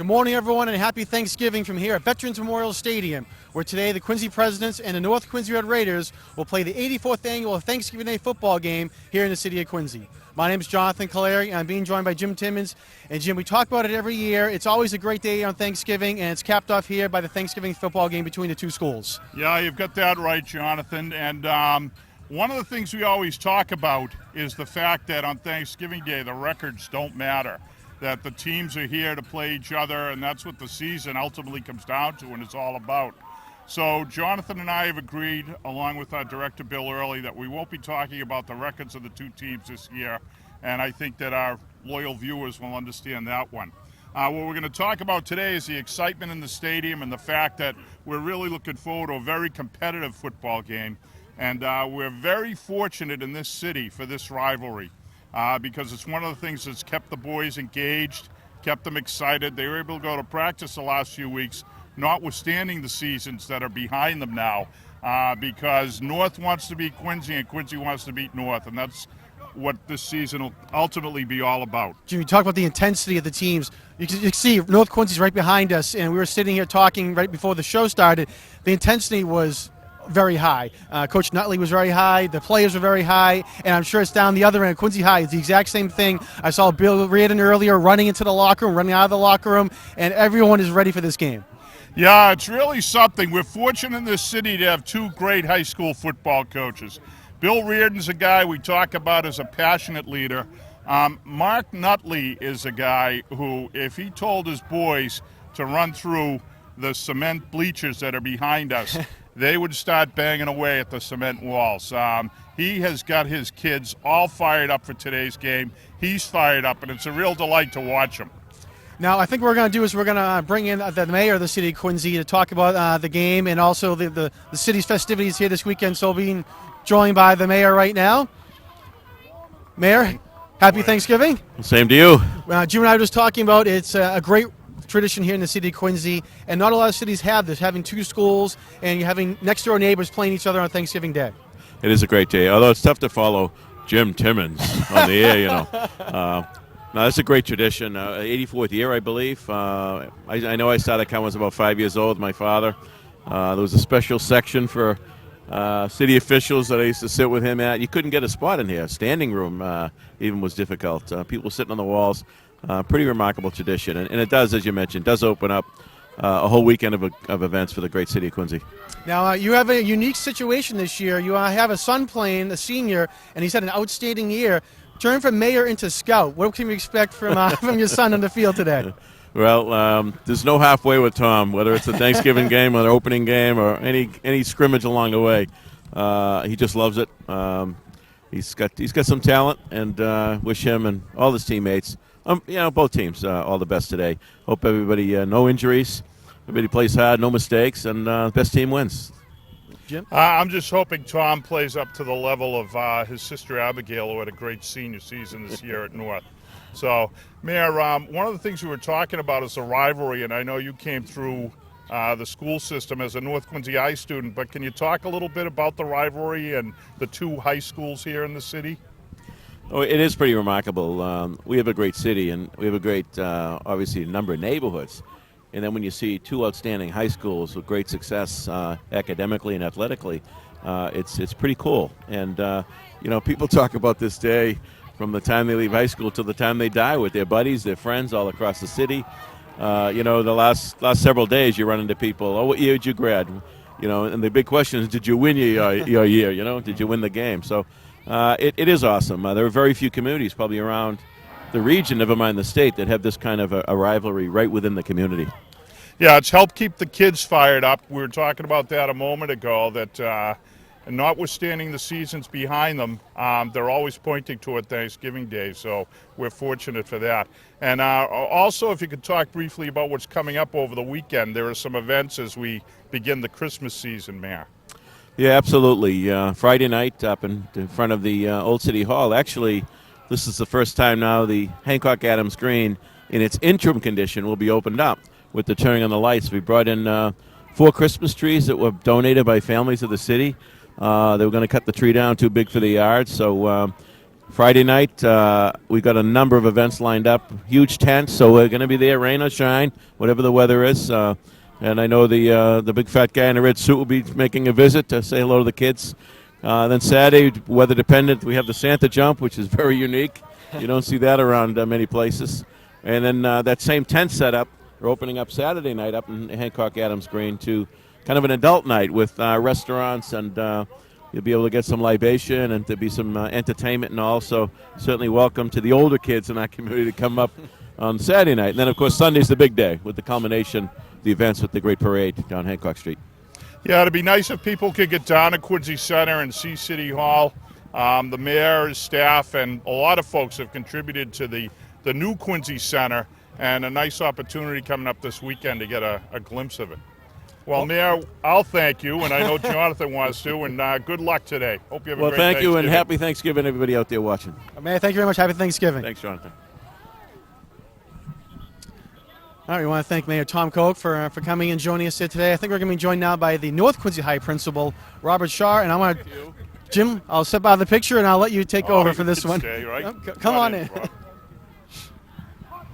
Good morning, everyone, and happy Thanksgiving from here at Veterans Memorial Stadium, where today the Quincy Presidents and the North Quincy Red Raiders will play the 84th annual Thanksgiving Day football game here in the city of Quincy. My name is Jonathan Caleri, and I'm being joined by Jim Timmons. And Jim, we talk about it every year. It's always a great day on Thanksgiving, and it's capped off here by the Thanksgiving football game between the two schools. Yeah, you've got that right, Jonathan. And one of the things we always talk about is the fact that on Thanksgiving Day, the records don't matter, that the teams are here to play each other, and that's what the season ultimately comes down to and it's all about. So Jonathan and I have agreed, along with our director Bill Early, that we won't be talking about the records of the two teams this year, and I think that our loyal viewers will understand that one. What we're going to talk about today is the excitement in the stadium and the fact that we're really looking forward to a very competitive football game, and we're very fortunate in this city for this rivalry. Because it's one of the things that's kept the boys engaged, kept them excited. They were able to go to practice the last few weeks, notwithstanding the seasons that are behind them now, because North wants to beat Quincy and Quincy wants to beat North, and that's what this season will ultimately be all about. Jim, you talk about the intensity of the teams. You can see North Quincy's right behind us, and we were sitting here talking right before the show started. The intensity was very high. Coach Nutley was very high. The players were very high, and I'm sure it's down the other end. Quincy High is the exact same thing. I saw Bill Reardon earlier running into the locker room, running out of the locker room, and everyone is ready for this game. Yeah, it's really something. We're fortunate in this city to have two great high school football coaches. Bill Reardon's a guy we talk about as a passionate leader. Mark Nutley is a guy who, if he told his boys to run through the cement bleachers that are behind us, they would start banging away at the cement walls. He has got his kids all fired up for today's game. He's fired up, and it's a real delight to watch him. Now, I think what we're going to do is we're going to bring in the mayor of the city of Quincy to talk about the game and also the city's festivities here this weekend. So being joined by the mayor right now. Mayor, happy Thanksgiving. Same to you. Jim and I were just talking about it's a great tradition here in the city of Quincy, and not a lot of cities have this, having two schools and having next door neighbors playing each other on Thanksgiving Day. It is a great day, although it's tough to follow Jim Timmons on the air, you know. No, that's a great tradition. 84th year, I believe. I know I started when I was about 5 years old with my father. There was a special section for city officials that I used to sit with him at. You couldn't get a spot in here. Standing room even was difficult. People sitting on the walls. Pretty remarkable tradition, and it does, as you mentioned, does open up a whole weekend of events for the great city of Quincy. Now, you have a unique situation this year. You have a son playing, a senior, and he's had an outstanding year. Turn from mayor into scout. What can we expect from from your son on the field today? Well, there's no halfway with Tom, whether it's a Thanksgiving game or an opening game or any scrimmage along the way. He just loves it. He's got some talent, and wish him and all his teammates, both teams, all the best today. Hope everybody, no injuries, everybody plays hard, no mistakes, and the best team wins. Jim? I'm just hoping Tom plays up to the level of his sister Abigail, who had a great senior season this year at North. So, Mayor, one of the things we were talking about is the rivalry, and I know you came through the school system as a North Quincy High student, but can you talk a little bit about the rivalry and the two high schools here in the city? Oh, it is pretty remarkable. We have a great city, and we have a great, obviously, number of neighborhoods. And then when you see two outstanding high schools with great success academically and athletically, it's pretty cool. And, people talk about this day from the time they leave high school to the time they die with their buddies, their friends all across the city. The last several days you run into people, oh, what year did you grad? And the big question is, did you win your year? Did you win the game? So it is awesome. There are very few communities probably around the region, never mind the state, that have this kind of a rivalry right within the community. Yeah, it's helped keep the kids fired up. We were talking about that a moment ago, that notwithstanding the seasons behind them, they're always pointing toward Thanksgiving Day, so we're fortunate for that. And also, if you could talk briefly about what's coming up over the weekend. There are some events as we begin the Christmas season, Mayor. Yeah, absolutely. Friday night up in front of the Old City Hall. Actually, this is the first time now the Hancock Adams Green, in its interim condition, will be opened up with the turning on the lights. We brought in 4 Christmas trees that were donated by families of the city. They were going to cut the tree down too big for the yard, so Friday night, we've got a number of events lined up. Huge tent, so we're going to be there, rain or shine, whatever the weather is. And I know the big fat guy in the red suit will be making a visit to say hello to the kids. Then Saturday, weather dependent, we have the Santa jump, which is very unique. You don't see that around many places. And then that same tent setup, we're opening up Saturday night up in Hancock Adams Green to kind of an adult night with restaurants, and you'll be able to get some libation and to be some entertainment and all. So certainly welcome to the older kids in our community to come up on Saturday night. And then, of course, Sunday's the big day with the culmination, the events with the great parade down Hancock Street. Yeah, it'd be nice if people could get down to Quincy Center and see City Hall. The mayor, his staff, and a lot of folks have contributed to the new Quincy Center, and a nice opportunity coming up this weekend to get a glimpse of it. Well, Mayor, I'll thank you, and I know Jonathan wants to, and good luck today. Hope you have a great Thank you, and Thanksgiving. happy Thanksgiving, everybody out there watching. Mayor, thank you very much. Happy Thanksgiving. Thanks, Jonathan. All right, we want to thank Mayor Tom Koch for coming and joining us here today. I think we're going to be joined now by the North Quincy High principal, Robert Shaw, and I want to, Jim, I'll step out of the picture and I'll let you take over for this one. Stay, right? Come on in. Rob.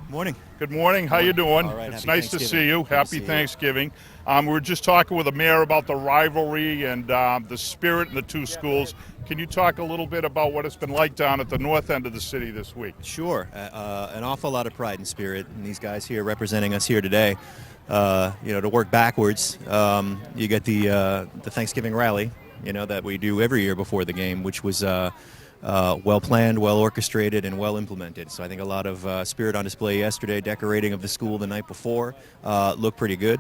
Morning. Good morning. How you doing? All right, It's happy nice to Thanksgiving. see you. Good to Happy see you. Thanksgiving. We were just talking with the mayor about the rivalry and the spirit in the two schools. Can you talk a little bit about what it's been like down at the north end of the city this week? Sure. An awful lot of pride and spirit, and these guys here representing us here today. To work backwards, you get the Thanksgiving rally, that we do every year before the game, which was well planned, well orchestrated, and well implemented. So I think a lot of spirit on display yesterday. Decorating of the school the night before looked pretty good.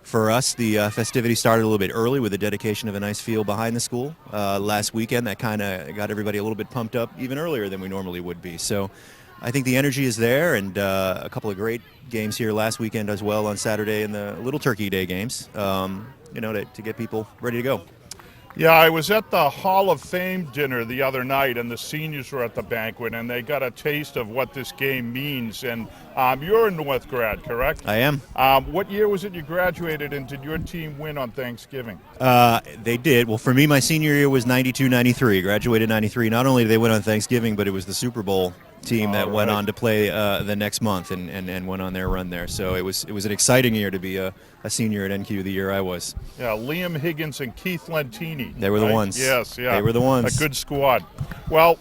For us, the festivities started a little bit early with the dedication of a nice field behind the school last weekend. That kind of got everybody a little bit pumped up even earlier than we normally would be. So I think the energy is there, and a couple of great games here last weekend as well on Saturday in the Little Turkey Day games, to get people ready to go. Yeah, I was at the Hall of Fame dinner the other night, and the seniors were at the banquet, and they got a taste of what this game means. And you're a North grad, correct? I am. What year was it you graduated, and did your team win on Thanksgiving? They did. Well, for me, my senior year was 92-93. Graduated 93. Not only did they win on Thanksgiving, but it was the Super Bowl team that went on to play the next month and went on their run there. So it was an exciting year to be a senior at NQ the year I was. Yeah, Liam Higgins and Keith Lentini. They were the ones. Yes, yeah. They were the ones. A good squad. Well,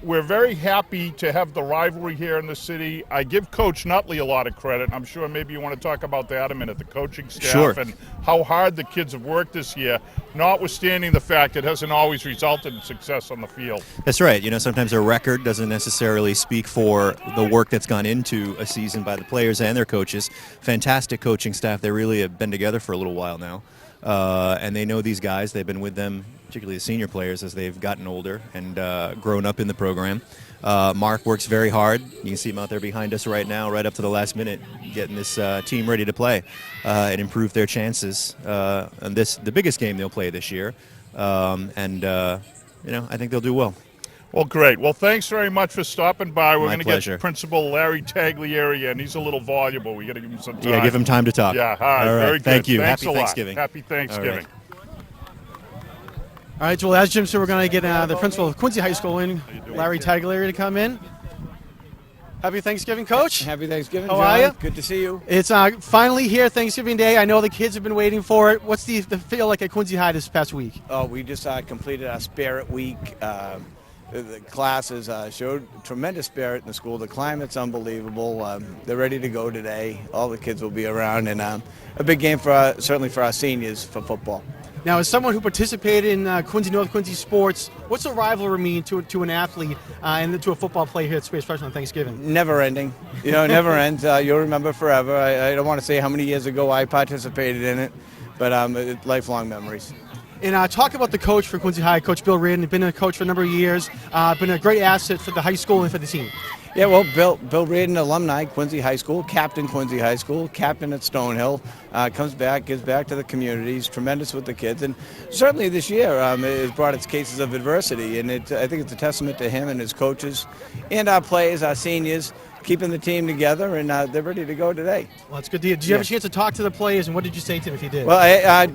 we're very happy to have the rivalry here in the city. I give Coach Nutley a lot of credit. I'm sure maybe you want to talk about that a minute, the coaching staff, Sure. and how hard the kids have worked this year, notwithstanding the fact it hasn't always resulted in success on the field. That's right. Sometimes a record doesn't necessarily speak for the work that's gone into a season by the players and their coaches. Fantastic coaching staff. They really have been together for a little while now. And they know these guys. They've been with them, particularly the senior players, as they've gotten older and grown up in the program. Mark works very hard. You can see him out there behind us right now, right up to the last minute, getting this team ready to play and improve their chances. And the biggest game they'll play this year. I think they'll do well. Well, great. Well, thanks very much for stopping by. We're My going to pleasure. get Principal Larry Taglieri, and he's a little voluble. We got to give him some time. Yeah, give him time to talk. Yeah, all right, very good. Thank you. Thanks Happy a lot. Thanksgiving. Happy Thanksgiving. All right, well, as Jim said, we're going to get the principal of Quincy High School in, Larry Taglieri, to come in. Happy Thanksgiving, Coach. Happy Thanksgiving, How John. are ya? Good to see you. It's finally here, Thanksgiving Day. I know the kids have been waiting for it. What's the feel like at Quincy High this past week? Oh, we just completed our Spirit Week. The classes showed tremendous spirit in the school. The climate's unbelievable. They're ready to go today. All the kids will be around, and a big game certainly for our seniors for football. Now, as someone who participated in North Quincy sports, what's a rivalry mean to an athlete and to a football player here at Space Freshman on Thanksgiving? Never ending. It never ends. You'll remember forever. I don't want to say how many years ago I participated in it, but lifelong memories. And talk about the coach for Quincy High, Coach Bill Reardon. Been a coach for a number of years. Been a great asset for the high school and for the team. Yeah, well, Bill Reardon, alumni, Quincy High School, captain Quincy High School, captain at Stonehill, comes back, gives back to the communities, tremendous with the kids. And certainly this year it has brought its cases of adversity, and I think it's a testament to him and his coaches and our players, our seniors, keeping the team together, and they're ready to go today. Well, that's good to hear. Did you have a chance to talk to the players, and what did you say to them if you did? Well, I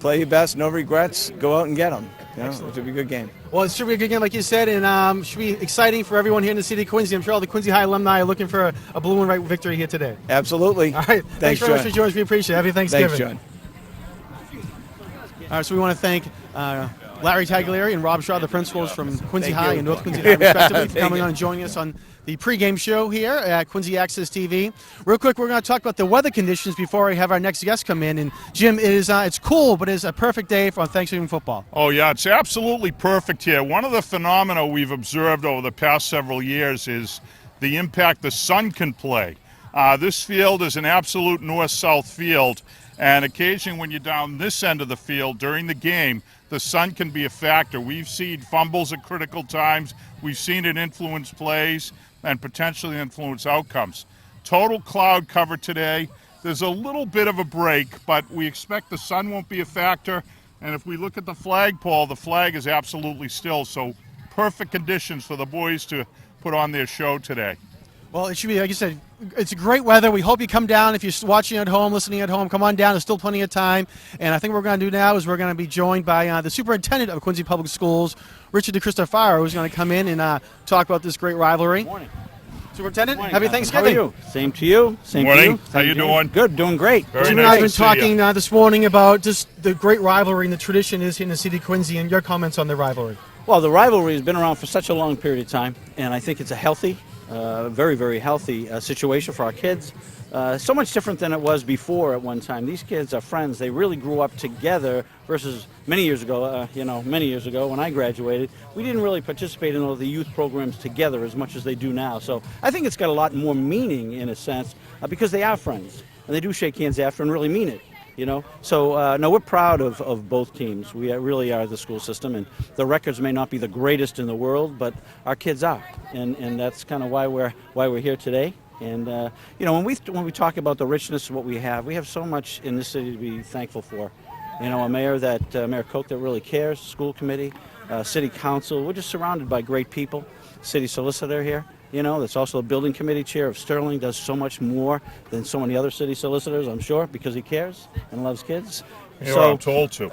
play your best, no regrets, go out and get them. You know, it should be a good game. Well, it should be a good game, like you said, and should be exciting for everyone here in the city of Quincy. I'm sure all the Quincy High alumni are looking for a blue and white victory here today. Absolutely. All right. Thanks very much John. for joining us. We appreciate it. Happy Thanksgiving. Thanks, John. All right, so we want to thank Larry Tagliari and Rob Shaw, the principals from Quincy Thank High you. and North Quincy High, respectively, for Thank coming you. on and joining us on the pregame show here at Quincy Access TV. Real quick, we're going to talk about the weather conditions before we have our next guest come in. And Jim, it's cool, but it's a perfect day for Thanksgiving football. Oh, yeah, it's absolutely perfect here. One of the phenomena we've observed over the past several years is the impact the sun can play. This field is an absolute north-south field, and occasionally when you're down this end of the field during the game, the sun can be a factor. We've seen fumbles at critical times. We've seen it influence plays and potentially influence outcomes. Total cloud cover today. There's a little bit of a break, but we expect the sun won't be a factor. And if we look at the flagpole, the flag is absolutely still. So perfect conditions for the boys to put on their show today. Well, it should be, like you said, it's great weather. We hope you come down. If you're watching at home, listening at home, come on down. There's still plenty of time. And I think what we're going to do now is we're going to be joined by the superintendent of Quincy Public Schools, Richard DeCristofaro, who's going to come in and talk about this great rivalry. Morning. Superintendent, Morning, happy Malcolm. Thanksgiving. How are you? Same to you. Same Morning. to you. How you Same to doing? Good. Doing great. Very Jim nice and I have to been see talking you. this morning about just the great rivalry and the tradition is here in the city of Quincy, and your comments on the rivalry. Well, the rivalry has been around for such a long period of time, and I think it's a healthy, very, very healthy situation for our kids. So much different than it was before at one time. These kids are friends. They really grew up together versus many years ago, many years ago when I graduated, we didn't really participate in all the youth programs together as much as they do now. So I think it's got a lot more meaning in a sense because they are friends and they do shake hands after and really mean it. So no, we're proud of both teams. We really are the school system, and the records may not be the greatest in the world, but our kids are, and that's kind of why we're here today. And when we talk about the richness of what we have so much in this city to be thankful for. A mayor Mayor Koch that really cares, school committee, city council. We're just surrounded by great people. City solicitor here. That's also a building committee chair of Sterling, does so much more than so many other city solicitors, I'm sure, because he cares and loves kids. I'm told to.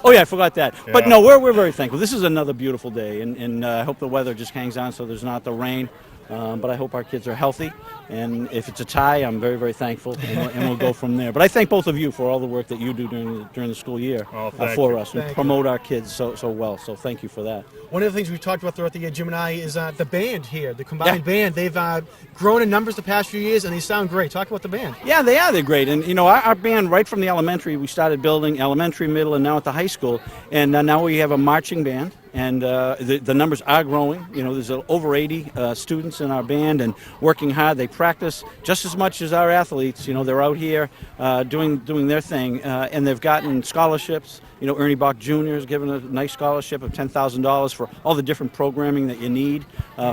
Oh, yeah, I forgot that. Yeah. But no, we're very thankful. This is another beautiful day, and I hope the weather just hangs on so there's not the rain. But I hope our kids are healthy, and if it's a tie, I'm very, very thankful, and we'll go from there. But I thank both of you for all the work that you do during the school year thank for you. us. We Thank promote our kids so well, so thank you for that. One of the things we've talked about throughout the year, Jim and I, is the band here, the combined band. They've grown in numbers the past few years, and they sound great. Talk about the band. Yeah, they are. They're great. And, our band, right from the elementary, we started building elementary, middle, and now at the high school. And now we have a marching band. And the numbers are growing. There's over 80 students in our band and working hard. They practice just as much as our athletes. They're out here doing their thing. And they've gotten scholarships. Ernie Bach Jr. has given a nice scholarship of $10,000 for all the different programming that you need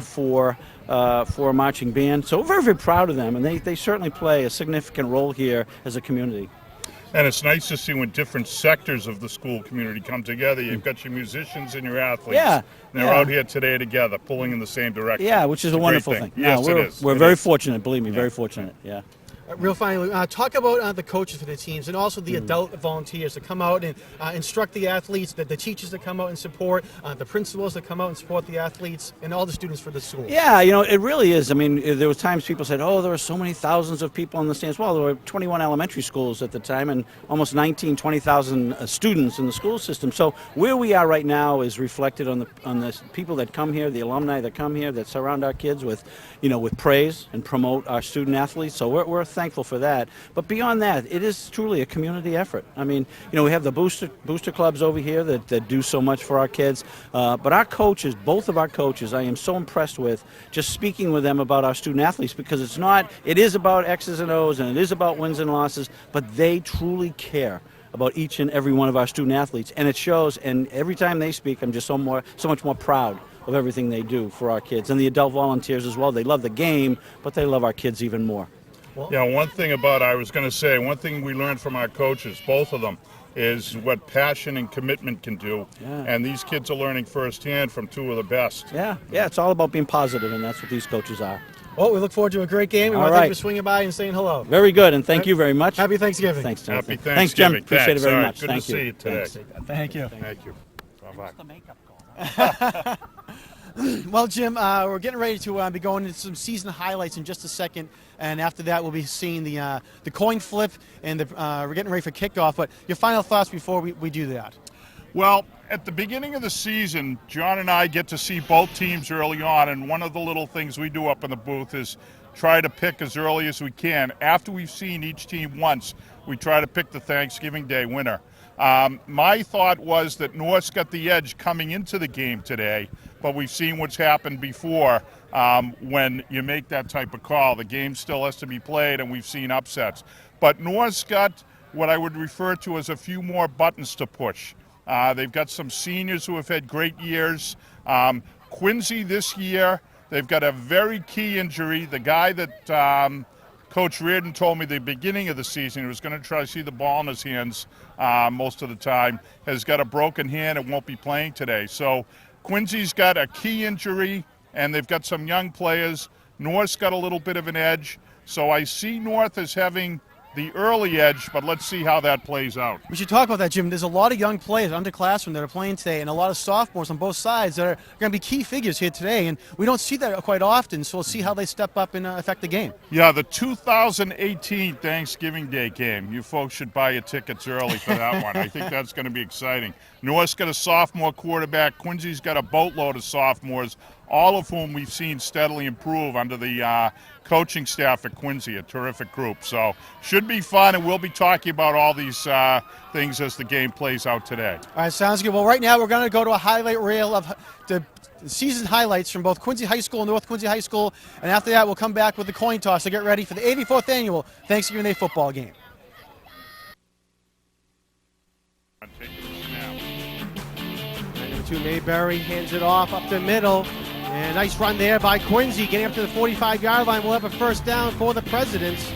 for a marching band. So we're very, very proud of them. And they certainly play a significant role here as a community. And it's nice to see when different sectors of the school community come together. You've got your musicians and your athletes. Yeah, And they're out here today together, pulling in the same direction. Yeah, which is a It's wonderful great thing. Yes, No, it is. We're It very is. fortunate, believe me, very fortunate. Yeah. Real finally, talk about the coaches for the teams and also the adult volunteers that come out and instruct the athletes, the teachers that come out and support, the principals that come out and support the athletes, and all the students for the school. Yeah, it really is. I mean, there were times people said, oh, there were so many thousands of people in the stands. Well, there were 21 elementary schools at the time and almost 20,000 students in the school system. So where we are right now is reflected on the people that come here, the alumni that come here, that surround our kids with praise and promote our student athletes. So we're thankful for that. But beyond that, it is truly a community effort. I mean, we have the booster clubs over here that do so much for our kids. But our coaches, both of our coaches, I am so impressed with just speaking with them about our student athletes because it is about X's and O's and it is about wins and losses, but they truly care about each and every one of our student athletes. And it shows, and every time they speak, I'm just so much more proud of everything they do for our kids. And the adult volunteers as well. They love the game, but they love our kids even more. One thing we learned from our coaches, both of them, is what passion and commitment can do. Yeah. And these kids are learning firsthand from two of the best. Yeah, it's all about being positive, and that's what these coaches are. Well, we look forward to a great game. We All want to thank right. you for swinging by and saying hello. Very good, and thank you very much. Happy Thanksgiving. Thanks, Jonathan. Happy Thanks, Jim. Thanksgiving. Appreciate it Thanks. very All right. much. Good Thank to you. see you today. Thanks. Thank you. Thank you. Bye-bye. Well, Jim, we're getting ready to be going into some season highlights in just a second, and after that, we'll be seeing the coin flip, and we're getting ready for kickoff. But your final thoughts before we do that? Well, at the beginning of the season, John and I get to see both teams early on, and one of the little things we do up in the booth is try to pick as early as we can. After we've seen each team once, we try to pick the Thanksgiving Day winner. My thought was that North's got the edge coming into the game today, but we've seen what's happened before when you make that type of call. The game still has to be played, and we've seen upsets. But North's got what I would refer to as a few more buttons to push. They've got some seniors who have had great years. Quincy this year, they've got a very key injury. The guy that Coach Reardon told me at the beginning of the season he was going to try to see the ball in his hands most of the time, has got a broken hand and won't be playing today. So Quincy's got a key injury, and they've got some young players. North's got a little bit of an edge. So I see North as having the early edge, but let's see how that plays out. We should talk about that, Jim. There's a lot of young players, underclassmen, that are playing today, and a lot of sophomores on both sides that are going to be key figures here today, and we don't see that quite often, so we'll see how they step up and affect the game. Yeah, the 2018 Thanksgiving Day game. You folks should buy your tickets early for that one. I think that's going to be exciting. North's got a sophomore quarterback. Quincy's got a boatload of sophomores, all of whom we've seen steadily improve under the coaching staff at Quincy, a terrific group. So should be fun, and we'll be talking about all these things as the game plays out today. All right, sounds good. Well, right now we're going to go to a highlight reel of the season highlights from both Quincy High School and North Quincy High School, and after that we'll come back with the coin toss to get ready for the 84th annual Thanksgiving Day football game. Number 2, Mayberry hands it off up the middle. And nice run there by Quincy, getting up to the 45-yard line. We'll have a first down for the Presidents.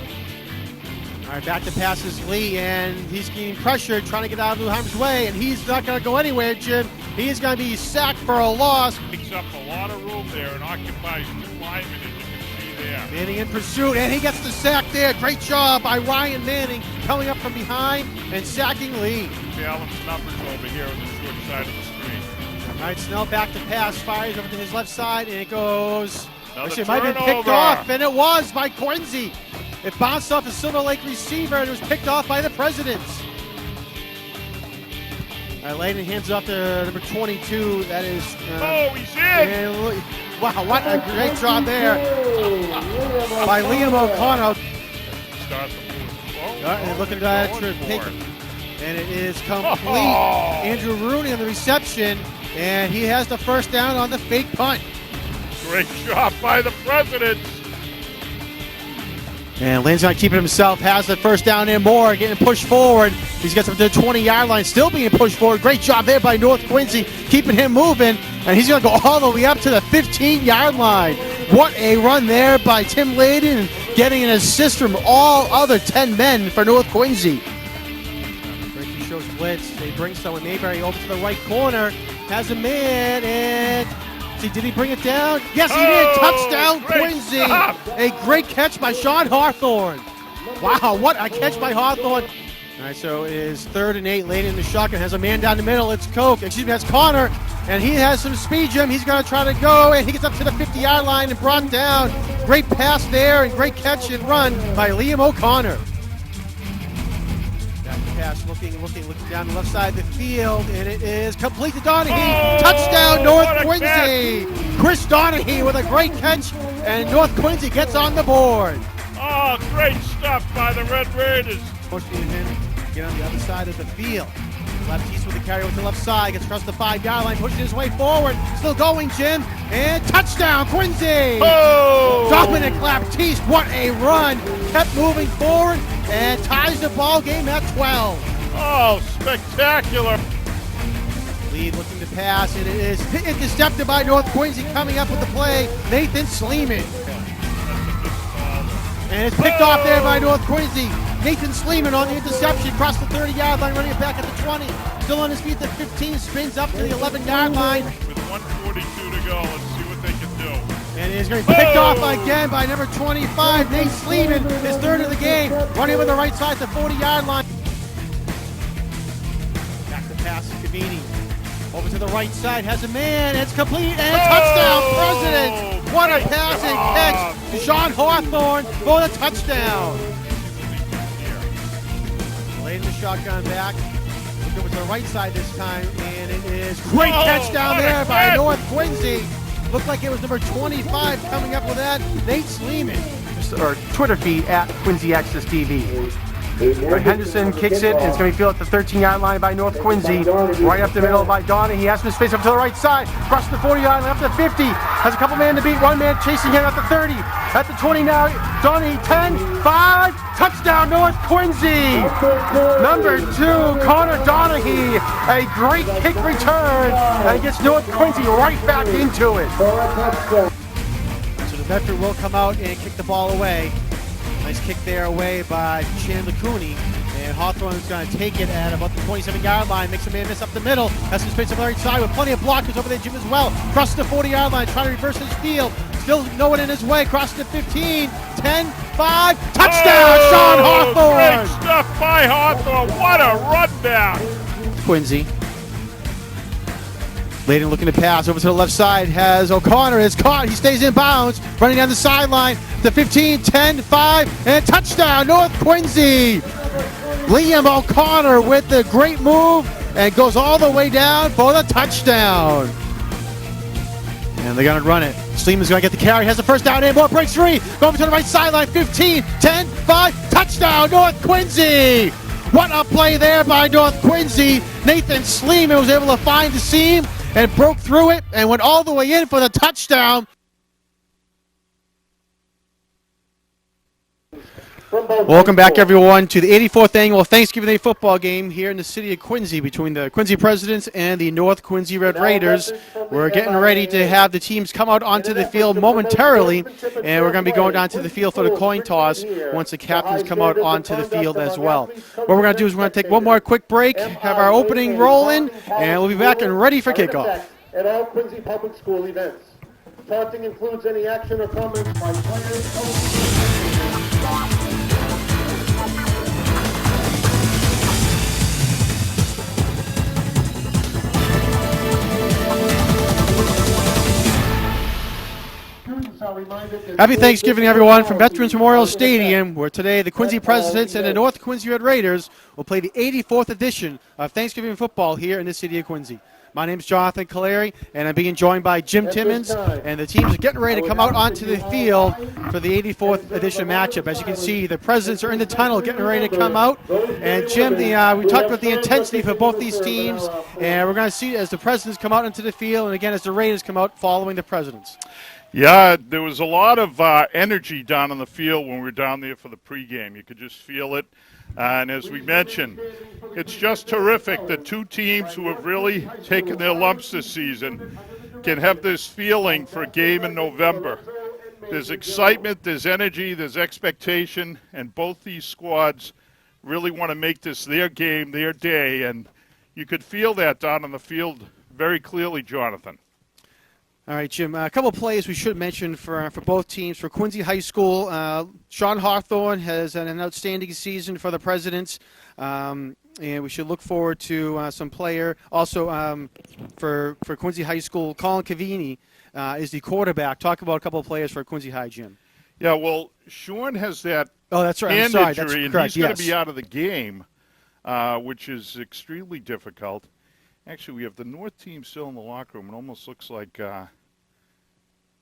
All right, back to passes Lee, and he's getting pressured, trying to get out of harm's way, and he's not going to go anywhere, Jim. He is going to be sacked for a loss. Picks up a lot of room there and occupies 2 linemen, as you can see there. Manning in pursuit, and he gets the sack there. Great job by Ryan Manning coming up from behind and sacking Lee. Balanced numbers over here on the short side of the screen. All right, Snell back to pass, fires over to his left side, and it goes. Another Actually, it might have been picked turnover. off, and it was by Quincy. It bounced off the Silver Lake receiver, and it was picked off by the Presidents. All right, Layden hands it off to number 22. That is. He's in! And wow, what a great job there by Liam O'Connell. Start the move. And looking at take, and it is complete. Oh. Andrew Rooney on the reception, and he has the first down on the fake punt. Great job by the Presidents. And Lane's not keeping himself, has the first down there more, getting pushed forward. He's got up to the 20-yard line, still being pushed forward. Great job there by North Quincy, keeping him moving. And he's going to go all the way up to the 15-yard line. What a run there by Tim Layden, getting an assist from all other 10 men for North Quincy. Frankie shows blitz. They bring someone. Mayberry over to the right corner. Has a man, and did he bring it down? Yes, he did. Touchdown, great Quincy. stop. A great catch by Sean Hawthorne. Wow, what a catch by Hawthorne. All right, so it is 3rd and 8. Lane in the shotgun, has a man down the middle. It's that's Connor, and he has some speed, Jim. He's going to try to go, and he gets up to the 50-yard line and brought down. Great pass there, and great catch and run by Liam O'Connor. Back to pass, looking down the left side of the field, and it is complete to Donahue. Touchdown, North what a Quincy. Chris Donahue with a great catch, and North Quincy gets on the board. Oh, great stuff by the Red Raiders. Pushing him in, get on the other side of the field. Left East with the carry with the left side, gets across the 5-yard line, pushing his way forward. Still going, Jim, and touchdown, Quincy! Oh! Dominic Baptiste, what a run! Kept moving forward and ties the ball game at 12. Oh, spectacular. Lead looking to pass, and it is intercepted by North Quincy. Coming up with the play, Nathan Sleeman. And it's picked off there by North Quincy. Nathan Sleeman on the interception, across the 30-yard line, running it back at the 20. Still on his feet at the 15, spins up to the 11-yard line. With 1:42 to go, let's see what they can do. And he's going to be picked off again by number 25, Nate Sleeman, his third of the game, running with the right side at the 40-yard line. Back to pass to Cavini. Over to the right side, has a man, it's complete, and touchdown, Presidents! What a pass and catch! Sean Hawthorne for the touchdown. Laid the shotgun back. Look over to the right side this time, and it is great catch down there by North Quincy. Looked like it was number 25 coming up with that, Nate Sleeman. Or Twitter feed at Quincy Access TV. Henderson kicks it, and it's going to be fielded at the 13-yard line by North Quincy. Right up the middle by Donnie. He has some space up to the right side. Crosses the 40-yard line up to the 50. Has a couple men to beat. One man chasing him at the 30. At the 20 now. Donnie 10, 5. Touchdown North Quincy. Number 2, Connor Donahue. A great kick return. And gets North Quincy right back into it. So the veteran will come out and kick the ball away. Nice kick there away by Chandler Cooney. And Hawthorne's going to take it at about the 27-yard line. Makes a man miss up the middle. Has some space on the right side with plenty of blockers over there, Jim, as well. Crosses the 40-yard line, trying to reverse his field. Still no one in his way. Crosses the 15, 10, 5. Touchdown, Sean Hawthorne! Great stuff by Hawthorne. What a run back. Quincy. Layden looking to pass over to the left side, has O'Connor, it's caught, he stays in bounds, running down the sideline, to 15, 10, 5, and touchdown, North Quincy! Liam O'Connor with the great move, and goes all the way down for the touchdown. And they're going to run it. Sleeman's going to get the carry, has the first down, and more breaks free, going to the right sideline, 15, 10, 5, touchdown, North Quincy! What a play there by North Quincy. Nathan Sleeman was able to find the seam and broke through it and went all the way in for the touchdown. Welcome back, everyone, to the 84th annual Thanksgiving Day football game here in the city of Quincy between the Quincy Presidents and the North Quincy Red Raiders. We're getting ready to have the teams come out onto the field momentarily, and we're going to be going down to the field for the coin toss once the captains come out onto the field as well. What we're going to do is we're going to take one more quick break, have our opening roll in, and we'll be back and ready for kickoff. At all Quincy Public School events. Taunting includes any action or comments by players, coaches, Happy Thanksgiving, everyone, from Veterans Memorial Stadium, where today the Quincy Presidents and the North Quincy Red Raiders will play the 84th edition of Thanksgiving football here in the city of Quincy. My name is Jonathan Caleri, and I'm being joined by Jim Timmons, and the teams are getting ready to come out onto the field for the 84th edition matchup. As you can see, the Presidents are in the tunnel getting ready to come out. And Jim, we talked about the intensity for both these teams, and we're going to see as the Presidents come out into the field, and again as the Raiders come out following the Presidents. Yeah, there was a lot of energy down on the field when we were down there for the pregame. You could just feel it. And as we mentioned, it's just terrific that two teams who have really taken their lumps this season can have this feeling for a game in November. There's excitement, there's energy, there's expectation, and both these squads really want to make this their game, their day, and you could feel that down on the field very clearly, Jonathan. All right, Jim, a couple of plays we should mention for both teams. For Quincy High School, Sean Hawthorne has an outstanding season for the Presidents, and we should look forward to some player. Also, for Quincy High School, Colin Cavini is the quarterback. Talk about a couple of players for Quincy High, Jim. Yeah, well, Sean has that that's right. hand I'm sorry. injury, That's correct. and he's going to be out of the game, which is extremely difficult. Actually, we have the North team still in the locker room. It almost looks like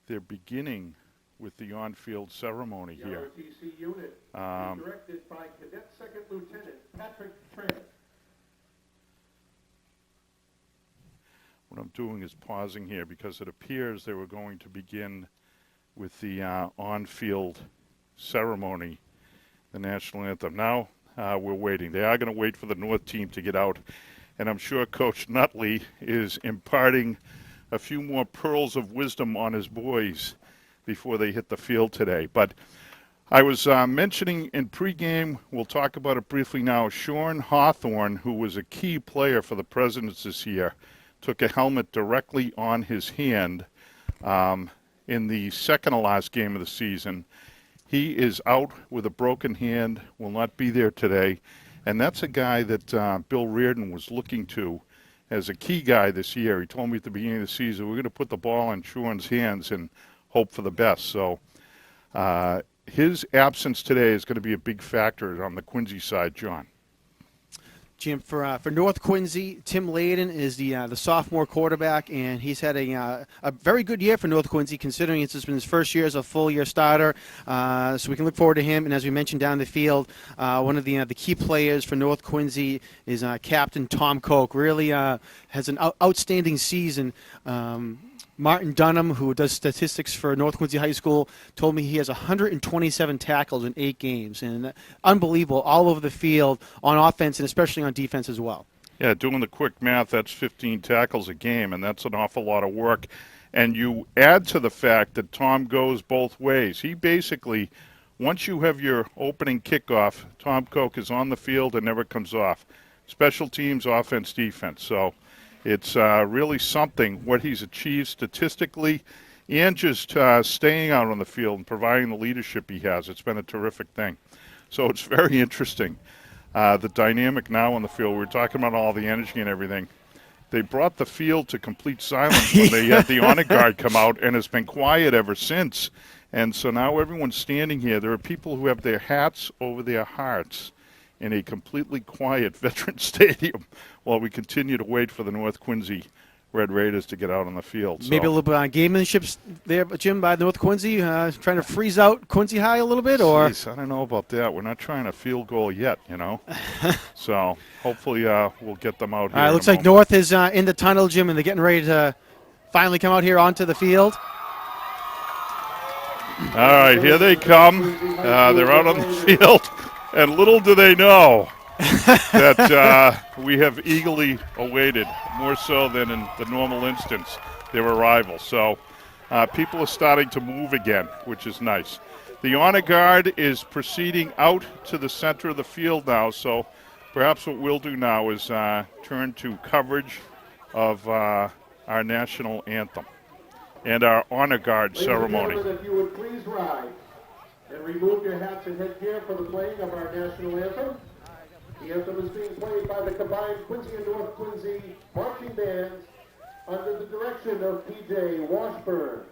they're beginning with the on-field ceremony here. ROTC unit, directed by Cadet Second Lieutenant Patrick Tran. What I'm doing is pausing here because it appears they were going to begin with the on-field ceremony, the national anthem. Now we're waiting. They are going to wait for the North team to get out, and I'm sure Coach Nutley is imparting a few more pearls of wisdom on his boys before they hit the field today. But I was mentioning in pregame, we'll talk about it briefly now, Sean Hawthorne, who was a key player for the Presidents this year, took a helmet directly on his hand. in the second to last game of the season. He is out with a broken hand, will not be there today. And that's a guy that Bill Reardon was looking to as a key guy this year. He told me at the beginning of the season, we're going to put the ball in Schuen's hands and hope for the best. So his absence today is going to be a big factor on the Quincy side, John. Jim, for North Quincy, Tim Layden is the sophomore quarterback, and he's had a very good year for North Quincy, considering it's been his first year as a full-year starter. So we can look forward to him. And as we mentioned down the field, one of the key players for North Quincy is Captain Tom Koch. Really has an outstanding season. Martin Dunham, who does statistics for North Quincy High School, told me he has 127 tackles in 8 games. And unbelievable all over the field on offense and especially on defense as well. Yeah, doing the quick math, that's 15 tackles a game, and that's an awful lot of work. And you add to the fact that Tom goes both ways. He basically, once you have your opening kickoff, Tom Koch is on the field and never comes off. Special teams, offense, defense. So it's really something what he's achieved statistically and just staying out on the field and providing the leadership he has. It's been a terrific thing. So it's very interesting, the dynamic now on the field. We were talking about all the energy and everything. They brought the field to complete silence when they had the honor guard come out, and it's been quiet ever since. And so now everyone's standing here. There are people who have their hats over their hearts in a completely quiet Veterans Stadium while we continue to wait for the North Quincy Red Raiders to get out on the field. So, maybe a little bit on gamemanship there, Jim, by North Quincy, trying to freeze out Quincy High a little bit, or? Geez, I don't know about that. We're not trying a field goal yet, you know. So hopefully we'll get them out here. All right, looks like North is in the tunnel, Jim, and they're getting ready to finally come out here onto the field. All right, here they come. They're out on the field. And little do they know that we have eagerly awaited, more so than in the normal instance, their arrival. So people are starting to move again, which is nice. The honor guard is proceeding out to the center of the field now, so perhaps what we'll do now is turn to coverage of our national anthem and our honor guard ceremony. Ladies and gentlemen, if you would please rise and remove your hats and headgear for the playing of our national anthem. The anthem is being played by the combined Quincy and North Quincy marching bands under the direction of P.J. Washburn.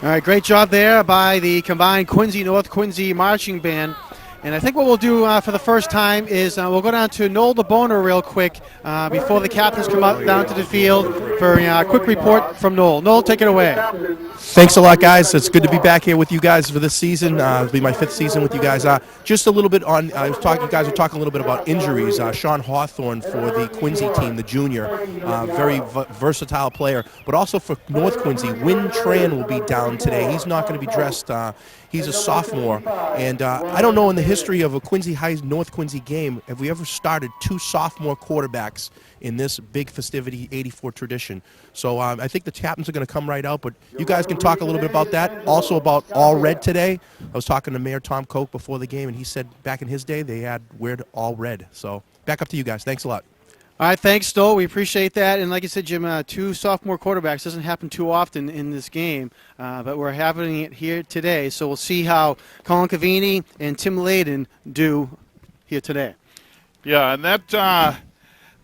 All right, great job there by the combined Quincy North Quincy marching band. And I think what we'll do for the first time is we'll go down to Noel DeBona real quick before the captains come out down to the field for a quick report from Noel. Noel, take it away. Thanks a lot, guys. It's good to be back here with you guys for this season. It'll be my 5th season with you guys. Just a little bit on, you guys were talking a little bit about injuries. Sean Hawthorne for the Quincy team, the junior, very versatile player. But also for North Quincy, Win Tran will be down today. He's not going to be dressed. He's a sophomore. And I don't know in the history of a Quincy High North Quincy game, have we ever started 2 sophomore quarterbacks in this big festivity 84 tradition. So I think the captains are going to come right out, but you guys can talk a little bit about that. Also about all red today. I was talking to Mayor Tom Koch before the game, and he said back in his day they had wear all red. So back up to you guys. Thanks a lot. All right, thanks, Stoll. We appreciate that. And like you said, Jim, 2 sophomore quarterbacks doesn't happen too often in this game, but we're having it here today. So we'll see how Colin Cavini and Tim Layden do here today. Yeah, and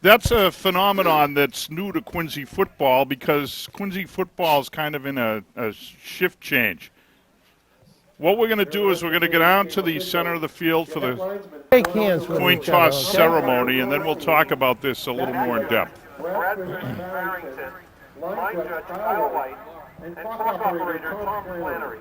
that's a phenomenon that's new to Quincy football because Quincy football is kind of in a shift change. What we're going to do is we're going to get down to the center of the field for the Shake hands with coin each other, toss okay? ceremony, and then we'll talk about this a little more in depth. Bradford Barrington, line judge Kyle White, and clock operator Tom Flannery.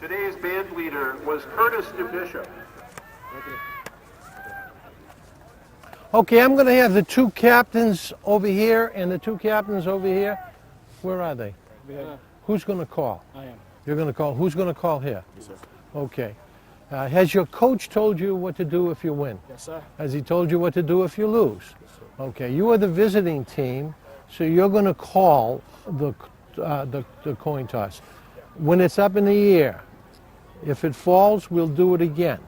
Today's band leader was Curtis DeBishop. Okay, I'm going to have the 2 captains over here and the 2 captains over here. Where are they? Who's going to call? I am. You're going to call. Who's going to call here? Yes, sir. Okay. Has your coach told you what to do if you win? Yes, sir. Has he told you what to do if you lose? Yes, sir. Okay. You are the visiting team, so you're going to call the coin toss. When it's up in the air, if it falls, we'll do it again.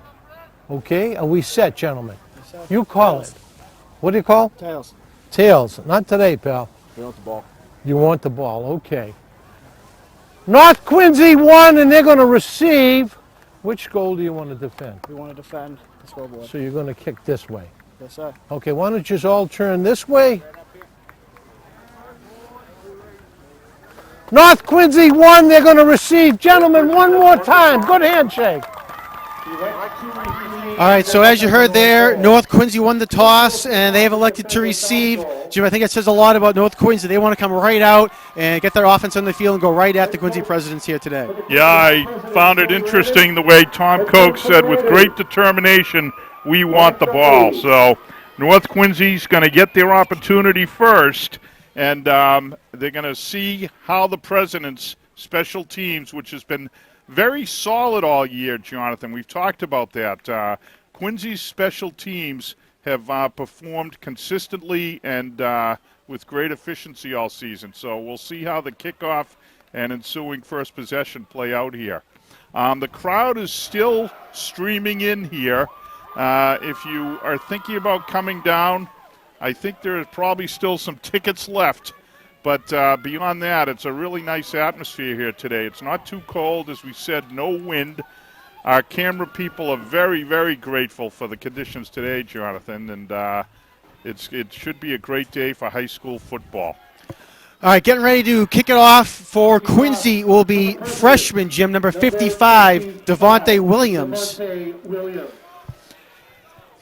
Okay? Are we set, gentlemen? Yes, sir. You call it. What do you call? Tails. Tails. Not today, pal. We want the ball. You want the ball. Okay. North Quincy won, and they're going to receive. Which goal do you want to defend? We want to defend the scoreboard. So you're going to kick this way. Yes, sir. Okay, why don't you just all turn this way? North Quincy won, they're going to receive. Gentlemen, one more time. Good handshake. All right, so as you heard there, North Quincy won the toss, and they have elected to receive. Jim, I think it says a lot about North Quincy. They want to come right out and get their offense on the field and go right at the Quincy Presidents here today. Yeah, I found it interesting the way Tom Koch said, with great determination, we want the ball. So North Quincy's going to get their opportunity first, and they're going to see how the Presidents' special teams, which has been very solid all year, Jonathan. We've talked about that. Quincy's special teams have performed consistently and with great efficiency all season. So we'll see how the kickoff and ensuing first possession play out here. The crowd is still streaming in here. If you are thinking about coming down, I think there are probably still some tickets left. But beyond that, it's a really nice atmosphere here today. It's not too cold, as we said, no wind. Our camera people are very, very grateful for the conditions today, Jonathan, and it should be a great day for high school football. All right, getting ready to kick it off for Quincy will be freshman, Jim, number 55, Devontae Williams.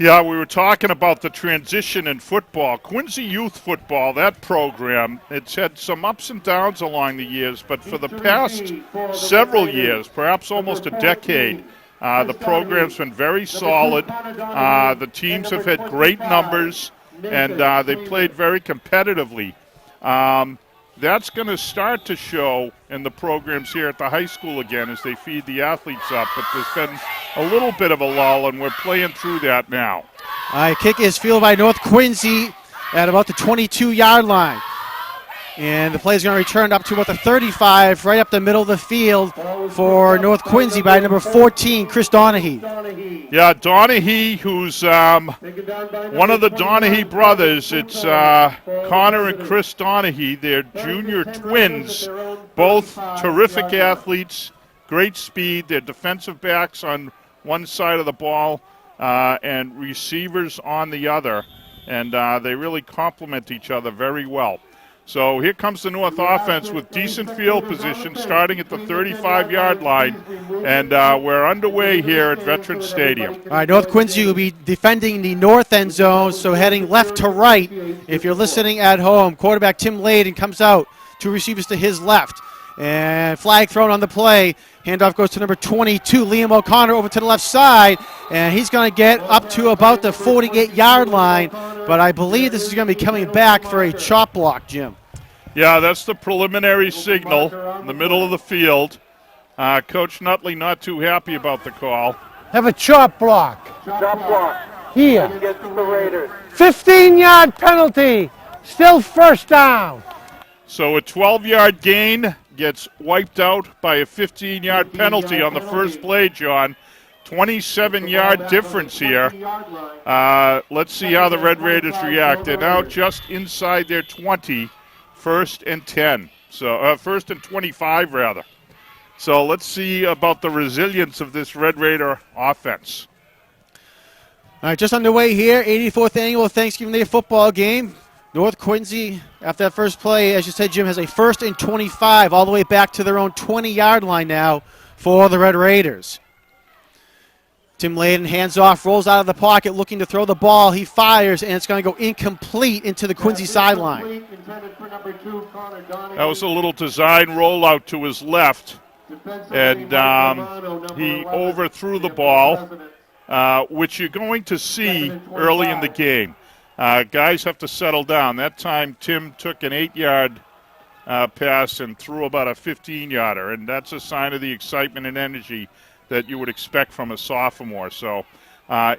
Yeah, we were talking about the transition in football. Quincy Youth Football, that program, it's had some ups and downs along the years, but for the past several years, perhaps almost a decade, the program's been very solid. The teams have had great numbers, and they played very competitively. That's going to start to show in the programs here at the high school again as they feed the athletes up, but there's been a little bit of a lull, and we're playing through that now. All right, kick is fielded by North Quincy at about the 22-yard line. And the play is going to return up to about the 35, right up the middle of the field for North Quincy by number 14, Chris Donahue. Yeah, Donahue, who's one of the Donahue brothers. It's Connor and Chris Donahue. They're junior twins, both terrific athletes, great speed. They're defensive backs on one side of the ball and receivers on the other. And they really complement each other very well. So here comes the North offense with decent field position starting at the 35-yard line, and we're underway here at Veterans Stadium. All right, North Quincy will be defending the north end zone, so heading left to right. If you're listening at home, quarterback Tim Layden comes out, 2 receivers to his left. And flag thrown on the play. Handoff goes to number 22, Liam O'Connor, over to the left side. And he's going to get up to about the 48-yard line. But I believe this is going to be coming back for a chop block, Jim. Yeah, that's the preliminary signal in the middle of the field. Coach Nutley not too happy about the call. Have a chop block. Chop block. Here. Against the Raiders. 15-yard penalty. Still first down. So a 12-yard gain gets wiped out by a 15-yard penalty on the first play, John. 27-yard difference here. Let's see how the Red Raiders react. They're now just inside their 20, 1st and 10. So 1st and 25, rather. So let's see about the resilience of this Red Raider offense. All right, just underway here, 84th annual Thanksgiving Day football game. North Quincy, after that first play, as you said, Jim, has a 1st and 25 all the way back to their own 20-yard line now for the Red Raiders. Tim Layden hands off, rolls out of the pocket, looking to throw the ball. He fires, and it's going to go incomplete into the Quincy sideline. That was a little design rollout to his left, and he overthrew the ball, which you're going to see early in the game. Guys have to settle down. That time, Tim took an 8-yard pass and threw about a 15-yarder, and that's a sign of the excitement and energy that you would expect from a sophomore. So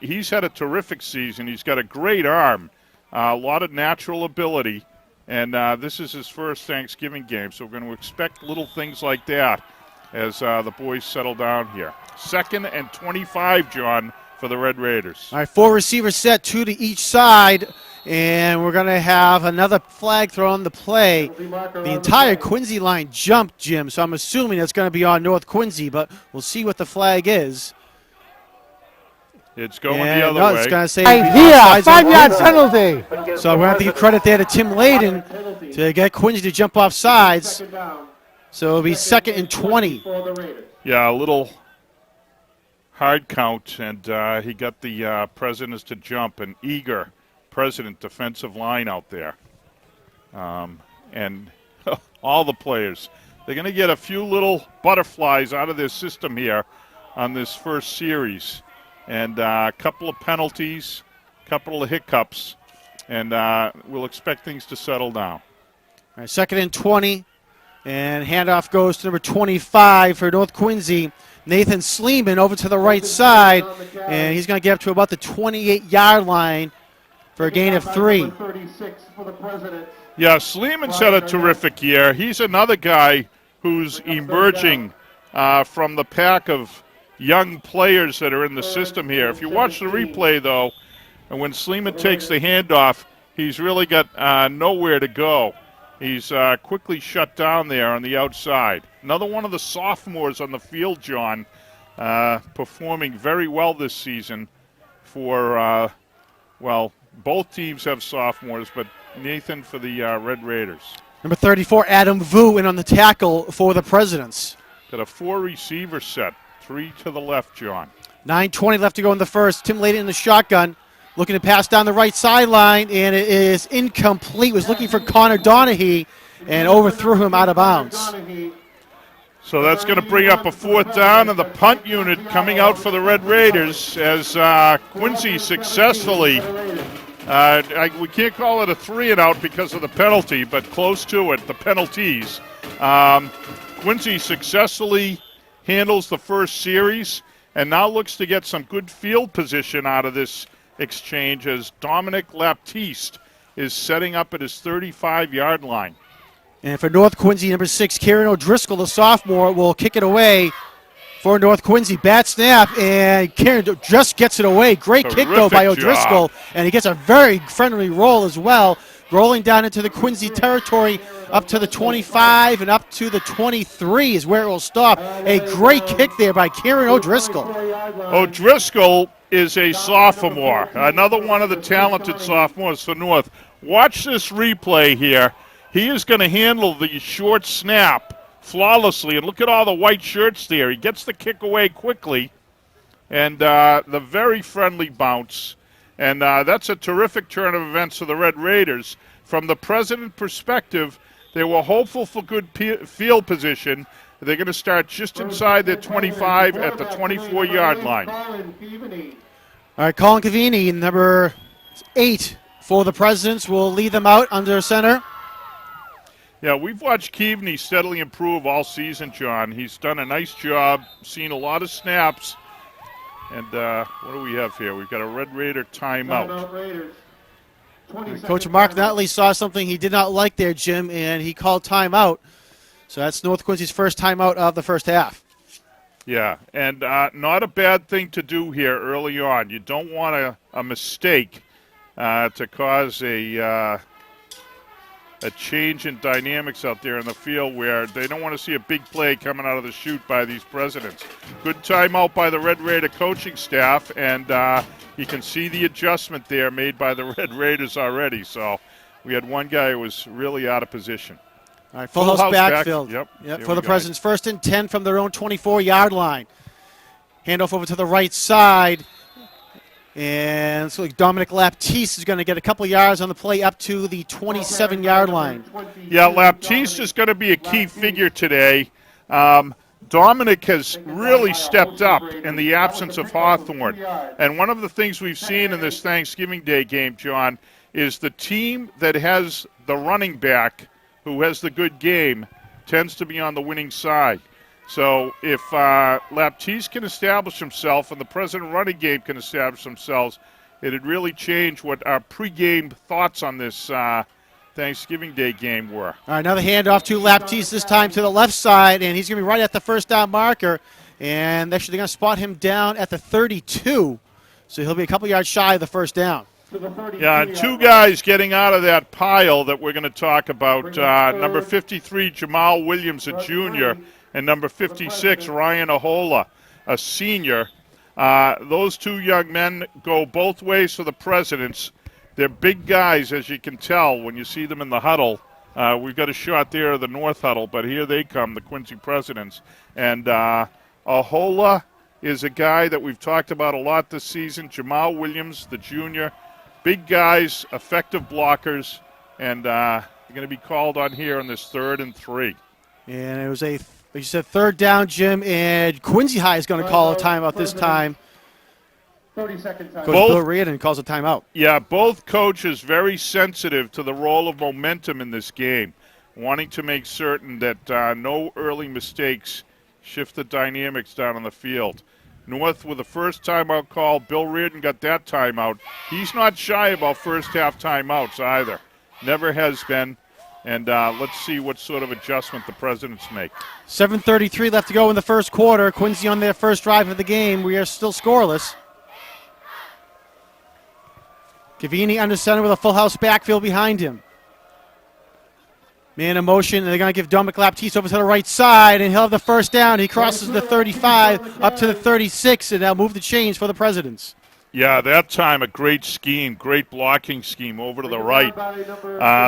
he's had a terrific season. He's got a great arm, a lot of natural ability, and this is his first Thanksgiving game, so we're going to expect little things like that as the boys settle down here. 2nd and 25, John, for the Red Raiders. All right, 4 receivers set, 2 to each side, and we're going to have another flag thrown on the play. The entire Quincy line jumped, Jim, so I'm assuming it's going to be on North Quincy, but we'll see what the flag is. It's going and the other no, way. It's going to say Here, offsides on 5-yard Quincy. penalty. So we're going to have to give credit there to Tim Layden to get Quincy to jump off sides. So it'll be 2nd and 20. Yeah, a little hard count, and he got the Presidents to jump. An eager President defensive line out there. And all the players. They're going to get a few little butterflies out of their system here on this first series. And a couple of penalties, a couple of hiccups, and we'll expect things to settle down. All right, 2nd and 20. And handoff goes to number 25 for North Quincy. Nathan Sleeman over to the right side, and he's going to get up to about the 28-yard line for a gain of 3. Yeah, Sleeman's had a terrific year. He's another guy who's emerging from the pack of young players that are in the system here. If you watch the replay, though, and when Sleeman takes the handoff, he's really got nowhere to go. He's quickly shut down there on the outside. Another one of the sophomores on the field, John, performing very well this season for, well, both teams have sophomores, but Nathan for the Red Raiders. Number 34, Adam Vu, in on the tackle for the Presidents. Got a 4-receiver set, 3 to the left, John. 9:20 left to go in the first. Tim Layden in the shotgun, looking to pass down the right sideline, and it is incomplete. Was looking for Connor Donahue and overthrew him out of bounds. So that's going to bring up a 4th down, and the punt unit coming out for the Red Raiders as Quincy successfully, we can't call it a 3-and-out because of the penalty, but close to it, the penalties. Quincy successfully handles the first series and now looks to get some good field position out of this exchange as Dominic Laptiste is setting up at his 35-yard line. And for North Quincy, number 6, Kieran O'Driscoll, the sophomore, will kick it away for North Quincy. Bat snap, and Kieran just gets it away. Great kick, though, by O'Driscoll. Job. And he gets a very friendly roll as well, rolling down into the Quincy territory up to the 25 and up to the 23 is where it will stop. A great kick there by Kieran O'Driscoll. O'Driscoll is a sophomore, another one of the talented sophomores for North. Watch this replay here. He is going to handle the short snap flawlessly, and look at all the white shirts there. He gets the kick away quickly, and the very friendly bounce. And that's a terrific turn of events for the Red Raiders. From the President perspective, They were hopeful for good field position. They're going to start just inside their 25 at the 24-yard line. All right, Colin Cavini, number 8 for the Presidents, will lead them out under center. Yeah, we've watched Keaveney steadily improve all season, John. He's done a nice job, seen a lot of snaps. And what do we have here? We've got a Red Raider timeout. Coach Mark Nutley saw something he did not like there, Jim, and he called timeout. So that's North Quincy's first timeout of the first half. Yeah, and not a bad thing to do here early on. You don't want a mistake to cause a change in dynamics out there in the field where they don't want to see a big play coming out of the chute by these Presidents. Good timeout by the Red Raider coaching staff, and you can see the adjustment there made by the Red Raiders already. So we had one guy who was really out of position. All right, full house backfield. Yep, for the Presidents. First and 10 from their own 24-yard line. Handoff over to the right side. And looks like Dominic Laptiste is going to get a couple yards on the play up to the 27-yard line. Yeah, Laptiste is going to be a key figure today. Dominic has really stepped up in the absence of Hawthorne. And one of the things we've seen in this Thanksgiving Day game, John, is the team that has the running back who has the good game tends to be on the winning side. So if Laptiste can establish himself and the President running game can establish themselves, it'd really change what our pregame thoughts on this Thanksgiving Day game were. All right, another handoff to Laptiste, this time to the left side, and he's going to be right at the first down marker. And actually, they're going to spot him down at the 32, so he'll be a couple yards shy of the first down. Yeah, and two guys getting out of that pile that we're going to talk about, number 53, Jamal Williams, a junior, and number 56, Ryan Ahola, a senior. Those two young men go both ways for the Presidents. They're big guys, as you can tell when you see them in the huddle. We've got a shot there of the North huddle, but here they come, the Quincy Presidents. And Ahola is a guy that we've talked about a lot this season. Jamal Williams, the junior. Big guys, effective blockers, and they're going to be called on here on this 3rd and 3. And it was you said third down, Jim, and Quincy High is going to call a timeout this time. 30-second time. Coach Bill Reardon calls a timeout. Yeah, both coaches very sensitive to the role of momentum in this game, wanting to make certain that no early mistakes shift the dynamics down on the field. North with the first timeout call. Bill Reardon got that timeout. He's not shy about first-half timeouts either. Never has been. And let's see what sort of adjustment the Presidents make. 7:33 left to go in the first quarter. Quincy on their first drive of the game. We are still scoreless. Cavini under center with a full house backfield behind him. Man in motion, and they're going to give Dominic Laptiste over to the right side, and he'll have the first down. He crosses the 35 up to the 36, and they'll move the chains for the Presidents. Yeah, that time a great scheme, great blocking scheme over to the right.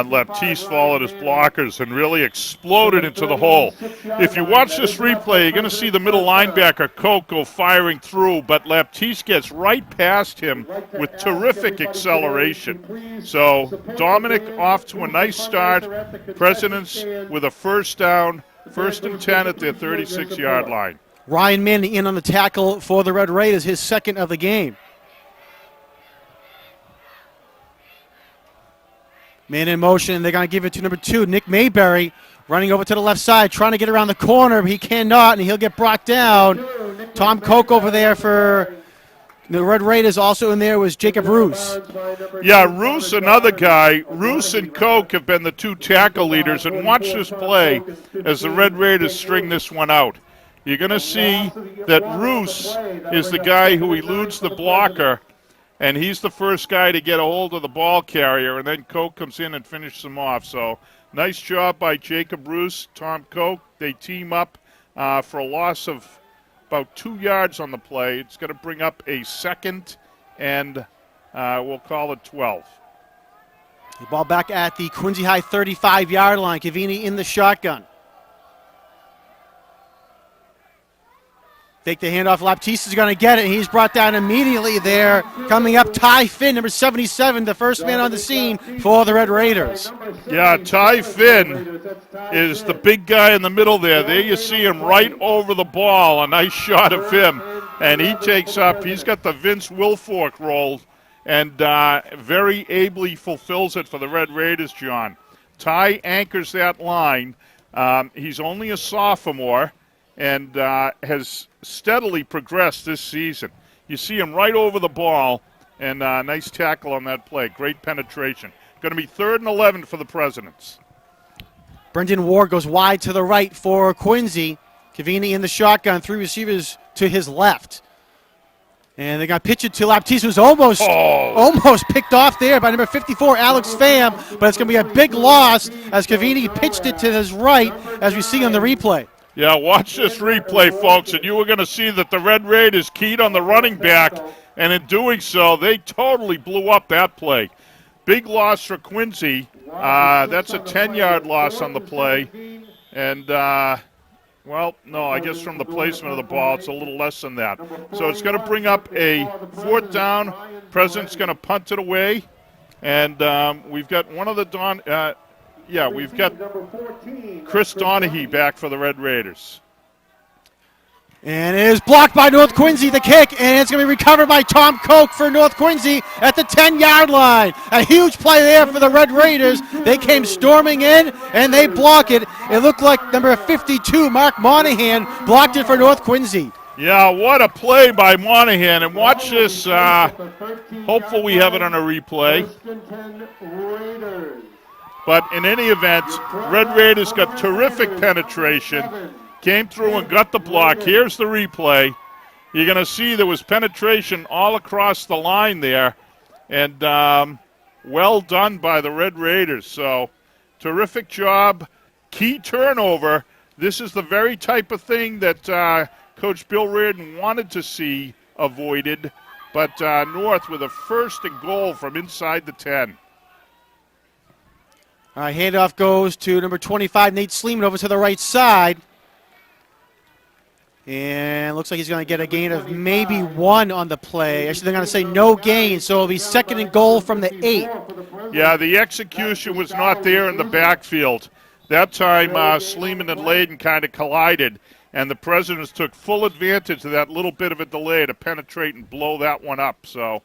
Laptiste followed his blockers and really exploded into the hole. If you watch this replay, you're going to see the middle linebacker, Koch, go firing through, but Laptiste gets right past him with terrific acceleration. So Dominic off to a nice start. Presidents with a first down, 1st and 10 at their 36-yard line. Ryan Manning in on the tackle for the Red Raiders, his second of the game. Man in motion, and they're going to give it to number 2, Nick Mayberry, running over to the left side, trying to get around the corner, but he cannot, and he'll get brought down. Tom Koch over there for the Red Raiders. Also in there was Jacob Roos. Yeah, Roos, another guy. Roos and Koch have been the two tackle leaders, and watch this play as the Red Raiders string this one out. You're going to see that Roos is the guy who eludes the blocker, and he's the first guy to get a hold of the ball carrier, and then Koch comes in and finishes him off. So nice job by Jacob Roos, Tom Koch. They team up for a loss of about 2 yards on the play. It's going to bring up a 2nd, and we'll call it 12. The ball back at the Quincy High 35-yard line. Cavini in the shotgun. Fake the handoff. Laptiste is going to get it. He's brought down immediately there. Coming up, Ty Finn, number 77, the first man on the scene for the Red Raiders. Yeah, Ty Finn is the big guy in the middle there. There you see him right over the ball. A nice shot of him. And he takes up. He's got the Vince Wilfork role and very ably fulfills it for the Red Raiders, John. Ty anchors that line. He's only a sophomore and has steadily progressed this season. You see him right over the ball, and nice tackle on that play. Great penetration. Going to be 3rd and 11 for the Presidents. Brendan Ward goes wide to the right for Quincy. Cavini in the shotgun, 3 receivers to his left. And they got pitched it to Laptiste, who's almost picked off there by number 54, Alex Pham, but it's going to be a big loss as Cavini pitched it to his right, as we see on the replay. Yeah, watch this replay, folks, and you were going to see that the Red Raiders keyed on the running back, and in doing so, they totally blew up that play. Big loss for Quincy. That's a 10-yard loss on the play. And, well, no, I guess from the placement of the ball, it's a little less than that. So it's going to bring up a 4th down. President's going to punt it away. And we've got one of the we've got Chris Donahue back for the Red Raiders. And it is blocked by North Quincy, the kick, and it's going to be recovered by Tom Koch for North Quincy at the 10-yard line. A huge play there for the Red Raiders. They came storming in, and they block it. It looked like number 52, Mark Monahan, blocked it for North Quincy. Yeah, what a play by Monahan. And watch this. Hopefully we have it on a replay. But in any event, Red Raiders got terrific penetration. Came through and got the block. Here's the replay. You're going to see there was penetration all across the line there. And well done by the Red Raiders. So terrific job. Key turnover. This is the very type of thing that Coach Bill Reardon wanted to see avoided. But North with a 1st and goal from inside the 10. All right, handoff goes to number 25, Nate Sleeman, over to the right side. And looks like he's going to get a gain of maybe 1 on the play. Actually, they're going to say no gain, so it'll be 2nd and goal from the 8. Yeah, the execution was not there in the backfield. That time, Sleeman and Layden kind of collided, and the Presidents took full advantage of that little bit of a delay to penetrate and blow that one up. So,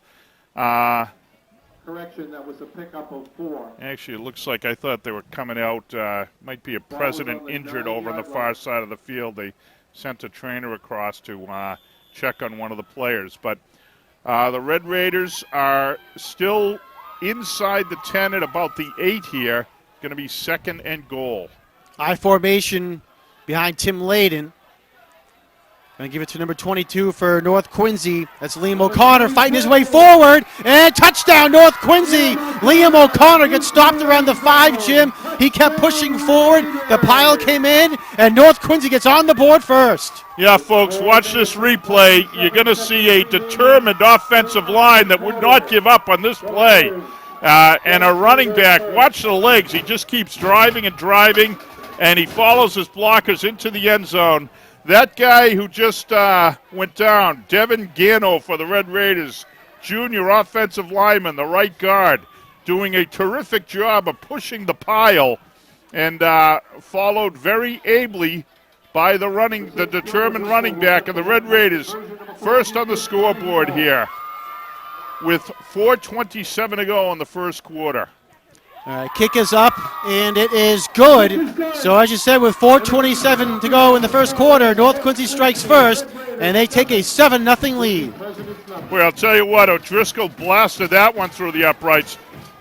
correction, that was a pickup of 4. Actually, it looks like I thought they were coming out. Might be a President injured over on the far side of the field. They sent a trainer across to check on one of the players. But the Red Raiders are still inside the 10 at about the 8 here. Going to be 2nd and goal. I formation behind Tim Layden. Going to give it to number 22 for North Quincy. That's Liam O'Connor fighting his way forward. And touchdown, North Quincy. Liam O'Connor gets stopped around the 5, Jim. He kept pushing forward. The pile came in, and North Quincy gets on the board first. Yeah, folks, watch this replay. You're going to see a determined offensive line that would not give up on this play. And a running back, watch the legs. He just keeps driving and driving, and he follows his blockers into the end zone. That guy who just went down, Devin Gano for the Red Raiders, junior offensive lineman, the right guard, doing a terrific job of pushing the pile, and followed very ably by the determined running back of the Red Raiders. First on the scoreboard here with 4:27 to go in the first quarter. All right, kick is up, and it is good. So as you said, with 4:27 to go in the first quarter, North Quincy strikes first, and they take a 7-0 lead. Well, I'll tell you what, O'Driscoll blasted that one through the uprights.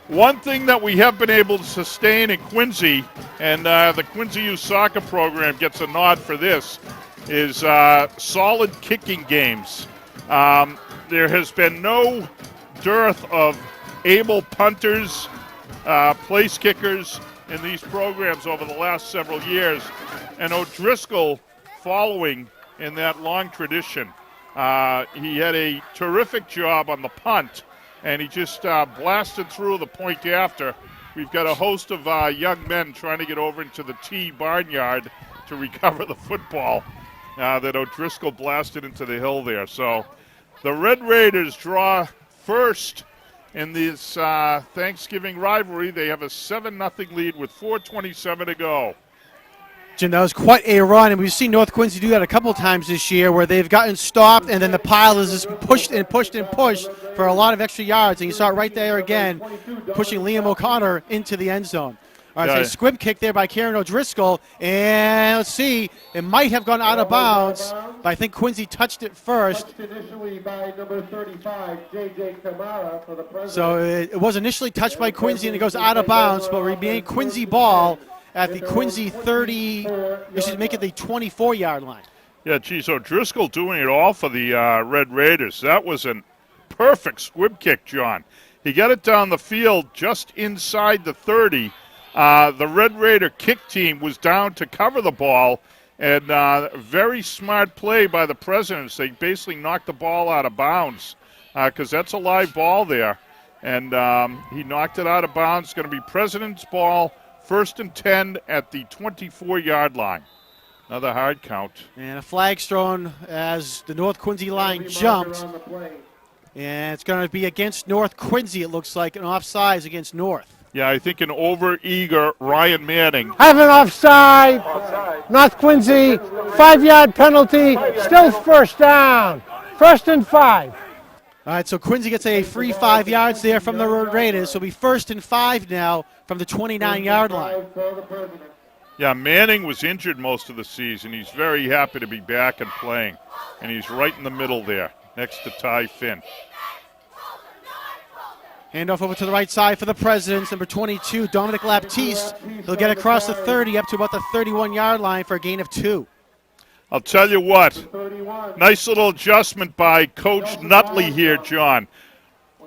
One thing that we have been able to sustain in Quincy, and the Quincy Youth Soccer Program gets a nod for this, is solid kicking games. There has been no dearth of able punters, place kickers in these programs over the last several years, and O'Driscoll following in that long tradition. He had a terrific job on the punt, and he just blasted through the point after. We've got a host of young men trying to get over into the T barnyard to recover the football. that O'Driscoll blasted into the hill there. So the Red Raiders draw first in this Thanksgiving rivalry. They have a 7-0 lead with 4:27 to go. Jim, that was quite a run, and we've seen North Quincy do that a couple times this year where they've gotten stopped and then the pile is just pushed and pushed and pushed for a lot of extra yards. And you saw it right there again, pushing Liam O'Connor into the end zone. All right, so a squib kick there by Kieran O'Driscoll, and let's see, it might have gone out of bounds, but I think Quincy touched it first. Initially by number 35, J.J. Kamara for the President. So it was initially touched by Quincy, and it goes out of bounds, but remain Quincy ball at the Quincy 30, this should make it the 24-yard line. Yeah, geez, O'Driscoll doing it all for the Red Raiders. That was a perfect squib kick, John. He got it down the field just inside the 30. The Red Raider kick team was down to cover the ball, and very smart play by the Presidents. They basically knocked the ball out of bounds because that's a live ball there. And he knocked it out of bounds. It's going to be President's ball, 1st and 10 at the 24-yard line. Another hard count. And a flag's thrown as the North Quincy line jumped. And it's going to be against North Quincy, it looks like, an offsides against North. Yeah, I think an over-eager Ryan Manning. Have an offside. North Quincy, 5-yard penalty, still first down. 1st and 5. All right, so Quincy gets a free 5 yards there from the Raiders. So it'll be 1st and 5 now from the 29-yard line. Yeah, Manning was injured most of the season. He's very happy to be back and playing. And he's right in the middle there, next to Ty Finn. Handoff over to the right side for the Presidents. Number 22, Dominic Laptiste. He'll get across the 30 up to about the 31-yard line for a gain of 2. I'll tell you what, nice little adjustment by Coach Nutley here, John.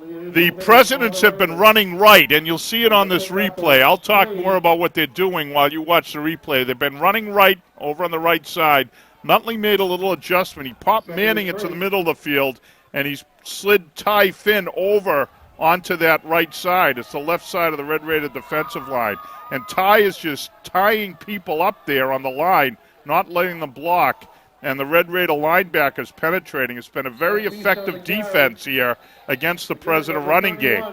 The Presidents have been running right, and you'll see it on this replay. I'll talk more about what they're doing while you watch the replay. They've been running right over on the right side. Nutley made a little adjustment. He popped Manning into the middle of the field, and he's slid Ty Finn over onto that right side. It's the left side of the Red Raider defensive line. And Ty is just tying people up there on the line, not letting them block. And the Red Raider linebackers penetrating. It's been a very effective defense here against the President running game.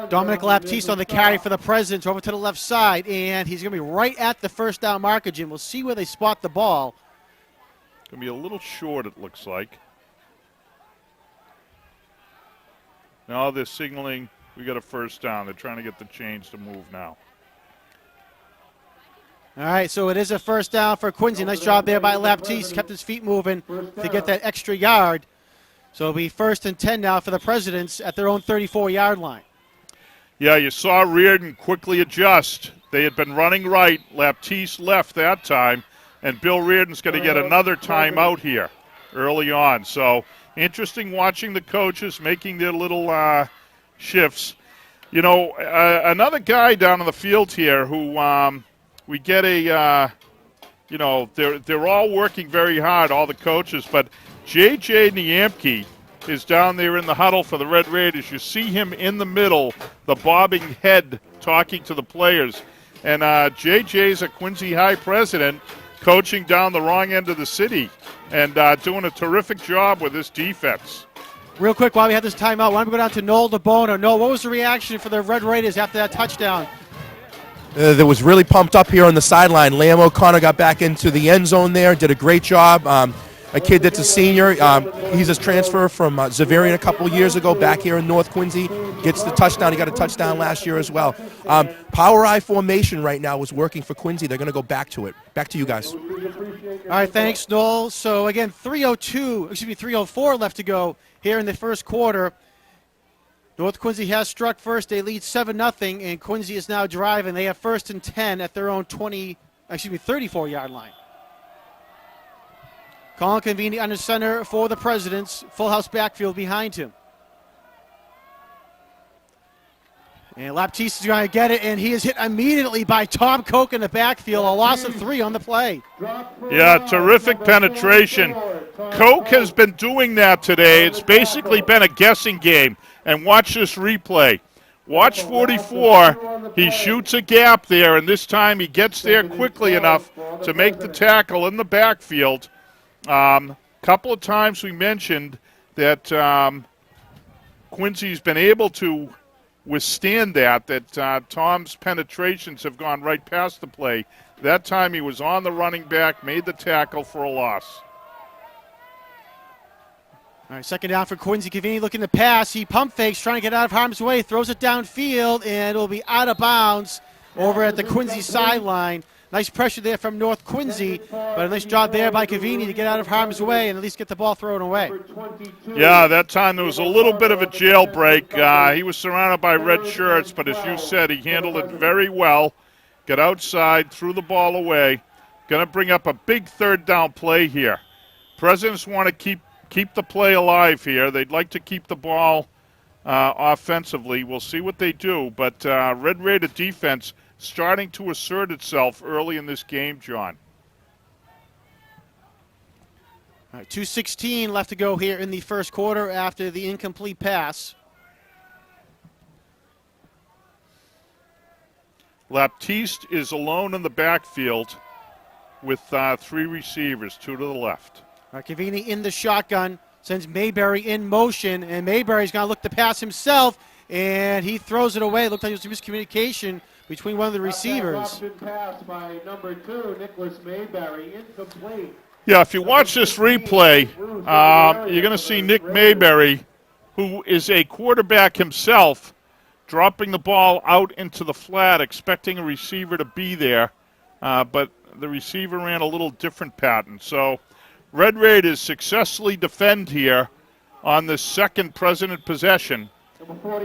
Dominic Laptiste on the carry for the Presidents over to the left side, and he's going to be right at the first down marker, Jim. We'll see where they spot the ball. Going to be a little short, it looks like. Now they're signaling we got a first down. They're trying to get the chains to move now. All right, so it is a first down for Quincy. Nice job there by Laptiste. Kept his feet moving to get that extra yard. So it'll be 1st and 10 now for the Presidents at their own 34-yard line. Yeah, you saw Reardon quickly adjust. They had been running right. Laptiste left that time, and Bill Reardon's going to get another timeout here early on. So interesting watching the coaches making their little shifts. You know, another guy down on the field here who we get a, you know, they're all working very hard, all the coaches, but J.J. Niamke is down there in the huddle for the Red Raiders. You see him in the middle, the bobbing head talking to the players. And J.J.'s a Quincy High president coaching down the wrong end of the city and doing a terrific job with this defense. Real quick, while we have this timeout, why don't we go down to Noel DeBono. Noel, what was the reaction for the Red Raiders after that touchdown? That was really pumped up here on the sideline. Liam O'Connor got back into the end zone there, did a great job. A kid that's a senior. He's a transfer from Xaverian a couple years ago, back here in North Quincy. Gets the touchdown. He got a touchdown last year as well. Power I formation right now is working for Quincy. They're going to go back to it. Back to you guys. All right, thanks, Noel. So, again, 3:04 left to go here in the first quarter. North Quincy has struck first. They lead 7-0, and Quincy is now driving. They have 1st and 10 at their own 34-yard line. Colin Conveni under center for the Presidents. Full house backfield behind him. And Laptiste is going to get it, and he is hit immediately by Tom Koch in the backfield. A loss of 3 on the play. Yeah, terrific penetration. Koch has been doing that today. It's basically been a guessing game. And watch this replay. Watch 44. He shoots a gap there, and this time he gets there quickly enough to make the tackle in the backfield. Couple of times we mentioned that Quincy's been able to withstand that Tom's penetrations have gone right past the play. That time he was on the running back, made the tackle for a loss. All right, second down for Quincy. Cavini looking to pass. He pump fakes, trying to get out of harm's way, throws it downfield, and it'll be out of bounds over at the Quincy sideline. Nice pressure there from North Quincy, but a nice job there by Cavini to get out of harm's way and at least get the ball thrown away. Yeah, that time there was a little bit of a jailbreak. He was surrounded by red shirts, but as you said, he handled it very well. Got outside, threw the ball away. Going to bring up a big third down play here. Presidents want to keep the play alive here. They'd like to keep the ball offensively. We'll see what they do, but Red Raider defense starting to assert itself early in this game, John. All right, 2:16 left to go here in the first quarter after the incomplete pass. Laptiste is alone in the backfield with 3 receivers, 2 to the left. All right, Cavini in the shotgun, sends Mayberry in motion, and Mayberry's going to look to pass himself, and he throws it away. It looked like it was miscommunication between one of the receivers. Pass by number 2, Nicholas Mayberry, incomplete. Yeah, if you watch this replay, you're going to see Nick Mayberry, who is a quarterback himself, dropping the ball out into the flat, expecting a receiver to be there, but the receiver ran a little different pattern. So Red Raiders successfully defend here on the second President possession,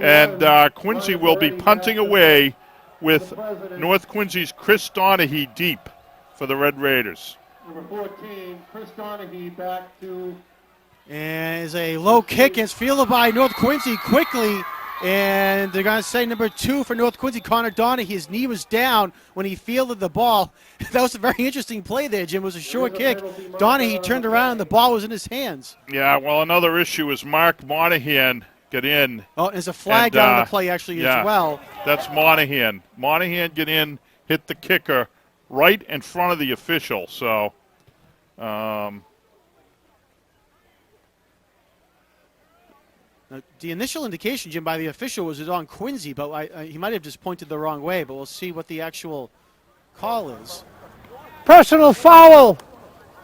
and Quincy will be punting away with North Quincy's Chris Donahue deep for the Red Raiders. Number 14, Chris Donahue back to. And is a low kick. It's fielded by North Quincy quickly. And they're going to say number 2 for North Quincy, Connor Donahue. His knee was down when he fielded the ball. That was a very interesting play there, Jim. It was a short kick. Donahue turned around and the ball was in his hands. Yeah, well, another issue is Mark Monahan get in. Oh, there's a flag down the play actually as well. That's Monahan. Monahan get in, hit the kicker right in front of the official. So, the initial indication, Jim, by the official was it on Quincy, but he might have just pointed the wrong way, but we'll see what the actual call is. Personal foul,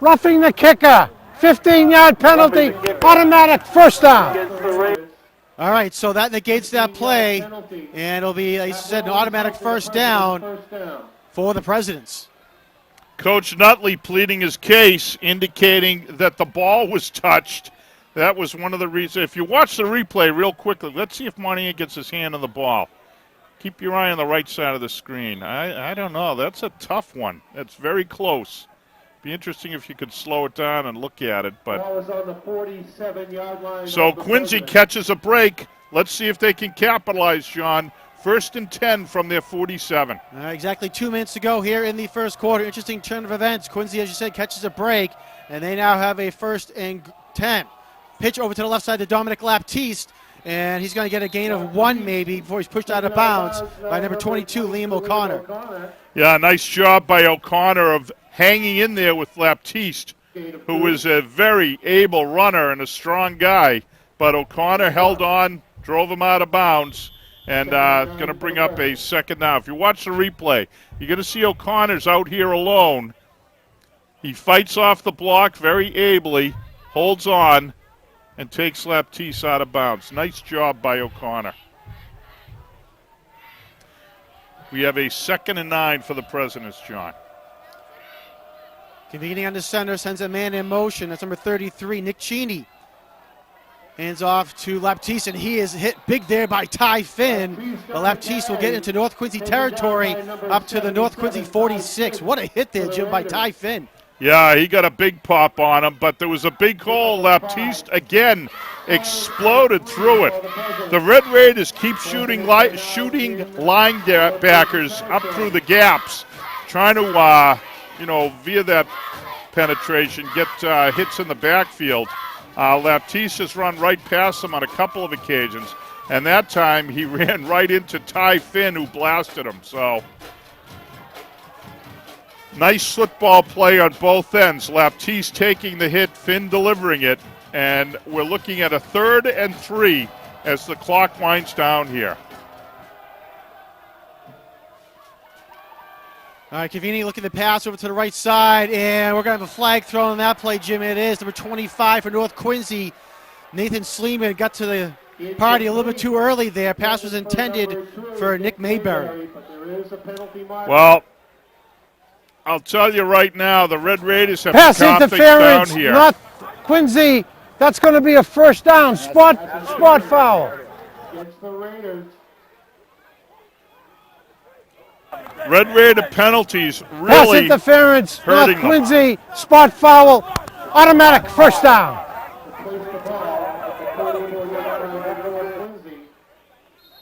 roughing the kicker, 15-yard penalty, automatic first down. All right, so that negates that play, and it'll be, like you said, an automatic first down for the Presidents. Coach Nutley pleading his case, indicating that the ball was touched. That was one of the reasons. If you watch the replay real quickly, let's see if Monahan gets his hand on the ball. Keep your eye on the right side of the screen. I don't know. That's a tough one. That's very close. Be interesting if you could slow it down and look at it. But ball is on the 47-yard line. So Quincy catches a break. Let's see if they can capitalize, John. 1st and 10 from their 47. Exactly 2 minutes to go here in the first quarter. Interesting turn of events. Quincy, as you said, catches a break, and they now have a 1st and 10. Pitch over to the left side to Dominic Laptiste, and he's going to get a gain of 1 maybe before he's pushed out of bounds by number 22, Liam O'Connor. Yeah, nice job by O'Connor of hanging in there with Laptiste, who is a very able runner and a strong guy. But O'Connor held on, drove him out of bounds, and going to bring up a second down. If you watch the replay, you're going to see O'Connor's out here alone. He fights off the block very ably, holds on, and takes Laptiste out of bounds. Nice job by O'Connor. We have a 2nd and 9 for the Presidents, John. Cavini on the center, sends a man in motion. That's number 33, Nick Cheney. Hands off to Laptiste, and he is hit big there by Ty Finn. But Laptiste will get into North Quincy territory up to the North Quincy 46. What a hit there, Jim, by Ty Finn. Yeah, he got a big pop on him, but there was a big hole. Laptiste, again, exploded through it. The Red Raiders keep shooting linebackers up through the gaps, trying to, via that penetration, get hits in the backfield. Laptiste has run right past him on a couple of occasions, and that time he ran right into Ty Finn, who blasted him. So Nice football play on both ends. Laptiste taking the hit, Finn delivering it, and we're looking at a 3rd and 3 as the clock winds down here. All right, Cavini looking to pass over to the right side, and we're going to have a flag thrown on that play, Jim. It is number 25 for North Quincy. Nathan Sleeman got to the party a little bit too early there. Pass was intended for Nick Mayberry. Well, I'll tell you right now, the Red Raiders have Pass to calm things interference, down here. not Quincy. That's going to be a first down. Spot foul. Against the Raiders. Red Raider penalties Pass really interference, not hurting them. Quincy. Spot foul. Automatic first down. Place the ball at the 44-yard line of North Quincy.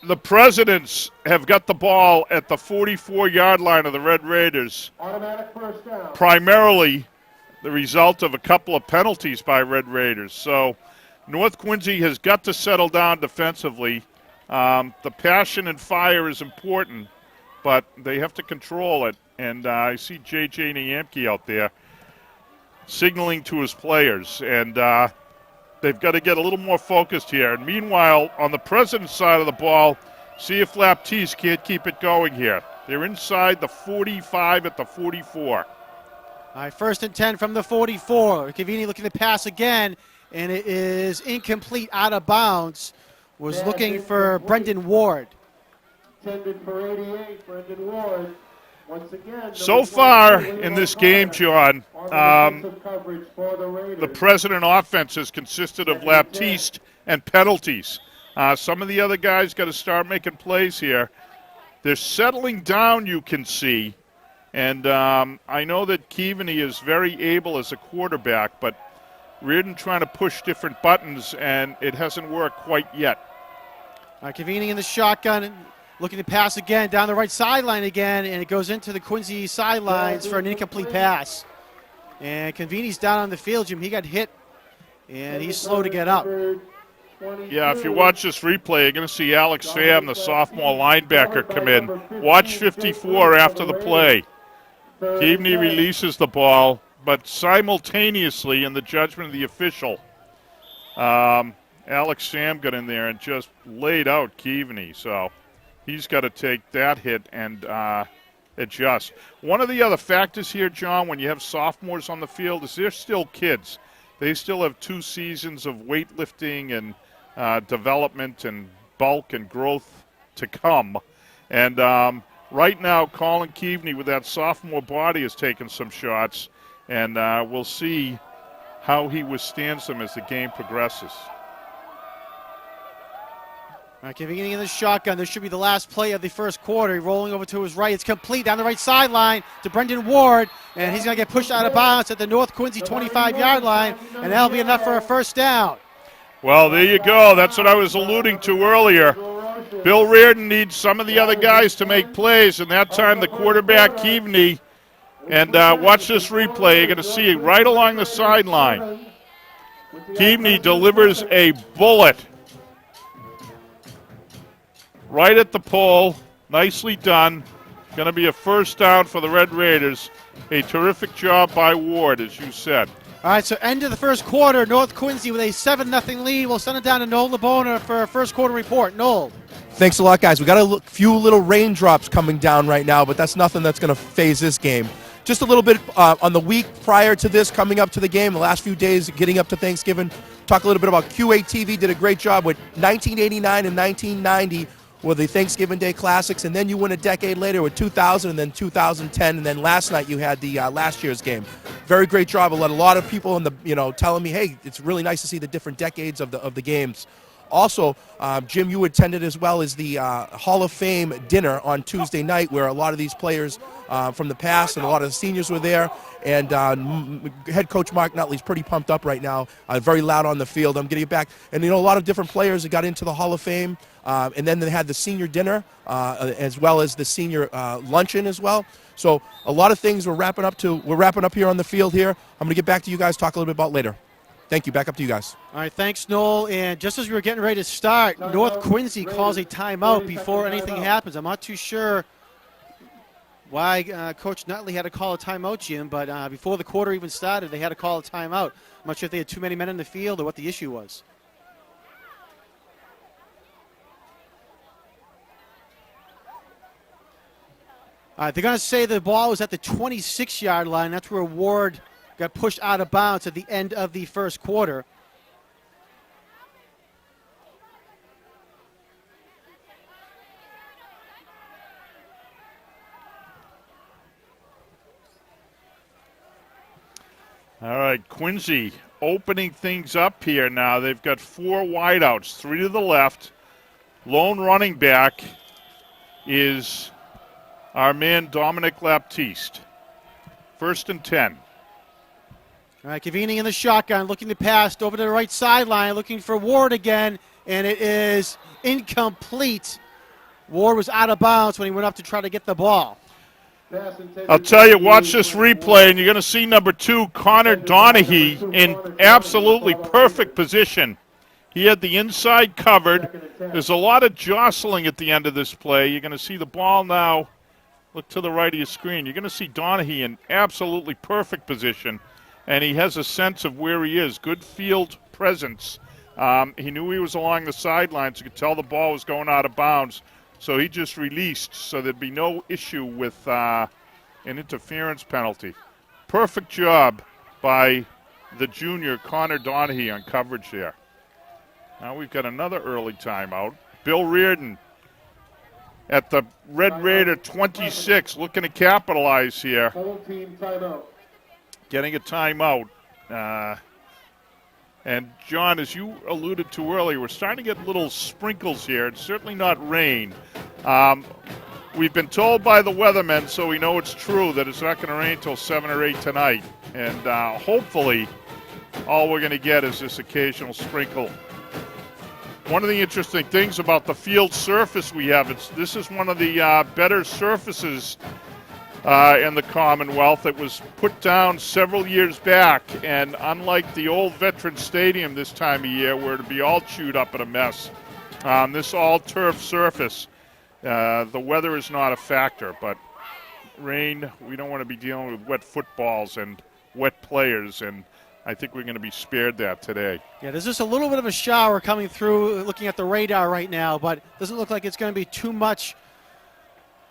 The Presidents have got the ball at the 44-yard line of the Red Raiders, Automatic first down. primarily the result of a couple of penalties by Red Raiders. So North Quincy has got to settle down defensively. The passion and fire is important, but they have to control it. And I see J.J. Niamke out there signaling to his players, and they've got to get a little more focused here. And meanwhile, on the President's side of the ball, see if Laptiste can't keep it going here. They're inside the 45 at the 44. All right, 1st and 10 from the 44. Cavini looking to pass again, and it is incomplete, out of bounds. Was looking for Brendan Ward. Intended for 88, Brendan Ward. Once again, So far in this game, John, coverage for the Raiders. the President offense has consisted of Laptiste and penalties. Some of the other guys got to start making plays here. They're settling down, you can see. And I know that Keaveney is very able as a quarterback, but Reardon trying to push different buttons, and it hasn't worked quite yet. All right, Cavini in the shotgun, looking to pass again down the right sideline again, and it goes into the Quincy sidelines for an incomplete pass. And Cavini's down on the field, Jim. He got hit, and he's slow to get up. Yeah, if you watch this replay, you're going to see Alex Pham, the sophomore linebacker, come in. Watch 54 after the play. Keaveney releases the ball, but simultaneously, in the judgment of the official, Alex Pham got in there and just laid out Keaveney. So he's got to take that hit and adjust. One of the other factors here, John, when you have sophomores on the field, is they're still kids. They still have 2 seasons of weightlifting and development and bulk and growth to come. And right now, Colin Keaveney with that sophomore body has taken some shots, and we'll see how he withstands them as the game progresses. All right, beginning in the shotgun. This should be the last play of the first quarter. Rolling over to his right. It's complete down the right sideline to Brendan Ward, and he's going to get pushed out of bounds at the North Quincy 25-yard line, and that'll be enough for a first down. Well, there you go. That's what I was alluding to earlier. Bill Reardon needs some of the other guys to make plays, and that time the quarterback, Keaveney, and watch this replay. You're going to see it right along the sideline. Keaveney delivers a bullet right at the pole. Nicely done. Going to be a first down for the Red Raiders. A terrific job by Ward, as you said. All right, so end of the first quarter, North Quincy with a 7-0 lead. We'll send it down to Noel LeBona for a first quarter report. Noel. Thanks a lot, guys. We got a few little raindrops coming down right now, but that's nothing that's going to phase this game. Just a little bit on the week prior to this, coming up to the game, the last few days getting up to Thanksgiving. Talk a little bit about QATV. Did a great job with 1989 and 1990 were the Thanksgiving Day Classics, and then you went a decade later with 2000 and then 2010, and then last night you had the last year's game. Very great job. A lot of people in the telling me, hey, it's really nice to see the different decades of the games. Also, Jim, you attended as well as the Hall of Fame dinner on Tuesday night, where a lot of these players from the past and a lot of the seniors were there. And head coach Mark Nutley's pretty pumped up right now, very loud on the field. I'm getting it back. And, a lot of different players that got into the Hall of Fame. And then they had the senior dinner as well as the senior luncheon as well. So a lot of things we're wrapping up here on the field here. I'm going to get back to you guys, talk a little bit about later. Thank you. Back up to you guys. All right, thanks, Noel. And just as we were getting ready to start, North Quincy calls a timeout before anything happens. I'm not too sure why Coach Nutley had to call a timeout, Jim, but before the quarter even started, they had to call a timeout. I'm not sure if they had too many men in the field or what the issue was. All right, they're going to say the ball was at the 26-yard line. That's where Ward got pushed out of bounds at the end of the first quarter. All right, Quincy opening things up here now. They've got 4 wideouts, 3 to the left. Lone running back is our man Dominic Laptiste. 1st and 10. All right, Cavini in the shotgun, looking to pass over to the right sideline, looking for Ward again, and it is incomplete. Ward was out of bounds when he went up to try to get the ball. I'll tell you, watch this replay, and you're going to see number 2, Connor Donahue, in absolutely perfect position. He had the inside covered. There's a lot of jostling at the end of this play. You're going to see the ball now. Look to the right of your screen. You're going to see Donahue in absolutely perfect position, and he has a sense of where he is. Good field presence. He knew he was along the sidelines. You could tell the ball was going out of bounds, so he just released, so there'd be no issue with an interference penalty. Perfect job by the junior Connor Donahue on coverage there. Now we've got another early timeout. Bill Reardon at the Red Raider 26, looking to capitalize here. Team timeout. Getting a timeout. And, John, as you alluded to earlier, we're starting to get little sprinkles here. It's certainly not rain. We've been told by the weathermen, so we know it's true, that it's not going to rain until 7 or 8 tonight. And hopefully all we're going to get is this occasional sprinkle. One of the interesting things about the field surface we have, this is one of the better surfaces in the Commonwealth. It was put down several years back, and unlike the old Veterans Stadium this time of year where it'd be all chewed up in a mess, this all-turf surface, the weather is not a factor, but rain, we don't want to be dealing with wet footballs and wet players, and I think we're going to be spared that today. Yeah, there's just a little bit of a shower coming through looking at the radar right now, but it doesn't look like it's going to be too much.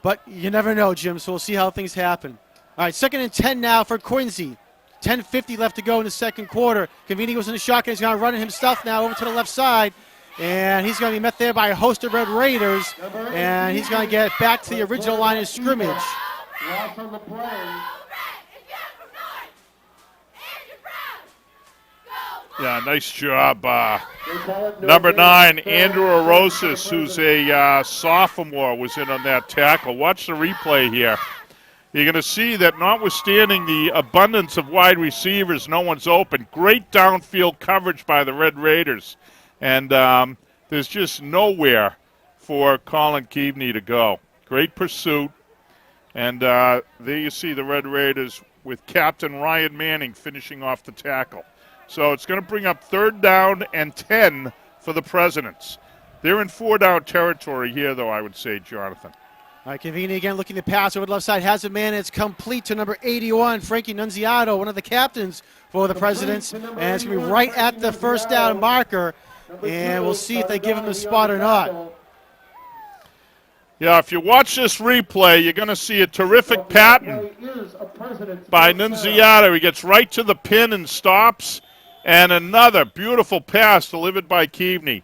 But you never know, Jim, so we'll see how things happen. All right, 2nd and 10 now for Quincy. 10:50 left to go in the second quarter. Cavini goes in the shotgun. He's going to run it himself now over to the left side. And he's going to be met there by a host of Red Raiders. And he's going to get back to the original line of scrimmage. Loss on the play. Yeah, nice job. Number 9, Andrew Arosis, who's a sophomore, was in on that tackle. Watch the replay here. You're going to see that notwithstanding the abundance of wide receivers, no one's open. Great downfield coverage by the Red Raiders. And there's just nowhere for Colin Keaveney to go. Great pursuit. And there you see the Red Raiders with Captain Ryan Manning finishing off the tackle. So it's going to bring up 3rd down and 10 for the Presidents. They're in 4-down territory here, though, I would say, Jonathan. All right, Cavini again looking to pass over the left side. Has a man. It's complete to number 81, Frankie Nunziato, one of the captains for the Presidents. And it's going to be right at the 1st down marker. And we'll see if they give him the spot or not. Yeah, if you watch this replay, you're going to see a terrific pattern by Nunziato. He gets right to the pin and stops. And another beautiful pass delivered by Keaveney.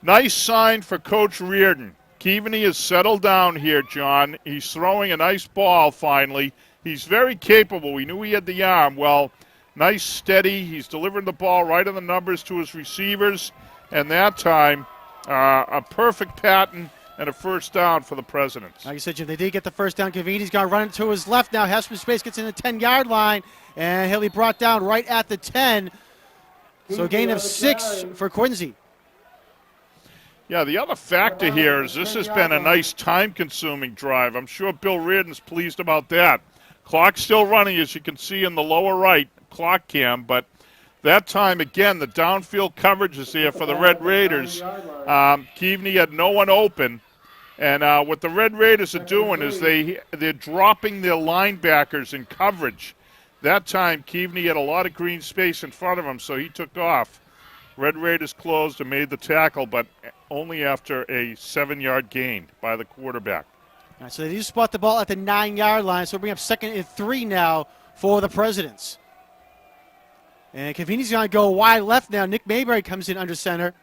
Nice sign for Coach Reardon. Keaveney has settled down here, John. He's throwing a nice ball finally. He's very capable. We knew he had the arm. Well, nice, steady. He's delivering the ball right on the numbers to his receivers. And that time, a perfect pattern and a 1st down for the Presidents. Like I said, Jim, they did get the 1st down. Cavini's going to run it to his left now. Has some space, gets in the 10-yard line, and he'll be brought down right at the 10. So a gain of 6 for Quincy. Yeah, the other factor here is this has been a nice time-consuming drive. I'm sure Bill Reardon's pleased about that. Clock's still running, as you can see in the lower right clock cam, but that time, again, the downfield coverage is there for the Red Raiders. Keaveney had no one open, And what the Red Raiders are doing is they're dropping their linebackers in coverage. That time, Keaveney had a lot of green space in front of him, so he took off. Red Raiders closed and made the tackle, but only after a 7-yard gain by the quarterback. All right, so they do spot the ball at the 9-yard line, so we bring up 2nd and 3 now for the Presidents. And Cavini's going to go wide left now. Nick Mayberry comes in under center.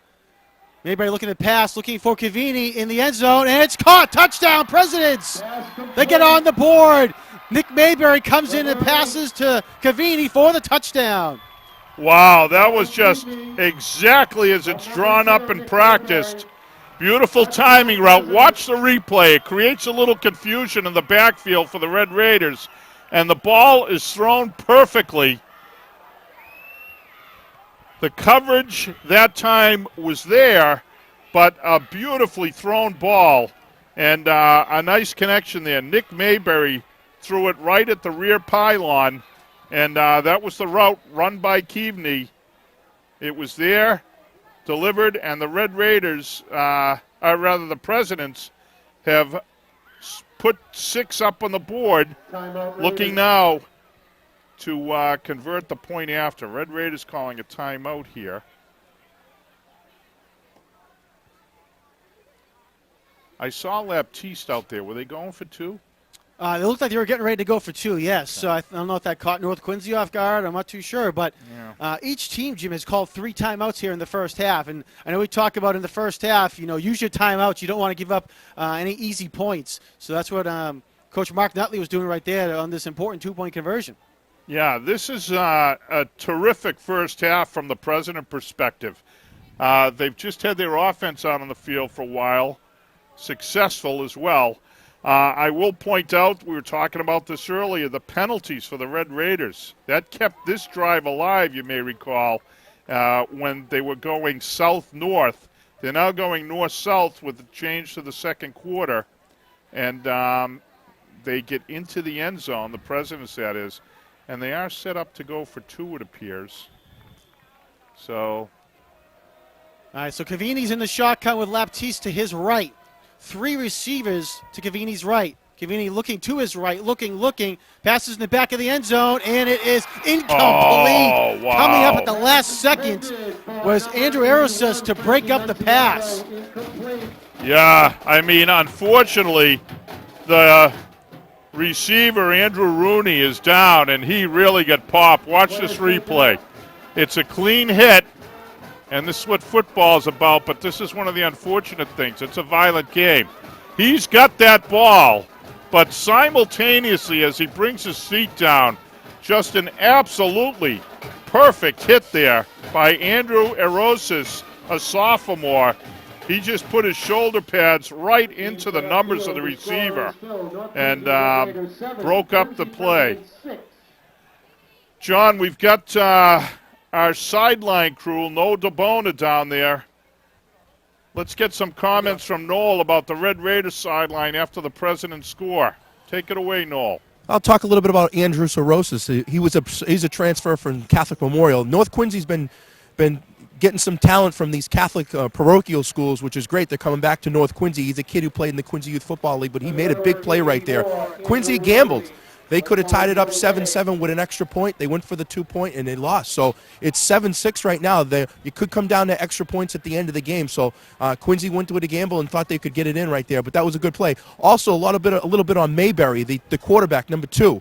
Mayberry looking to pass, looking for Cavini in the end zone, and it's caught. Touchdown, Presidents. They get on the board. Nick Mayberry comes in and passes to Cavini for the touchdown. Wow, that was just exactly as it's drawn up and practiced. Beautiful timing route. Watch the replay. It creates a little confusion in the backfield for the Red Raiders, and the ball is thrown perfectly. The coverage that time was there, but a beautifully thrown ball and a nice connection there. Nick Mayberry threw it right at the rear pylon, and that was the route run by Keaveney. It was there, delivered, and the Red Raiders, the Presidents, have put 6 up on the board, looking now to convert the point after. Red Raiders calling a timeout here. I saw Baptiste out there. Were they going for 2? It looked like they were getting ready to go for 2, yes. So I don't know if that caught North Quincy off guard. I'm not too sure. But each team, Jim, has called 3 timeouts here in the first half. And I know we talk about in the first half, use your timeouts. You don't want to give up any easy points. So that's what Coach Mark Nutley was doing right there on this important 2-point conversion. Yeah, this is a terrific first half from the President perspective. They've just had their offense out on the field for a while, successful as well. I will point out, we were talking about this earlier, the penalties for the Red Raiders. That kept this drive alive, you may recall, when they were going south-north. They're now going north-south with the change to the second quarter, and they get into the end zone, the Presidents that is, and they are set up to go for 2, it appears. So. All right, so Cavini's in the shotgun with Baptiste to his right. 3 receivers to Cavini's right. Cavini looking to his right, looking, passes in the back of the end zone, and it is incomplete. Oh, wow. Coming up at the last second was Andrew Arosas to break up the pass. Yeah, I mean, unfortunately, the receiver, Andrew Rooney, is down, and he really got popped. Watch this replay. It's a clean hit, and this is what football's about, but this is one of the unfortunate things. It's a violent game. He's got that ball, but simultaneously, as he brings his feet down, just an absolutely perfect hit there by Andrew Arosas, a sophomore. He just put his shoulder pads right into the numbers of the receiver and broke up the play. John, we've got our sideline crew, Noel DeBona, down there. Let's get some comments from Noel about the Red Raiders sideline after the President's score. Take it away, Noel. I'll talk a little bit about Andrew Arosas. He's a transfer from Catholic Memorial. North Quincy's been getting some talent from these Catholic parochial schools, which is great. They're coming back to North Quincy. He's a kid who played in the Quincy Youth Football League, but he made a big play right there. Quincy gambled. They could have tied it up 7-7 with an extra point. They went for the 2-point, and they lost. So it's 7-6 right now. It could come down to extra points at the end of the game. So Quincy went with a gamble and thought they could get it in right there, but that was a good play. Also, a little bit on Mayberry, the quarterback, number 2.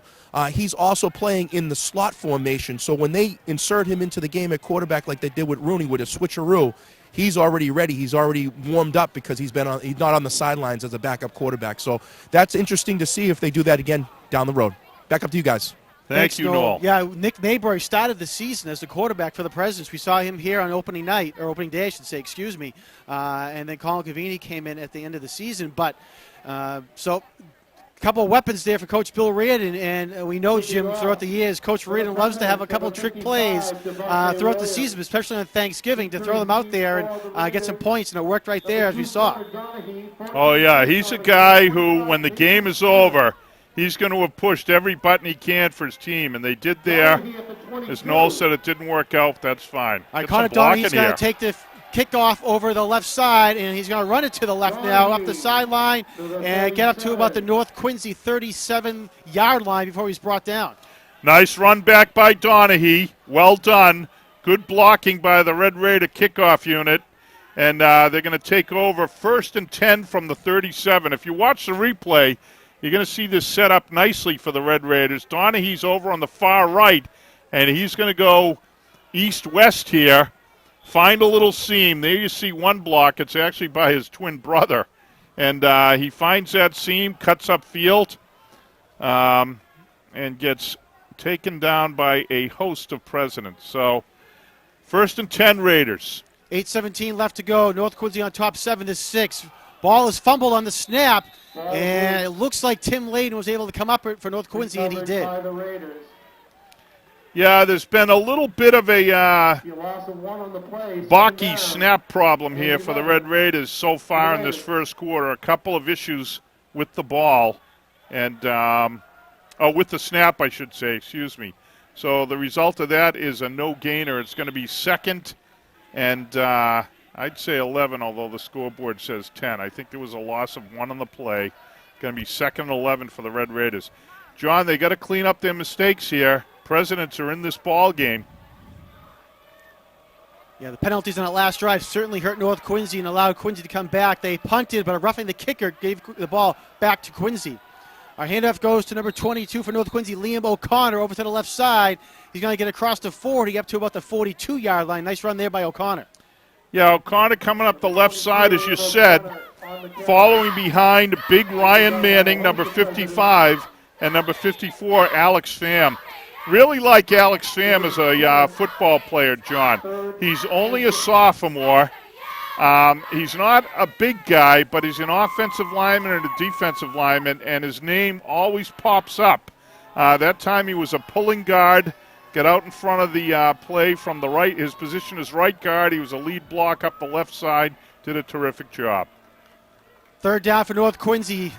He's also playing in the slot formation. So when they insert him into the game at quarterback like they did with Rooney with a switcheroo, he's already ready. He's already warmed up because he's not on the sidelines as a backup quarterback. So that's interesting to see if they do that again down the road. Back up to you guys. Thanks, Noel. Yeah, Nick Mayberry started the season as the quarterback for the Presidents. We saw him here on opening day, I should say, and then Colin Cavini came in at the end of the season. But so a couple of weapons there for Coach Bill Reardon, and we know, Jim, throughout the years, Coach Reardon loves to have a couple of trick plays throughout the season, especially on Thanksgiving, to throw them out there and get some points, and it worked right there, as we saw. Oh, yeah, he's a guy who, when the game is over, he's going to have pushed every button he can for his team, and they did there. As Noel said, it didn't work out. That's fine. Connor Donahue, he's going to kickoff over the left side, and he's going to run it to the left now, up the sideline, and get up to about the North Quincy 37-yard line before he's brought down. Nice run back by Donahue. Well done. Good blocking by the Red Raider kickoff unit. And they're going to take over 1st and 10 from the 37. If you watch the replay, you're going to see this set up nicely for the Red Raiders. Donahue's over on the far right, and he's going to go east-west here, find a little seam. There you see one block. It's actually by his twin brother. And he finds that seam, cuts up field, and gets taken down by a host of presidents. So 1st and 10 Raiders. 8:17 left to go. North Quincy on top 7-6. Ball is fumbled on the snap, and it looks like Tim Layden was able to come up for North Quincy, and he did. Yeah, there's been a little bit of a balky snap problem here for the Red Raiders so far in this first quarter. A couple of issues with the ball, and with the snap, I should say, excuse me. So the result of that is a no-gainer. It's going to be 2nd and I'd say 11, although the scoreboard says 10. I think there was a loss of 1 on the play. Going to be 2nd and 11 for the Red Raiders. John, they got to clean up their mistakes here. Presidents are in this ball game. Yeah, the penalties on that last drive certainly hurt North Quincy and allowed Quincy to come back. They punted, but a roughing the kicker gave the ball back to Quincy. Our handoff goes to number 22 for North Quincy, Liam O'Connor, over to the left side. He's going to get across the 40, up to about the 42-yard line. Nice run there by O'Connor. Yeah, O'Connor coming up the left side, as you said, following behind big Ryan Manning, number 55, and number 54, Alex Pham. Really like Alex Pham as a football player, John. He's only a sophomore. He's not a big guy, but he's an offensive lineman and a defensive lineman, and his name always pops up. That time he was a pulling guard, got out in front of the play from the right. His position is right guard. He was a lead block up the left side, did a terrific job. 3rd down for North Quincy.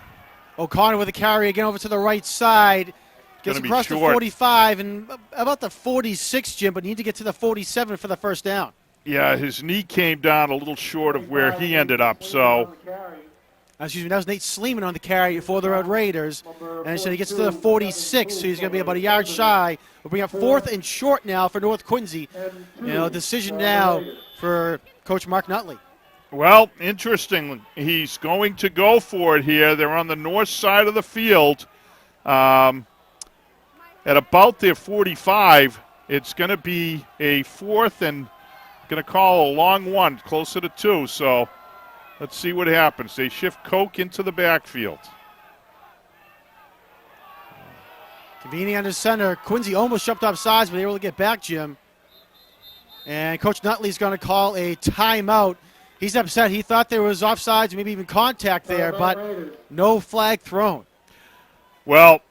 O'Connor with a carry again over to the right side. Gets across the 45 and about the 46, Jim, but need to get to the 47 for the 1st down. Yeah, his knee came down a little short of where he ended up, so. Excuse me, that was Nate Sleeman on the carry for the Red Raiders. And so he gets to the 46, so he's going to be about a yard shy. We'll bring up 4th and short now for North Quincy. Decision now for Coach Mark Nutley. Well, interesting. He's going to go for it here. They're on the north side of the field. At about their 45, it's going to be a 4th and going to call a long one, closer to 2. So let's see what happens. They shift Koch into the backfield. Cavini under center. Quincy almost jumped off sides, but they were able to get back, Jim. And Coach Nutley's going to call a timeout. He's upset. He thought there was offsides, maybe even contact there, but no flag thrown. Well,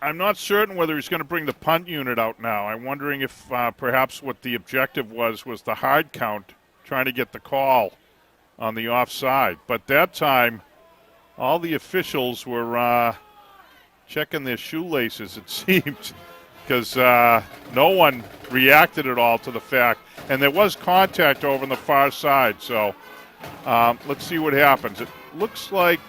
I'm not certain whether he's going to bring the punt unit out now. I'm wondering if perhaps what the objective was the hard count, trying to get the call on the offside. But that time, all the officials were checking their shoelaces, it seemed, because no one reacted at all to the fact. And there was contact over on the far side, so let's see what happens. It looks like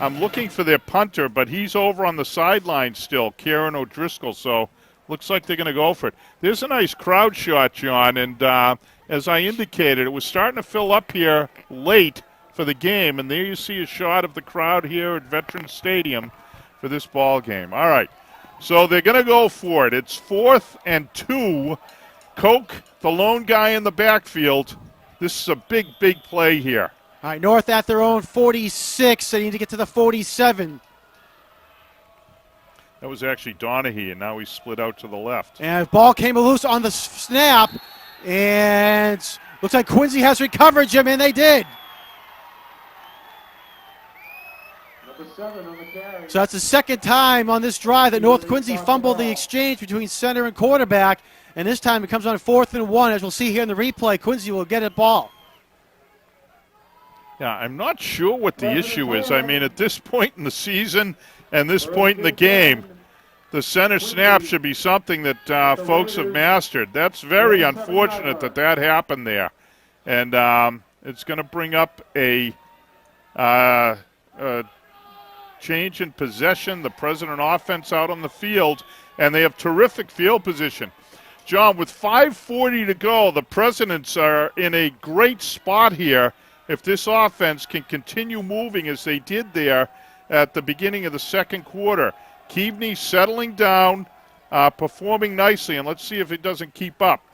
I'm looking for their punter, but he's over on the sideline still, Kieran O'Driscoll, so looks like they're going to go for it. There's a nice crowd shot, John, and as I indicated, it was starting to fill up here late for the game, and there you see a shot of the crowd here at Veterans Stadium for this ball game. All right, so they're going to go for it. It's 4th and 2. Koch, the lone guy in the backfield. This is a big, big play here. All right, North at their own 46. They need to get to the 47. That was actually Donahue, and now he's split out to the left. And ball came loose on the snap, and looks like Quincy has recovered, Jim, and they did. So that's the 2nd time on this drive that North Quincy fumbled the exchange between center and quarterback, and this time it comes on 4th and 1. As we'll see here in the replay, Quincy will get a ball. Yeah, I'm not sure what the issue is. I mean, at this point in the season and this point in the game, the center snap should be something that folks have mastered. That's very unfortunate that happened there. And it's going to bring up a change in possession. The President offense out on the field, and they have terrific field position. John, with 5:40 to go, the Presidents are in a great spot here if this offense can continue moving as they did there at the beginning of the second quarter. Keavney settling down, performing nicely, and let's see if it doesn't keep up.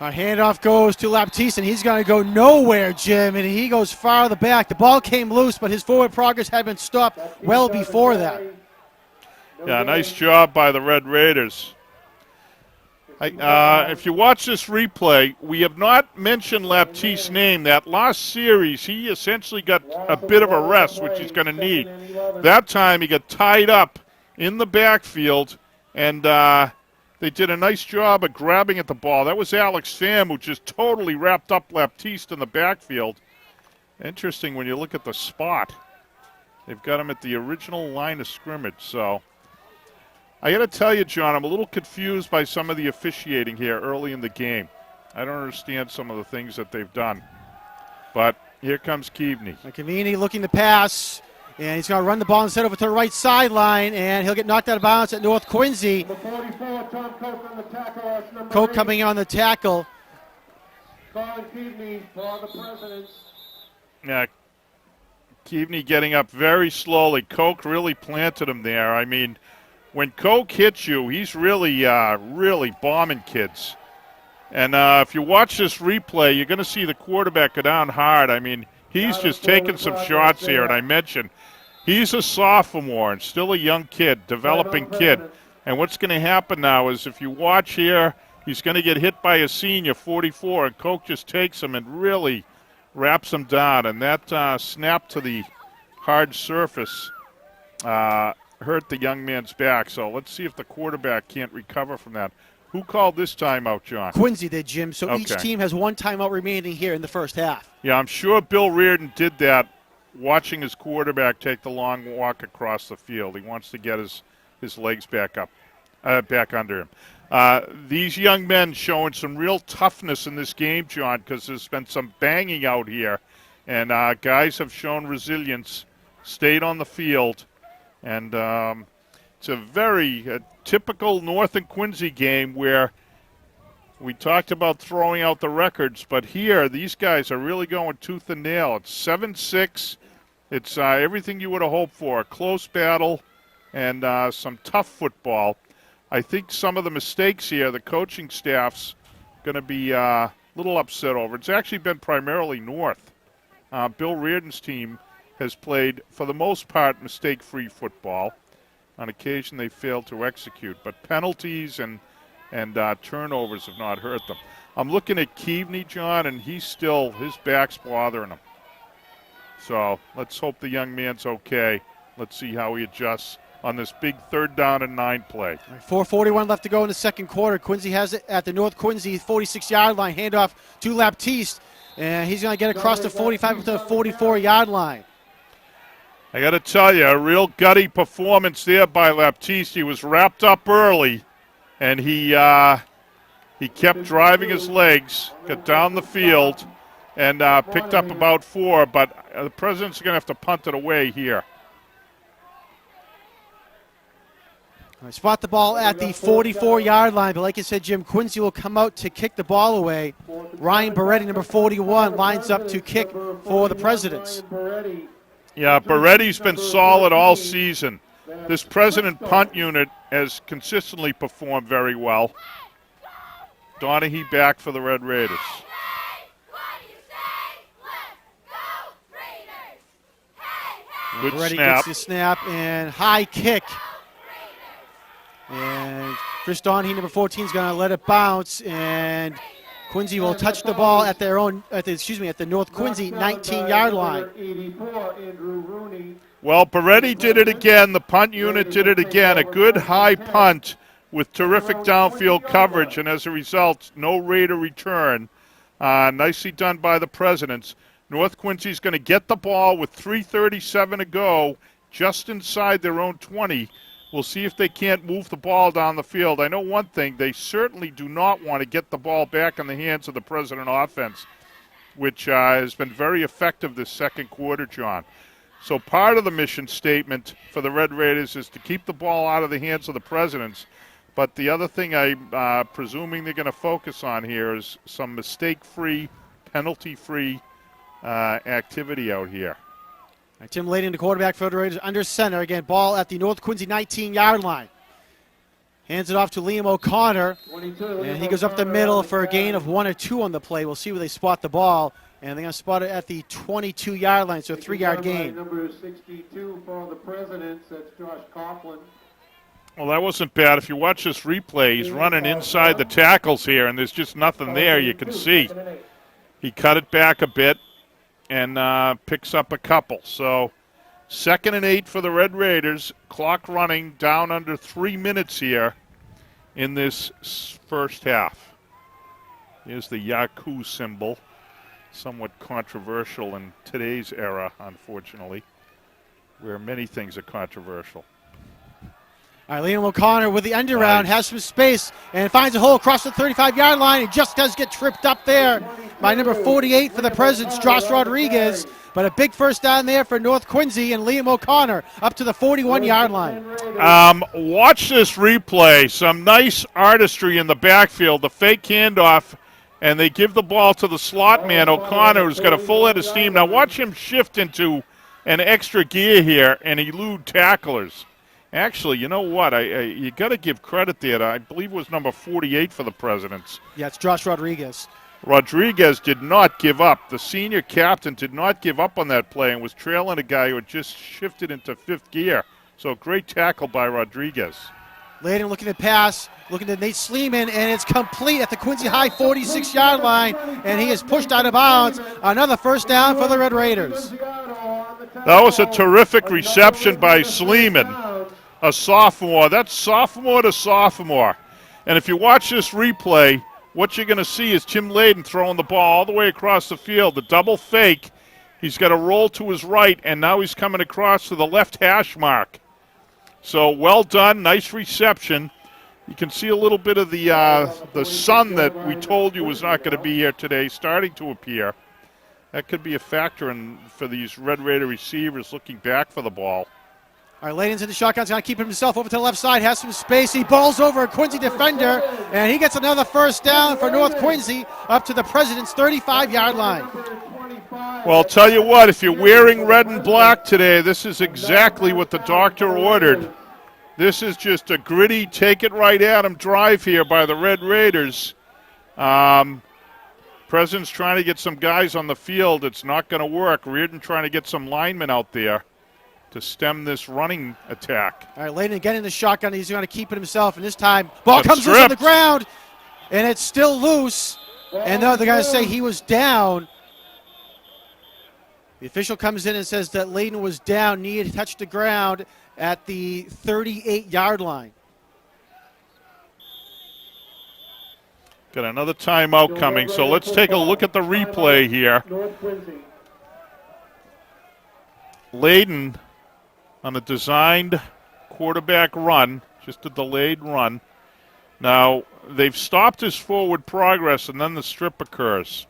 Our handoff goes to Laptiste, and he's going to go nowhere, Jim, and he goes farther back. The ball came loose, but his forward progress had been stopped well before that. Yeah, nice job by the Red Raiders. If you watch this replay, we have not mentioned Laptiste's name. That last series, he essentially got a bit of a rest, which he's going to need. That time he got tied up in the backfield, and they did a nice job of grabbing at the ball. That was Alex Pham, who just totally wrapped up Laptiste in the backfield. Interesting when you look at the spot. They've got him at the original line of scrimmage, so I got to tell you, John, I'm a little confused by some of the officiating here early in the game. I don't understand some of the things that they've done. But here comes Keavney. Keavney looking to pass, and he's going to run the ball instead over to the right sideline, and he'll get knocked out of bounds at North Quincy. The 44, Tom Koch on the tackle. That's number Koch 8. coming on the tackle. Colin Keavney for the Presidents. Yeah, Keavney getting up very slowly. Koch really planted him there. I mean, when Koch hits you, he's really bombing kids. And if you watch this replay, you're going to see the quarterback go down hard. I mean, he's just taking some shots here. And I mentioned he's a sophomore and still a young kid, developing kid. And what's going to happen now is if you watch here, he's going to get hit by a senior, 44, and Koch just takes him and really wraps him down. And that snap to the hard surface hurt the young man's back. So let's see if the quarterback can't recover from that. Who called this timeout, John? Quincy did, Jim. So Okay. each team has one timeout remaining here in the first half. Yeah, I'm sure Bill Reardon did that, watching his quarterback take the long walk across the field. He wants to get his legs back up, back under him. These young men showing some real toughness in this game, John, because there's been some banging out here. And guys have shown resilience, stayed on the field. And it's a very typical North and Quincy game where we talked about throwing out the records, but here these guys are really going tooth and nail. It's 7-6. It's everything you would have hoped for, a close battle and some tough football. I think some of the mistakes here, the coaching staff's going to be a little upset over. It's actually been primarily North. Bill Reardon's team has played, for the most part, mistake-free football. On occasion, they failed to execute, but penalties and turnovers have not hurt them. I'm looking at Keavney, John, and his back's bothering him. So let's hope the young man's okay. Let's see how he adjusts on this big 3rd down and 9 play. 4:41 left to go in the second quarter. Quincy has it at the North Quincy 46-yard line. Handoff to Laptiste, and he's going to get across the 45 to the 44-yard line. I got to tell you, a real gutty performance there by Laptiste. He was wrapped up early, and he kept driving his legs, got down the field, and picked up about 4. But the President's going to have to punt it away here. Spot the ball at the 44-yard line, but like you said, Jim, Quincy will come out to kick the ball away. Ryan Beretti, number 41, lines up to kick for the Presidents. Yeah, Beretti's been solid all season. This President punt unit has consistently performed very well. Donahue back for the Red Raiders. Good Beretti snap. gets the snap and high kick. And Chris Donahue, number 14, is going to let it bounce, and Quincy will touch the ball at their own, at the North Quincy 19-yard line. Well, Beretti did it again. The punt unit did it again. A good high punt with terrific downfield coverage, and as a result, no Raider return. Nicely done by the Presidents. North Quincy's going to get the ball with 3:37 to go, just inside their own 20. We'll see if they can't move the ball down the field. I know one thing, they certainly do not want to get the ball back in the hands of the President offense, which has been very effective this second quarter, John. So part of the mission statement for the Red Raiders is to keep the ball out of the hands of the Presidents. But the other thing I'm presuming they're going to focus on here is some mistake-free, penalty-free activity out here. Tim Layden, the quarterback for the Raiders, under center. Again, ball at the North Quincy 19-yard line. Hands it off to Liam O'Connor, and he goes up the middle for a gain of 1 or 2 on the play. We'll see where they spot the ball, and they're going to spot it at the 22-yard line, so a 3-yard gain. Number 62 for the Presidents, that's Josh Coughlin. Well, that wasn't bad. If you watch this replay, he's running inside the tackles here, and there's just nothing there you can see. He cut it back a bit and picks up a couple. So 2nd and 8 for the Red Raiders. Clock running down under 3 minutes here in this first half. Here's the Yaku symbol. Somewhat controversial in today's era, unfortunately, where many things are controversial. All right, Liam O'Connor with the end around, has some space, and finds a hole across the 35-yard line. He just does get tripped up there by number 48 for the Presidents, Josh Rodriguez. But a big first down there for North Quincy, and Liam O'Connor up to the 41-yard line. Watch this replay. Some nice artistry in the backfield. The fake handoff, and they give the ball to the slot man, O'Connor, who's got a full head of steam. Now watch him shift into an extra gear here and elude tacklers. Actually, you know what? You got to give credit there. I believe it was number 48 for the Presidents. Yeah, it's Josh Rodriguez. Rodriguez did not give up. The senior captain did not give up on that play and was trailing a guy who had just shifted into 5th gear. So great tackle by Rodriguez. Layden looking to pass, looking to Nate Sleeman, and it's complete at the Quincy High 46-yard line, and he is pushed out of bounds. Another first down for the Red Raiders. That was a terrific reception by Sleeman, a sophomore. That's sophomore to sophomore. And if you watch this replay, what you're going to see is Tim Layden throwing the ball all the way across the field. The double fake. He's got a roll to his right, and now he's coming across to the left hash mark. So well done. Nice reception. You can see a little bit of the sun that we told you was not going to be here today starting to appear. That could be a factor for these Red Raider receivers looking back for the ball. All right, Layden's in the shotgun. He's going to keep himself over to the left side. Has some space. He balls over a Quincy defender, and he gets another first down for North Quincy up to the President's 35-yard line. Well, I'll tell you what, if you're wearing red and black today, this is exactly what the doctor ordered. This is just a gritty, take it right at 'em drive here by the Red Raiders. President's trying to get some guys on the field. It's not going to work. Reardon trying to get some linemen out there to stem this running attack. All right, Layden again in the shotgun. He's going to keep it himself, and this time ball comes loose stripped on the ground, and it's still loose. And they're going to say he was down. The official comes in and says that Layden was down, knee had touched the ground at the 38-yard line. Got another timeout coming, so let's take a look at the replay here. Layden on a designed quarterback run, just a delayed run. Now, they've stopped his forward progress, and then the strip occurs.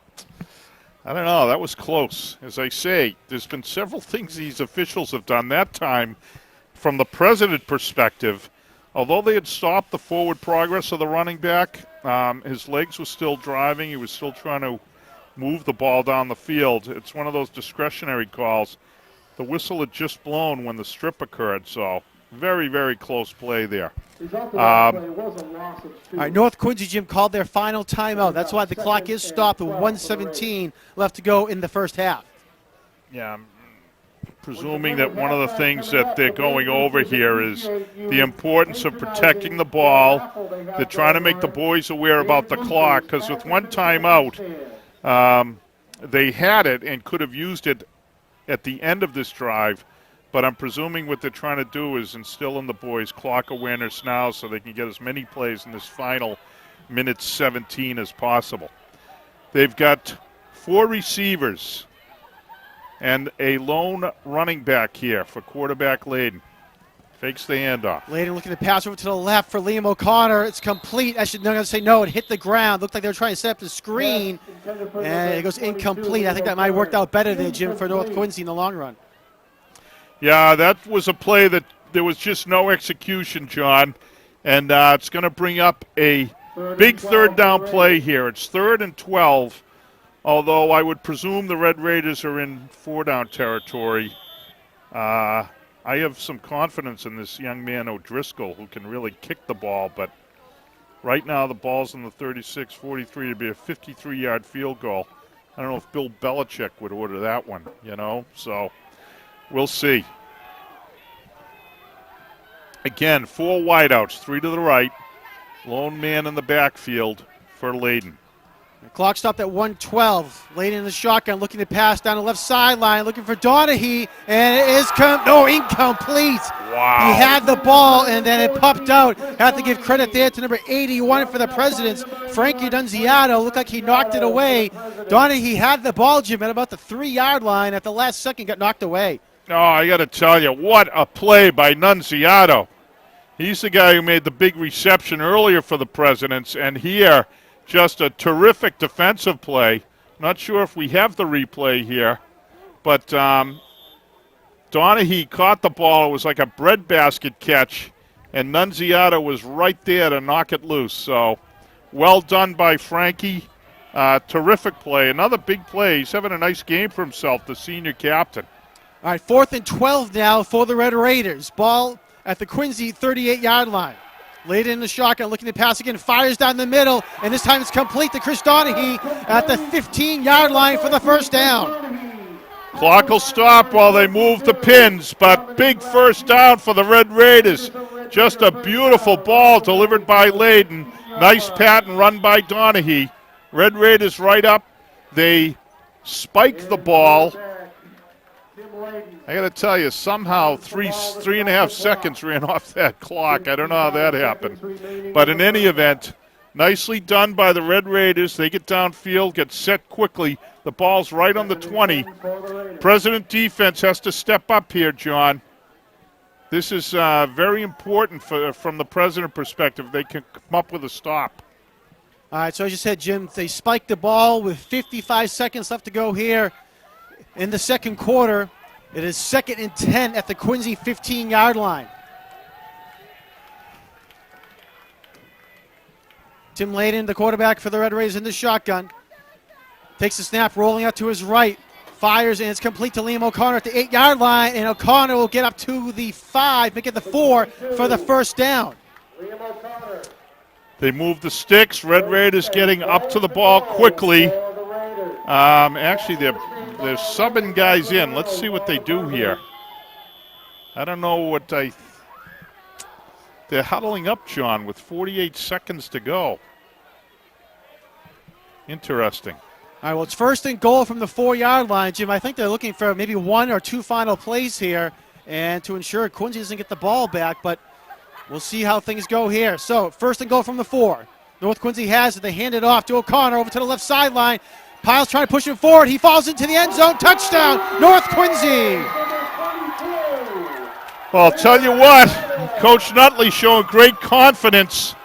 I don't know. That was close. As I say, there's been several things these officials have done that time from the President perspective. Although they had stopped the forward progress of the running back, his legs were still driving. He was still trying to move the ball down the field. It's one of those discretionary calls. The whistle had just blown when the strip occurred, so very, very close play there. All right, North Quincy, Jim, called their final timeout. That's why the clock is stopped with 1:17 left to go in the first half. Yeah, I'm presuming that one of the things that they're going over here is the importance of protecting the ball. They're trying to make the boys aware about the clock, because with one timeout, they had it and could have used it at the end of this drive. But I'm presuming what they're trying to do is instill in the boys clock awareness now so they can get as many plays in this final minute 17 as possible. They've got 4 receivers and a lone running back here for quarterback Layden. Fakes the handoff. Layden looking to pass over to the left for Liam O'Connor. It's complete. I should not say no. It hit the ground. Looked like they were trying to set up the screen, and it goes incomplete. I think that might have worked out better there, Jim, for North Quincy in the long run. Yeah, that was a play that there was just no execution, John, and it's going to bring up a big third down play here. It's 3rd and 12, although I would presume the Red Raiders are in 4-down territory. I have some confidence in this young man O'Driscoll who can really kick the ball, but right now the ball's in the 36-43 to be a 53-yard field goal. I don't know if Bill Belichick would order that one, so we'll see. Again, 4 wideouts, 3 to the right. Lone man in the backfield for Layden. Clock stopped at 1:12. Layden in the shotgun, looking to pass down the left sideline, looking for Donahue, and it is incomplete. Wow. He had the ball, and then it popped out. Have to give credit there to number 81 for the Presidents, Frankie Dunziato. Looked like he knocked it away. Donahue had the ball, Jim, at about the 3-yard line. At the last second, got knocked away. Oh, I got to tell you, what a play by Nunziato. He's the guy who made the big reception earlier for the Presidents, and here, just a terrific defensive play. Not sure if we have the replay here, but Donahue caught the ball. It was like a breadbasket catch, and Nunziato was right there to knock it loose. So, well done by Frankie. Terrific play. Another big play. He's having a nice game for himself, the senior captain. All right, 4th and 12 now for the Red Raiders. Ball at the Quincy 38-yard line. Laid in the shotgun, looking to pass again, fires down the middle, and this time it's complete to Chris Donahue at the 15-yard line for the first down. Clock will stop while they move the pins, but big first down for the Red Raiders. Just a beautiful ball delivered by Layden. Nice patent run by Donahue. Red Raiders right up. They spike the ball. I got to tell you, somehow 3.5 seconds ran off that clock. I don't know how that happened. But in any event, nicely done by the Red Raiders. They get downfield, get set quickly. The ball's right on the 20. President defense has to step up here, John. This is very important from the President perspective. They can come up with a stop. All right, so as you said, Jim, they spiked the ball with 55 seconds left to go here in the second quarter. It is 2nd and 10 at the Quincy 15-yard line. Tim Layden, the quarterback for the Red Raiders, in the shotgun. Takes the snap, rolling out to his right. Fires, and it's complete to Liam O'Connor at the 8-yard line, and O'Connor will get up to the 5, make it the 4 for the first down. They move the sticks. Red Raiders getting up to the ball quickly. Actually, they're subbing guys in. Let's see what they do here. I don't know what they're huddling up, John, with 48 seconds to go. Interesting. All right, well, it's 1st and goal from the 4-yard line, Jim. I think they're looking for maybe 1 or 2 final plays here and to ensure Quincy doesn't get the ball back, but we'll see how things go here. So, 1st and goal from the 4. North Quincy has it. They hand it off to O'Connor over to the left sideline. Piles trying to push him forward. He falls into the end zone. Touchdown, North Quincy. Well, I'll tell you what, Coach Nutley showing great confidence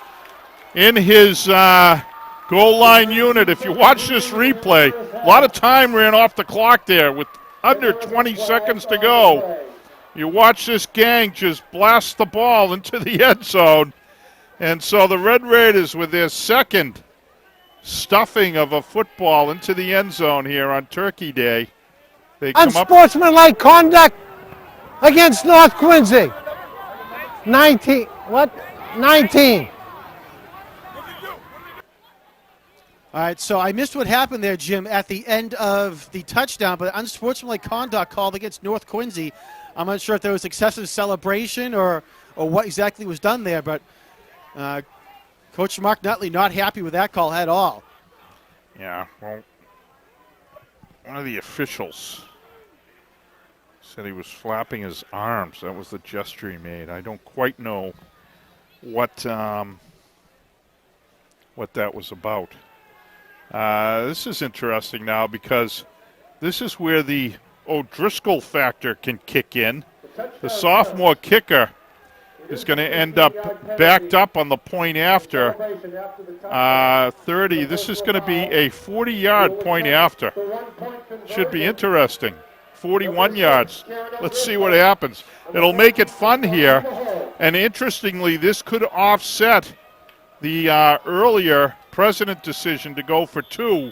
in his goal line unit. If you watch this replay, a lot of time ran off the clock there with under 20 seconds to go. You watch this gang just blast the ball into the end zone. And so the Red Raiders, with their second stuffing of a football into the end zone here on Turkey Day, they come up. Unsportsmanlike conduct against North Quincy. 19. What? 19. All right, so I missed what happened there, Jim, at the end of the touchdown, but unsportsmanlike conduct called against North Quincy. I'm not sure if there was excessive celebration or what exactly was done there, but Coach Mark Nutley not happy with that call at all. Yeah, well, one of the officials said he was flapping his arms. That was the gesture he made. I don't quite know what that was about. This is interesting now because this is where the O'Driscoll factor can kick in. The sophomore kicker is going to end up backed up on the point after 30. This is going to be a 40-yard point after. Should be interesting. 41 yards. Let's see what happens. It'll make it fun here. And interestingly, this could offset the earlier President decision to go for 2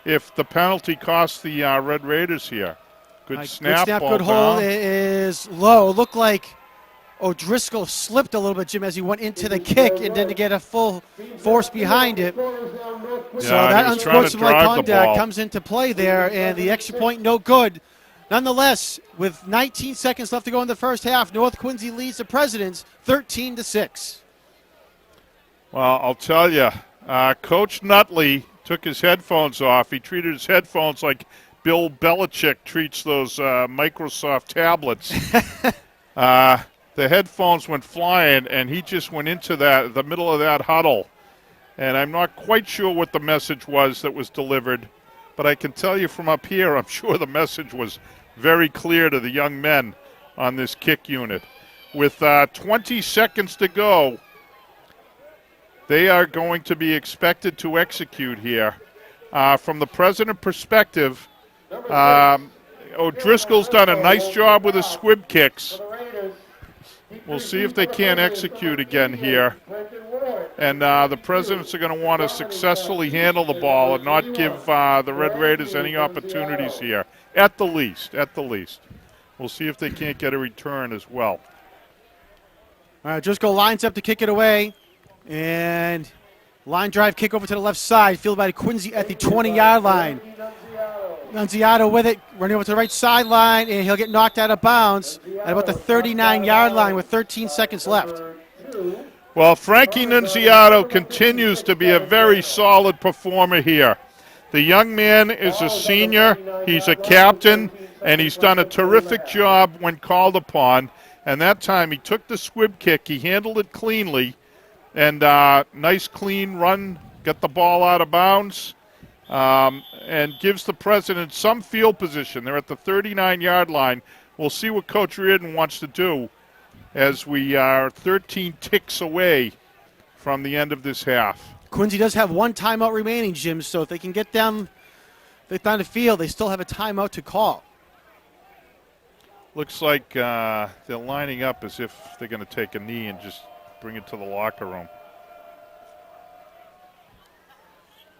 if the penalty costs the Red Raiders here. Good snap. Good hold. It is low. Looked like O'Driscoll slipped a little bit, Jim, as he went into the kick and didn't get a full force behind it. So that unsportsmanlike contact comes into play there, and the extra point no good. Nonetheless, with 19 seconds left to go in the first half, North Quincy leads the Presidents 13-6. Well, I'll tell you, Coach Nutley took his headphones off. He treated his headphones like Bill Belichick treats those Microsoft tablets. The headphones went flying, and he just went into the middle of that huddle. And I'm not quite sure what the message was that was delivered, but I can tell you from up here, I'm sure the message was very clear to the young men on this kick unit. With 20 seconds to go, they are going to be expected to execute here. From the President perspective, O'Driscoll's done a nice job with his squib kicks. We'll see if they can execute again here. And the Presidents are going to want to successfully handle the ball and not give the Red Raiders any opportunities here, at the least. We'll see if they can't get a return as well. All right, Driscoll lines up to kick it away. And line drive kick over to the left side, fielded by Quincy at the 20-yard line. Nunziato with it, running over to the right sideline, and he'll get knocked out of bounds at about the 39-yard line with 13 seconds left. Well, Frankie Nunziato continues to be a very solid performer here. The young man is a senior, he's a captain, and he's done a terrific job when called upon. And that time he took the squib kick, he handled it cleanly, and nice clean run, got the ball out of bounds, and gives the President some field position. They're at the 39-yard line. We'll see what Coach Reardon wants to do as we are 13 ticks away from the end of this half. Quincy does have one timeout remaining, Jim, so if they can get down the field, they still have a timeout to call. Looks like they're lining up as if they're going to take a knee and just bring it to the locker room.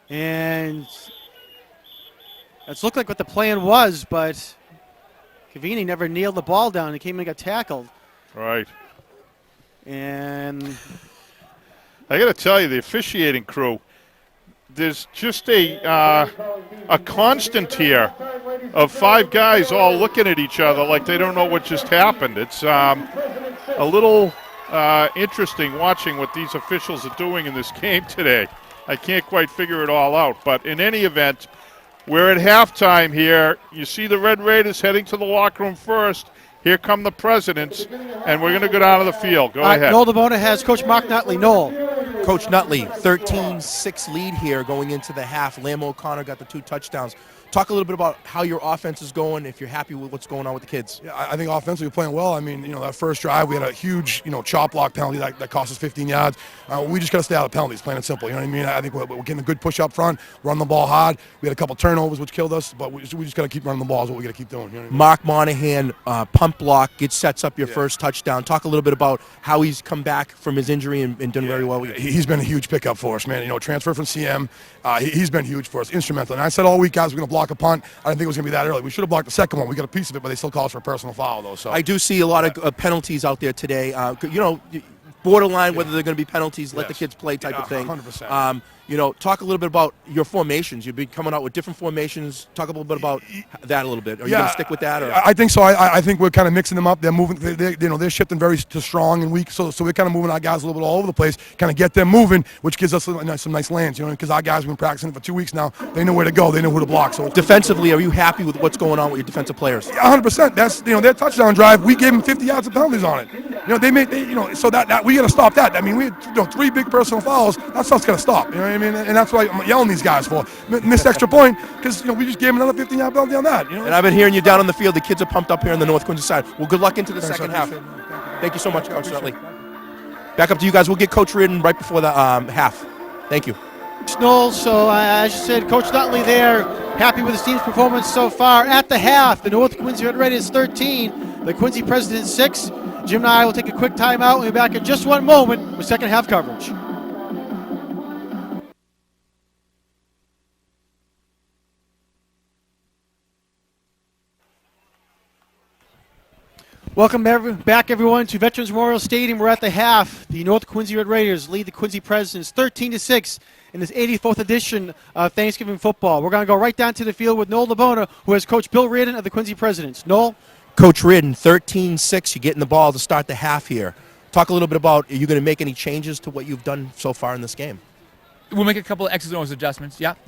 And it's looked like what the plan was, but Cavini never nailed the ball down. He came and got tackled. Right. And I got to tell you, the officiating crew, there's just a constant here of 5 guys all looking at each other like they don't know what just happened. It's a little interesting watching what these officials are doing in this game today. I can't quite figure it all out. But in any event, we're at halftime here. You see the Red Raiders heading to the locker room first. Here come the Presidents, and we're going to go down to the field. Go ahead. Noel DeBona has Coach Mark Nutley. Noel. Coach Nutley, 13-6 lead here going into the half. Lamb O'Connor got the 2 touchdowns. Talk a little bit about how your offense is going, if you're happy with what's going on with the kids. Yeah, I think offensively we're playing well. I mean, that first drive, we had a huge, chop block penalty that cost us 15 yards. We just got to stay out of penalties, plain and simple. You know what I mean? I think we're getting a good push up front, run the ball hard. We had a couple turnovers, which killed us, but we just got to keep running the ball is what we got to keep doing. You know what I mean? Mark Monahan, pump block, sets up your first touchdown. Talk a little bit about how he's come back from his injury and done very well. He's been a huge pickup for us, man. Transfer from CM. He's been huge for us, instrumental. And I said all week, guys, we're going to block a punt. I didn't think it was going to be that early. We should have blocked the second one. We got a piece of it, but they still call us for a personal foul, though. So I do see a lot of penalties out there today. Borderline whether they're going to be penalties, let the kids play type of thing. 100%. Talk a little bit about your formations. You've been coming out with different formations. Talk a little bit about that a little bit. Are you going to stick with that? Or? I think so. I think we're kind of mixing them up. They're moving. They're shifting very to strong and weak. So we're kind of moving our guys a little bit all over the place, kind of get them moving, which gives us some nice lands. Because our guys have been practicing for 2 weeks now. They know where to go. They know who to block. So defensively, are you happy with what's going on with your defensive players? Yeah, 100%. That's their touchdown drive. We gave them 50 yards of penalties on it. They made so that we got to stop that. I mean, we had 3 big personal fouls. That stuff's got to stop. You know what I mean? And that's what I'm yelling these guys for. Missed extra point because we just gave them another 15-yard penalty on that. And I've been hearing you down on the field. The kids are pumped up here on the North Quincy side. Well, good luck into the second half. Thank you so much, Coach Nutley. Back up to you guys. We'll get Coach Reardon right before the half. Thank you. Knowles, so as you said, Coach Nutley there, happy with his team's performance so far. At the half, the North Quincy Red Raiders 13, the Quincy Presidents 6. Jim and I will take a quick timeout. We'll be back in just one moment with second half coverage. Welcome back, everyone, to Veterans Memorial Stadium. We're at the half. The North Quincy Red Raiders lead the Quincy Presidents 13-6 in this 84th edition of Thanksgiving football. We're going to go right down to the field with Noel LeBona, who has coached Bill Reardon of the Quincy Presidents. Noel? Coach Reardon, 13-6. You're getting the ball to start the half here. Talk a little bit about, are you going to make any changes to what you've done so far in this game? We'll make a couple of X's and O's adjustments. Yep.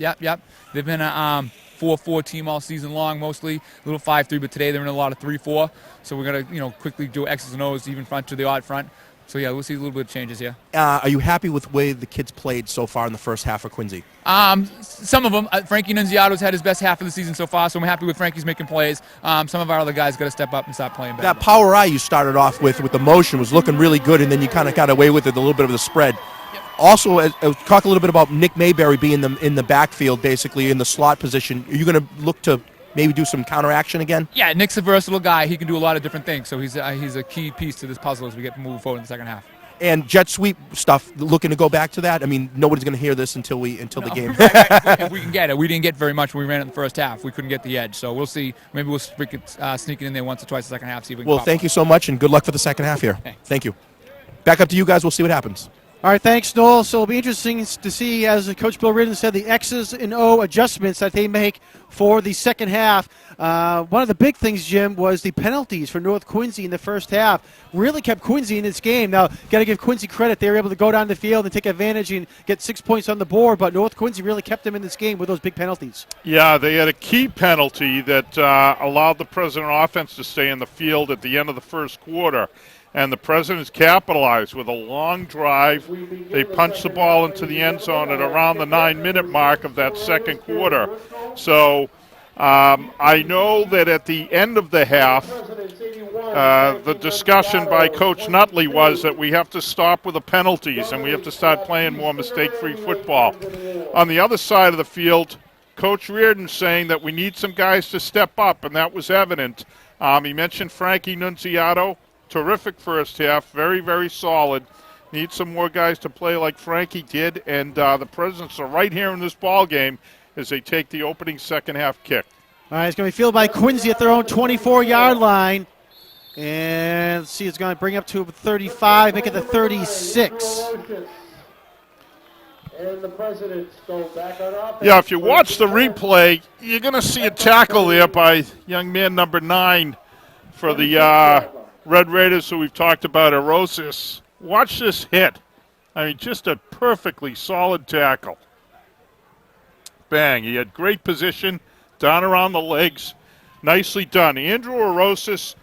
They've been a 4-4 team all season long, mostly. A little 5-3, but today they're in a lot of 3-4. So we're going to, quickly do X's and O's, even front to the odd front. So, yeah, we'll see a little bit of changes here. Are you happy with the way the kids played so far in the first half for Quincy? Some of them. Frankie Nunziato's had his best half of the season so far, so I'm happy with Frankie's making plays. Some of our other guys got to step up and start playing better. That power eye you started off with the motion was looking really good, and then you kind of got away with it, a little bit of the spread. Yep. Also, talk a little bit about Nick Mayberry being in the backfield, basically, in the slot position. Are you going to look to maybe do some counteraction again? Yeah, Nick's a versatile guy. He can do a lot of different things, so he's a key piece to this puzzle as we get moving forward in the second half. And jet sweep stuff, looking to go back to that? I mean, nobody's going to hear this until the game. Right. If we can get it. We didn't get very much when we ran it in the first half. We couldn't get the edge, so we'll see. Maybe we'll sneak it in there once or twice the second half, see if we can Well, thank you so much, and good luck for the second half here. Thanks. Thank you. Back up to you guys. We'll see what happens. All right, thanks, Noel. So it'll be interesting to see, as Coach Bill Reardon said, the X's and O adjustments that they make for the second half. One of the big things, Jim, was the penalties for North Quincy in the first half. Really kept Quincy in this game. Now, got to give Quincy credit. They were able to go down the field and take advantage and get 6 points on the board, but North Quincy really kept them in this game with those big penalties. Yeah, they had a key penalty that allowed the President offense to stay in the field at the end of the first quarter. And the Presidents capitalized with a long drive. They punched the ball into the end zone at around the 9-minute mark of that second quarter. So I know that at the end of the half, the discussion by Coach Nutley was that we have to stop with the penalties and we have to start playing more mistake-free football. On the other side of the field, Coach Reardon saying that we need some guys to step up, and that was evident. He mentioned Frankie Nunziato. Terrific first half, very, very solid. Need some more guys to play like Frankie did, and the Presidents are right here in this ball game as they take the opening second half kick. All right, it's going to be fielded by Quincy at their own 24-yard line. And let's see, it's going to bring up to 35, make it the 36. And the Presidents go back on offense. Yeah, if you watch the replay, you're going to see a tackle there by young man number 9 for the Red Raiders, who we've talked about, Erosis. Watch this hit. I mean, just a perfectly solid tackle. Bang. He had great position, down around the legs. Nicely done. Andrew Erosis,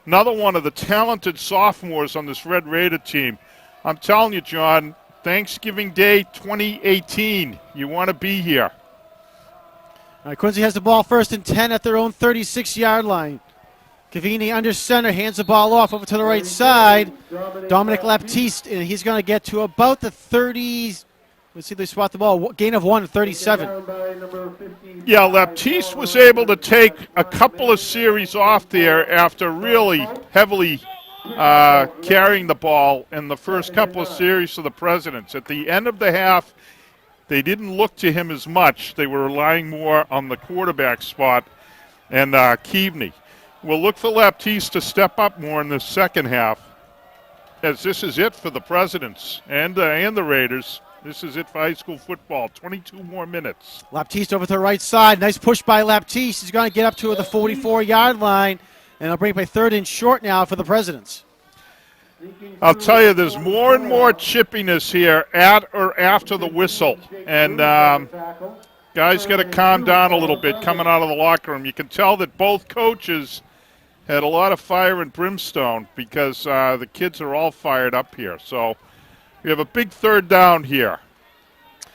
another one of the talented sophomores on this Red Raider team. I'm telling you, John, Thanksgiving Day 2018, you want to be here. All right, Quincy has the ball first and 10 at their own 36-yard line. Cavini under center, hands the ball off over to the right side. Dominic Laptiste, and he's going to get to about the 30s. Let's see if they spot the ball. Gain of 1, 37. Yeah, Laptiste was able to take a couple of series off there after really heavily carrying the ball in the first couple of series for the Presidents. At the end of the half, they didn't look to him as much. They were relying more on the quarterback spot and Keavney. We'll look for Laptiste to step up more in the second half, as this is it for the Presidents and the Raiders. This is it for high school football. 22 more minutes. Laptiste over to the right side. Nice push by Laptiste. He's going to get up to the 44-yard line, and they'll bring it by third and short now for the Presidents. I'll tell you, there's more and more chippiness here at or after the whistle. And guys got to calm down a little bit coming out of the locker room. You can tell that both coaches had a lot of fire and brimstone because the kids are all fired up here. So we have a big third down here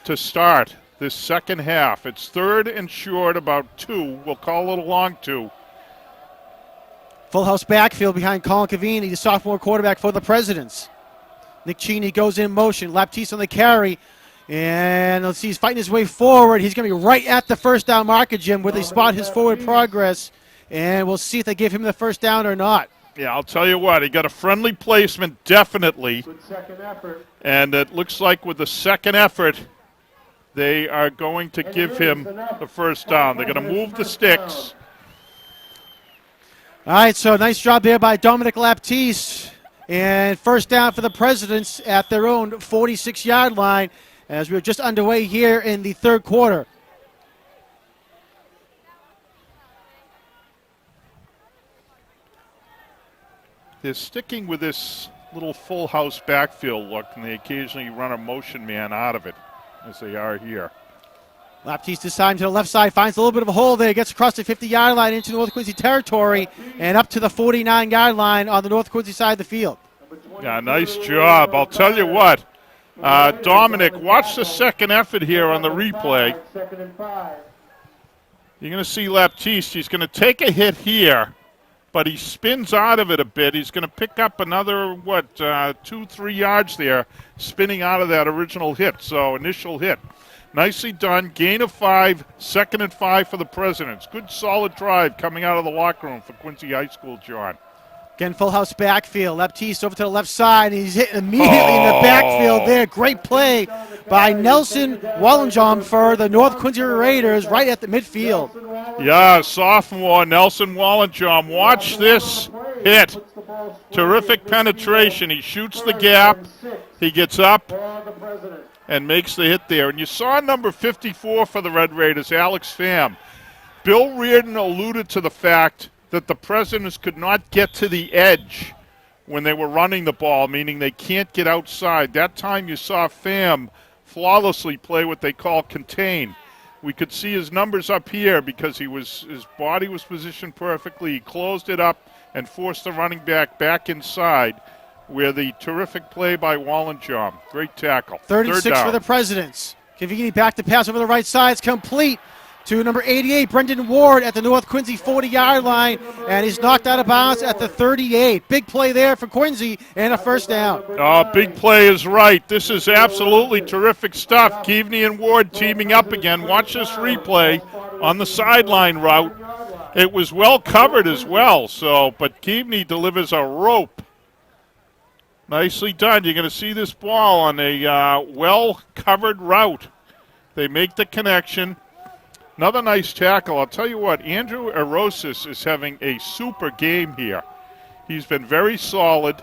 to start this second half. It's third and short, about 2. We'll call it a long 2. Full house backfield behind Colin Cavini, the sophomore quarterback for the Presidents. Nick Cheney goes in motion. Laptiste on the carry. And let's see, he's fighting his way forward. He's going to be right at the first down marker, Jim, where they spot his forward progress. And we'll see if they give him the first down or not. Yeah, I'll tell you what, he got a friendly placement, definitely. Good second effort. And it looks like with the second effort, they are going to give him the first down. They're going to move the sticks. All right, so nice job there by Dominic Laptiste. And first down for the Presidents at their own 46-yard line as we're just underway here in the third quarter. They're sticking with this little full house backfield look, and they occasionally run a motion man out of it, as they are here. Laptiste this time to the left side, finds a little bit of a hole there, gets across the 50-yard line into North Quincy territory, and up to the 49-yard line on the North Quincy side of the field. Yeah, nice job. I'll tell you what, Dominic, watch the second effort here on the replay. Second and 5. You're going to see Laptiste. He's going to take a hit here, but he spins out of it a bit. He's going to pick up another, 2-3 yards there, spinning out of that original hit, so initial hit. Nicely done. Gain of 5, second and 5 for the Presidents. Good solid drive coming out of the locker room for Quincy High School, John. Again, full house backfield. Laptiste over to the left side, and he's hit immediately in the backfield there. Great play by Nelson Wallenjom for the North Quincy Raiders right at the midfield. Yeah, sophomore Nelson Wallenjom. Watch this hit. Terrific penetration. He shoots the gap. He gets up and makes the hit there. And you saw number 54 for the Red Raiders, Alex Pham. Bill Reardon alluded to the fact that the Presidents could not get to the edge when they were running the ball, meaning they can't get outside. That time you saw Pham flawlessly play what they call contain. We could see his numbers up here because his body was positioned perfectly. He closed it up and forced the running back inside, where the terrific play by Wallenjom. Great tackle. Third and 6 for the Presidents. Cavini back to pass over the right side. It's complete to number 88, Brendan Ward at the North Quincy 40-yard line, and he's knocked out of bounds at the 38. Big play there for Quincy and a first down. Oh, big play is right. This is absolutely terrific stuff. Keaveney and Ward teaming up again. Watch this replay on the sideline route. It was well covered as well, but Keaveney delivers a rope. Nicely done. You're going to see this ball on a well-covered route. They make the connection. Another nice tackle. I'll tell you what, Andrew Erosis is having a super game here. He's been very solid,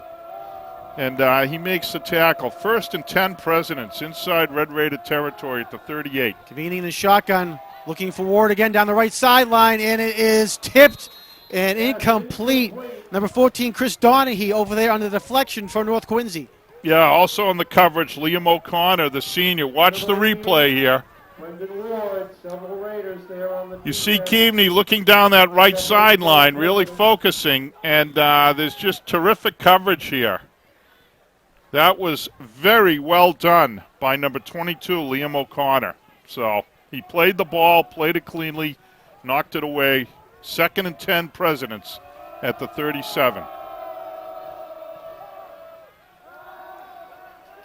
and he makes the tackle. First and 10 Presidents inside Red Raider territory at the 38. Cavini in the shotgun, looking for Ward again down the right sideline, and it is tipped and incomplete. Number 14, Chris Donahue over there on the deflection for North Quincy. Yeah, also on the coverage, Liam O'Connor, the senior. Watch the replay here. You see Keaveney looking down that right sideline, really focusing, and there's just terrific coverage here. That was very well done by number 22, Liam O'Connor. So he played the ball, played it cleanly, knocked it away. Second and 10 Presidents at the 37.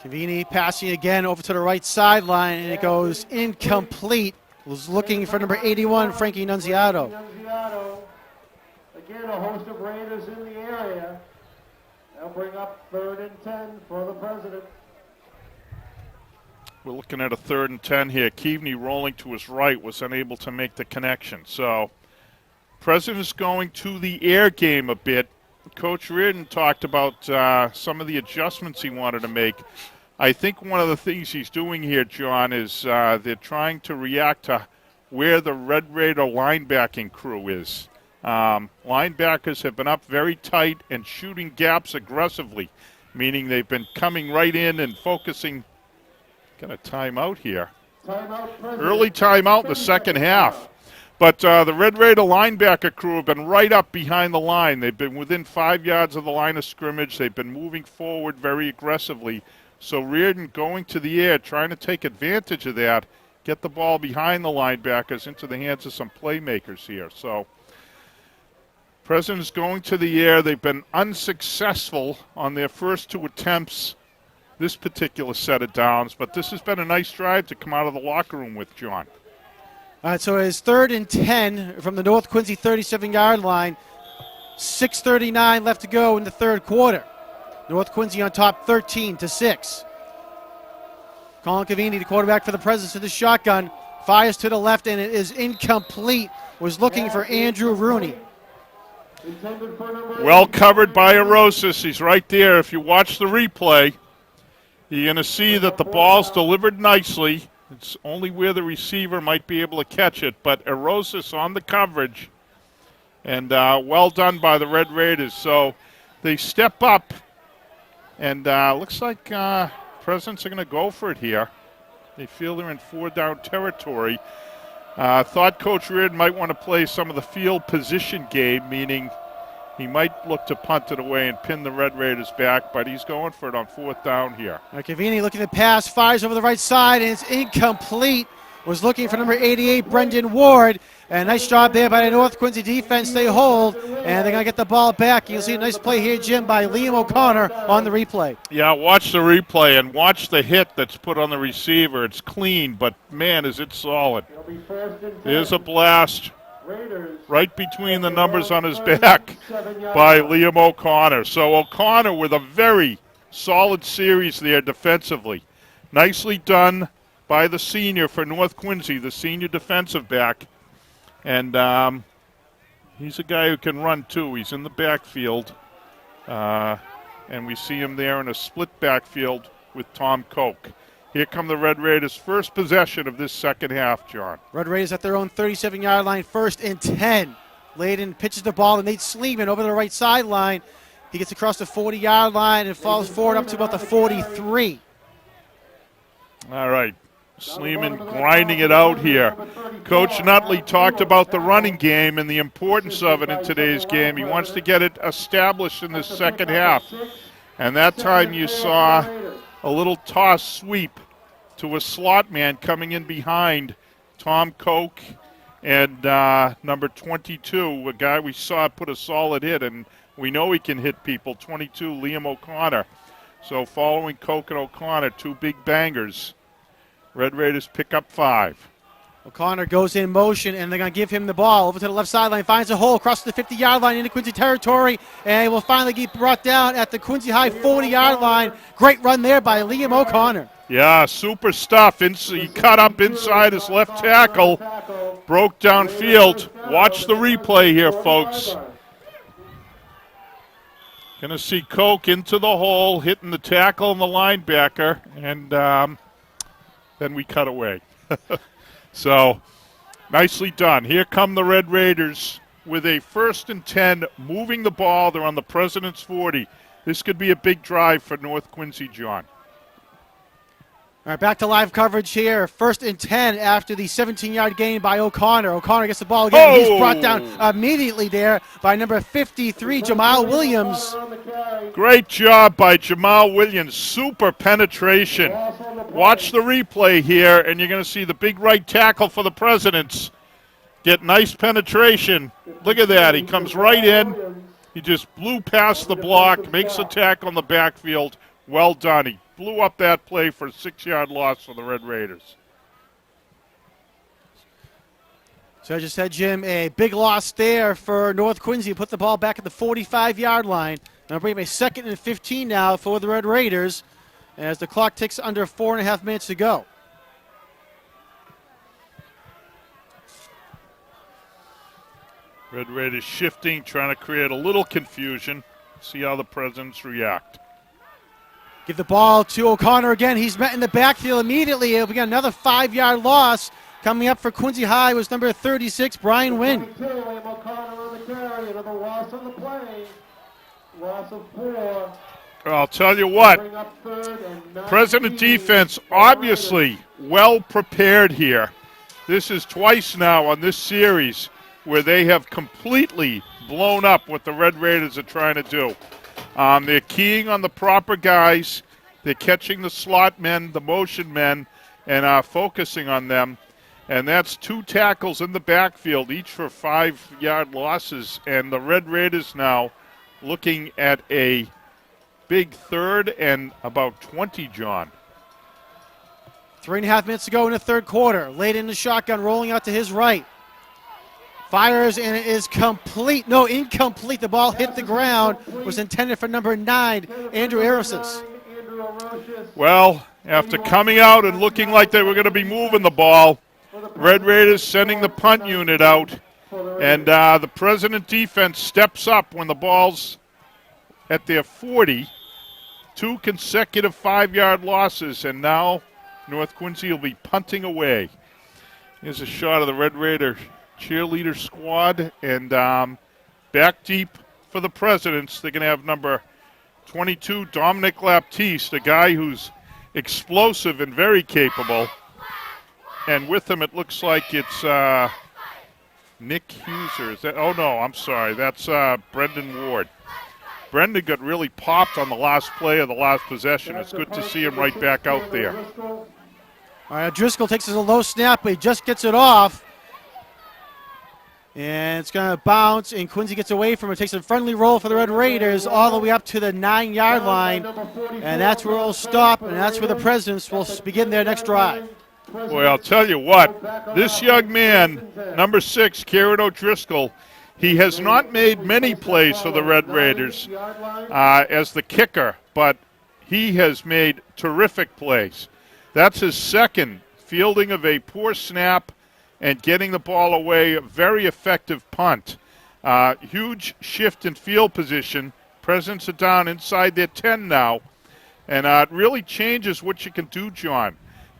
Cavini passing again over to the right sideline, and it goes incomplete. Was looking for number 81, Frankie Nunziato. Again, a host of Raiders in the area. They'll bring up 3rd and 10 for the President. We're looking at a 3rd and 10 here. Keaveney rolling to his right was unable to make the connection. So President's going to the air game a bit. Coach Reardon talked about some of the adjustments he wanted to make. I think one of the things he's doing here, John, is they're trying to react to where the Red Raider linebacking crew is. Linebackers have been up very tight and shooting gaps aggressively, meaning they've been coming right in and focusing. Got a timeout here. Early timeout in the second half. But the Red Raider linebacker crew have been right up behind the line. They've been within 5 yards of the line of scrimmage. They've been moving forward very aggressively. So Reardon going to the air, trying to take advantage of that, get the ball behind the linebackers into the hands of some playmakers here. So President's going to the air. They've been unsuccessful on their first 2 attempts this particular set of downs, but this has been a nice drive to come out of the locker room with, John. All right, so it's 3rd and 10 from the North Quincy 37-yard line. 6:39 left to go in the third quarter. North Quincy on top 13-6. Colin Cavini, the quarterback for the Presidents, in the shotgun. Fires to the left, and it is incomplete. Was looking for Andrew Rooney. Well covered by Arosis. He's right there. If you watch the replay, you're going to see that the ball's delivered nicely. It's only where the receiver might be able to catch it, but Arosis on the coverage. And well done by the Red Raiders. So they step up, and looks like Presidents are going to go for it here. They feel they're in 4-down territory. Thought Coach Reardon might want to play some of the field position game, meaning he might look to punt it away and pin the Red Raiders back, but he's going for it on 4th down here. Cavini looking at the pass, fires over the right side, and it's incomplete. Was looking for number 88, Brendan Ward. And nice job there by the North Quincy defense. They hold, and they're going to get the ball back. You'll see a nice play here, Jim, by Liam O'Connor on the replay. Yeah, watch the replay and watch the hit that's put on the receiver. It's clean, but, man, is it solid. There's a blast right between the numbers on his back by Liam O'Connor. So O'Connor with a very solid series there defensively. Nicely done by the senior for North Quincy, the senior defensive back. And he's a guy who can run, too. He's in the backfield. And we see him there in a split backfield with Tom Koch. Here come the Red Raiders' first possession of this second half, John. Red Raiders at their own 37-yard line, 1st and 10. Layden pitches the ball to Nate Sleeman over the right sideline. He gets across the 40-yard line and falls forward up to about the 43. All right. Sleeman grinding it out here. Coach Nutley talked about the running game and the importance of it in today's game. He wants to get it established in this second half. And that time you saw a little toss sweep to a slot man coming in behind Tom Koch and number 22, a guy we saw put a solid hit, and we know he can hit people, 22, Liam O'Connor. So following Koch and O'Connor, 2 big bangers. Red Raiders pick up 5. O'Connor goes in motion, and they're going to give him the ball over to the left sideline. Finds a hole across the 50-yard line into Quincy territory, and will finally get brought down at the Quincy High 40-yard line. Great run there by Liam O'Connor. Yeah, super stuff. He cut up inside his left tackle, broke downfield. Watch the replay here, folks. Going to see Koch into the hole, hitting the tackle and the linebacker, and then we cut away. So, nicely done. Here come the Red Raiders with a 1st and 10, moving the ball. They're on the President's 40. This could be a big drive for North Quincy, John. All right, back to live coverage here. 1st and 10 after the 17-yard gain by O'Connor. O'Connor gets the ball again. Oh! He's brought down immediately there by number 53, Jamal Williams. Great job by Jamal Williams. Super penetration. Watch the replay here, and you're going to see the big right tackle for the Presidents get nice penetration. Look at that. He comes right in. He just blew past the block, makes a tackle in the backfield. Well done. He blew up that play for a 6-yard loss for the Red Raiders. So I just said, Jim, a big loss there for North Quincy. Put the ball back at the 45-yard line. Now bring up a 2nd and 15 now for the Red Raiders as the clock ticks under 4.5 minutes to go. Red Raiders shifting, trying to create a little confusion. See how the Presidents react. Give the ball to O'Connor again. He's met in the backfield immediately. We got another 5-yard loss. Coming up for Quincy High was number 36, Brian Wynn. I'll tell you what, President defense obviously well prepared here. This is twice now on this series where they have completely blown up what the Red Raiders are trying to do. They're keying on the proper guys. They're catching the slot men, the motion men, and focusing on them. And that's 2 tackles in the backfield, each for 5-yard losses. And the Red Raiders now looking at a big third and about 20, John. 3.5 minutes to go in the third quarter. Late in the shotgun, rolling out to his right. Fires, and it is complete. No, incomplete. The ball hit the ground. Was intended for number 9, Andrew Arisis. Well, after coming out and looking like they were going to be moving the ball, Red Raiders sending the punt unit out, and the President defense steps up when the ball's at their 40. 2 consecutive 5-yard losses, and now North Quincy will be punting away. Here's a shot of the Red Raider cheerleader squad, and back deep for the Presidents. They're going to have number 22, Dominic Laptiste, a guy who's explosive and very capable. And with him, it looks like it's Nick Huser. Is that? Oh, no, I'm sorry. That's Brendan Ward. Brendan got really popped on the last play of the last possession. It's good to see him right back out there. All right, Driscoll takes a low snap, but he just gets it off. And it's going to bounce, and Quincy gets away from it. Takes a friendly roll for the Red Raiders all the way up to the 9-yard line. And that's where it'll stop, and that's where the Presidents will begin their next drive. Boy, I'll tell you what, this young man, number 6, Kieran O'Driscoll, he has not made many plays for the Red Raiders as the kicker, but he has made terrific plays. That's his second fielding of a poor snap and getting the ball away. A very effective punt. Huge shift in field position. Presidents are down inside their 10 now, and it really changes what you can do, John.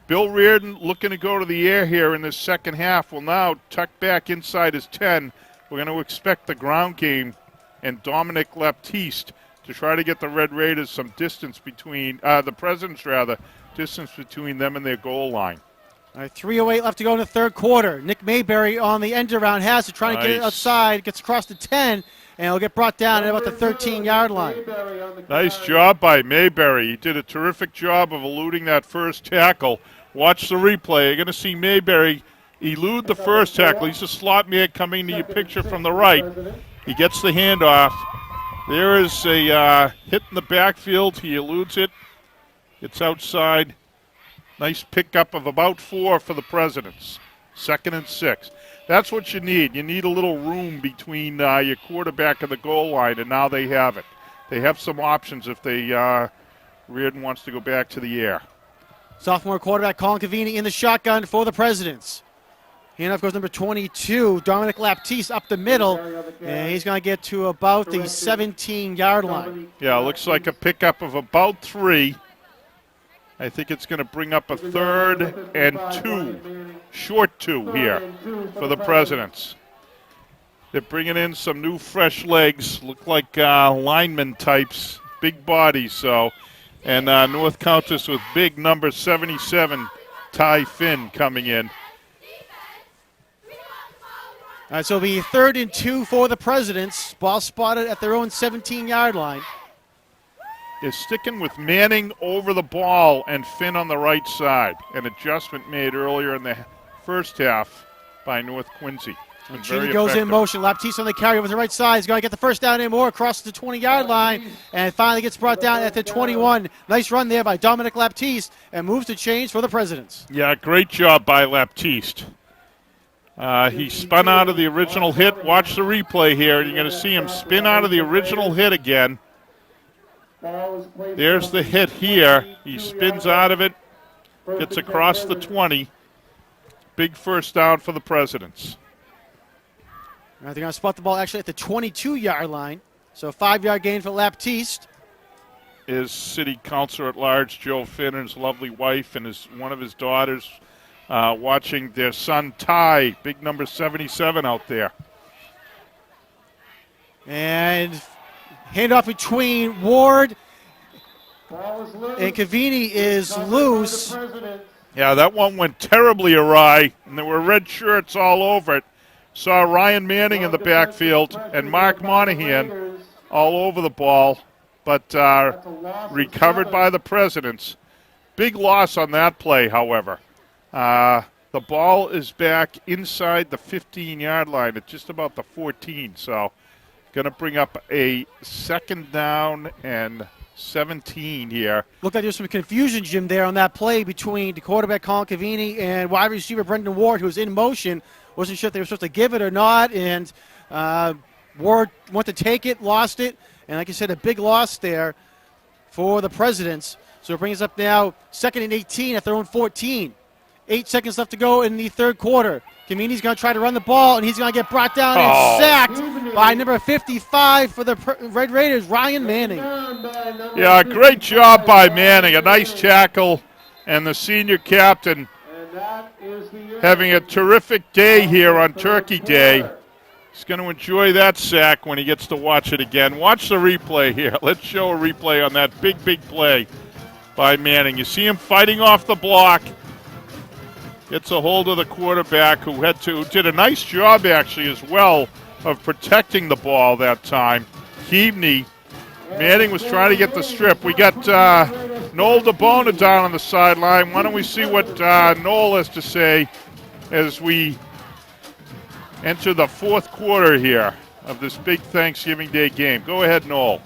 Bill Reardon looking to go to the air here in this second half will now tuck back inside his 10. We're going to expect the ground game and Dominic Laptiste to try to get the Red Raiders some distance between, the Presidents rather, distance between them and their goal line. All right, 3:08 left to go in the third quarter. Nick Mayberry on the end around has it, trying to get it outside, gets across the 10, and it'll get brought down at about the 13-yard line. Nice job by Mayberry. He did a terrific job of eluding that first tackle. Watch the replay. You're going to see Mayberry elude the first tackle. He's a slot man coming to your picture from the right. He gets the handoff. There is a hit in the backfield. He eludes it. It's outside. Nice pickup of about 4 for the Presidents. 2nd and 6. That's what you need. You need a little room between your quarterback and the goal line, and now they have it. They have some options if they Reardon wants to go back to the air. Sophomore quarterback Colin Cavini in the shotgun for the Presidents. Handoff goes number 22, Dominic Laptiste up the middle, and he's going to get to about the 17-yard line. Yeah, looks like a pickup of about 3. I think it's going to bring up a 3rd and 2, short 2 here for the Presidents. They're bringing in some new fresh legs, look like lineman types, big bodies, so. And North Countess with big number 77, Ty Finn, coming in. All right, so it'll be 3rd and 2 for the Presidents. Ball spotted at their own 17-yard line. Is sticking with Manning over the ball and Finn on the right side. An adjustment made earlier in the first half by North Quincy. Cheney goes in motion. Laptiste on the carry with the right side. He's going to get the first down and more across the 20-yard line, and finally gets brought down at the 21. Nice run there by Dominic Laptiste, and moves to change for the Presidents. Yeah, great job by Laptiste. He spun out of the original hit. Watch the replay here, and you're going to see him spin out of the original hit again. There's the hit here. He spins out of it, gets across the 20. Big first down for the Presidents. They're going to spot the ball actually at the 22-yard line. So a 5-yard gain for Laptiste. His city councilor at large, Joe Finn, and his lovely wife, and one of his daughters watching their son Ty, big number 77 out there. And handoff between Ward and Cavini is loose. Yeah, that one went terribly awry, and there were red shirts all over it. Saw Ryan Manning in the backfield and Mark Monahan all over the ball, but recovered by the Presidents. Big loss on that play, however. The ball is back inside the 15-yard line at just about the 14, so going to bring up a 2nd down and 17 here. Looked like there was some confusion, Jim, there on that play between the quarterback Colin Cavini and wide receiver Brendan Ward, who was in motion. Wasn't sure if they were supposed to give it or not, and Ward went to take it, lost it, and like I said, a big loss there for the Presidents. So it brings us up now 2nd and 18 at their own 14. 8 seconds left to go in the third quarter. Cavini's going to try to run the ball, and he's going to get brought down and sacked by number 55 for the Red Raiders, Ryan Manning. Yeah, great job by Manning. A nice tackle, and the senior captain having a terrific day here on Turkey Day. He's going to enjoy that sack when he gets to watch it again. Watch the replay here. Let's show a replay on that big play by Manning. You see him fighting off the block. Gets a hold of the quarterback who did a nice job actually as well of protecting the ball that time. Keavney. Manning was trying to get the strip. We got Noel DeBona down on the sideline. Why don't we see what Noel has to say as we enter the fourth quarter here of this big Thanksgiving Day game. Go ahead, Noel.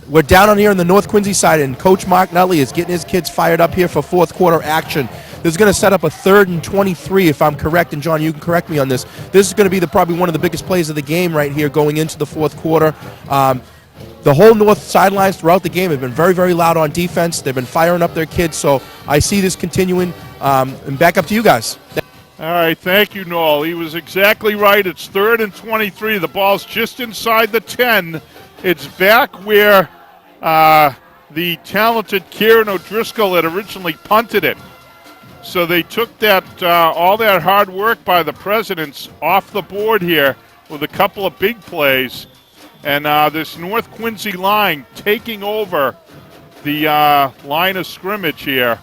We're down on here on the North Quincy side, and Coach Mark Nutley is getting his kids fired up here for fourth quarter action. This is going to set up a 3rd and 23, if I'm correct, and John, you can correct me on this. This is going to be probably one of the biggest plays of the game right here going into the fourth quarter. The whole north sidelines throughout the game have been very, very loud on defense. They've been firing up their kids, so I see this continuing. And back up to you guys. All right, thank you, Noel. He was exactly right. It's 3rd and 23. The ball's just inside the 10. It's back where the talented Kieran O'Driscoll had originally punted it. So they took that all that hard work by the Presidents off the board here with a couple of big plays. And this North Quincy line taking over the line of scrimmage here.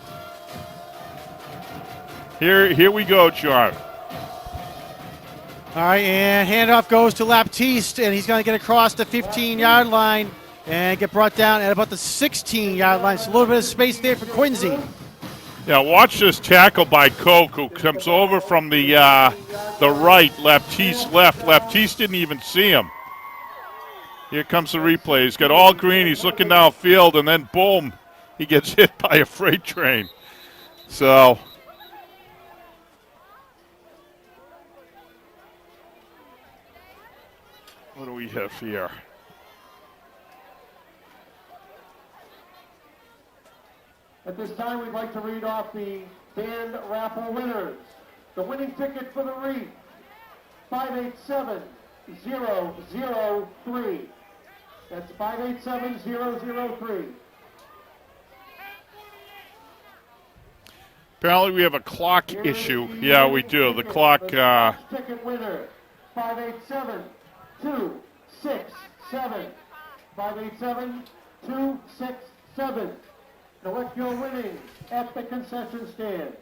Here we go, John. All right, and handoff goes to Laptiste, and he's going to get across the 15-yard line and get brought down at about the 16-yard line. So a little bit of space there for Quincy. Yeah, watch this tackle by Koch, who comes over from the right, Laptiste left. Laptiste didn't even see him. Here comes the replay. He's got all green. He's looking downfield, and then boom, he gets hit by a freight train. So what do we have here? At this time, we'd like to read off the band raffle winners. The winning ticket for the wreath, 587003. That's 587003. Apparently we have a clock issue. Yeah, we do. The clock. Ticket winner, 587267. 587267. Collect your winnings at the concession stand.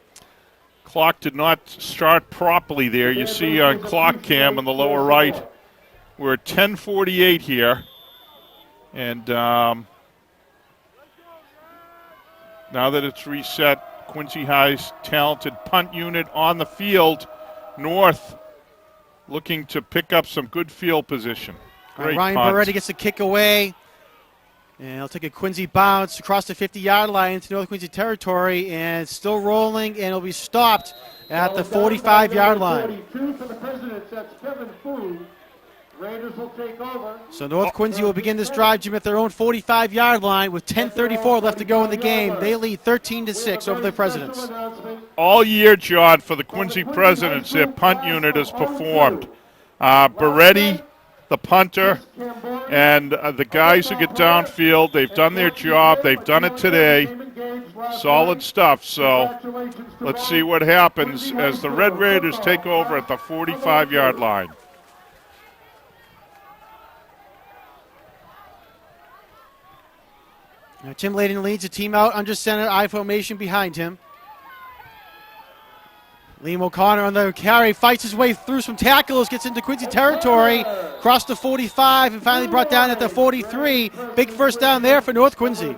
Clock did not start properly there. You see on clock cam on the lower right, we're at 10:48 here. And now that it's reset, Quincy High's talented punt unit on the field. North looking to pick up some good field position. Great Ryan punt. Beretti gets the kick away. And he'll take a Quincy bounce across the 50-yard line into North Quincy territory, and it's still rolling, and it'll be stopped at the 45-yard line. 42 for the Presidents. That's Kevin Fu. Raiders will take over. So North Quincy will begin this drive, Jim, at their own 45-yard line with 10:34 left to go in the game. They lead 13-6 over the Presidents. All year, John, for the Quincy Presidents, their punt unit has performed. Beretti, the punter, and the guys who get downfield, they've done their job. They've done it today. Solid stuff. So let's see what happens as the Red Raiders take over at the 45-yard line. Now, Tim Layden leads the team out under center, I formation behind him. Liam O'Connor on the carry, fights his way through some tackles, gets into Quincy territory, across the 45, and finally brought down at the 43. Big first down there for North Quincy.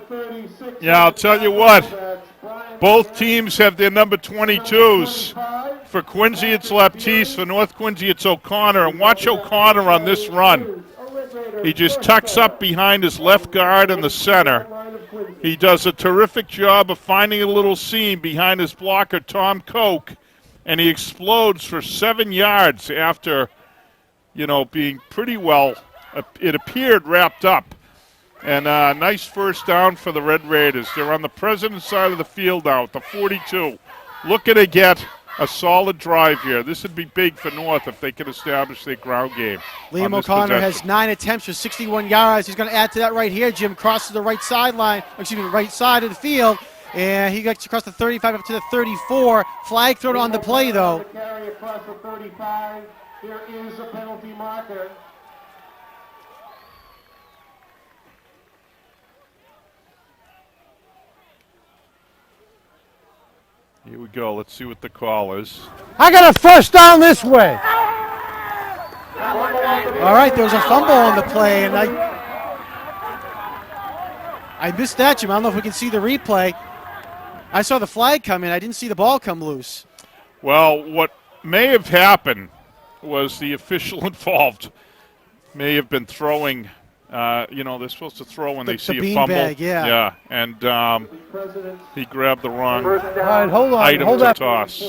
Yeah, I'll tell you what, both teams have their number 22s. For Quincy, it's Laptiste. For North Quincy, it's O'Connor. And watch O'Connor on this run. He just tucks up behind his left guard in the center. He does a terrific job of finding a little seam behind his blocker, Tom Koch, and he explodes for 7 yards after, being pretty well, it appeared, wrapped up. And a nice first down for the Red Raiders. They're on the President's side of the field now at the 42. Looking to get a solid drive here. This would be big for North if they can establish their ground game. Liam O'Connor has 9 attempts for 61 yards. He's going to add to that right here. Jim crosses the right sideline, right side of the field, and he gets across the 35 up to the 34. Flag thrown on the play, though. Carry across the 35. There is a penalty marker. Here we go. Let's see what the call is. I got a first down this way. All right, there was a fumble on the play, and I missed that, Jim. I don't know if we can see the replay. I saw the flag come in. I didn't see the ball come loose. Well, what may have happened was the official involved may have been throwing. They're supposed to throw when they see a fumble. Bag, yeah. Yeah, and he grabbed the wrong All right, hold on. item Hold to up. toss.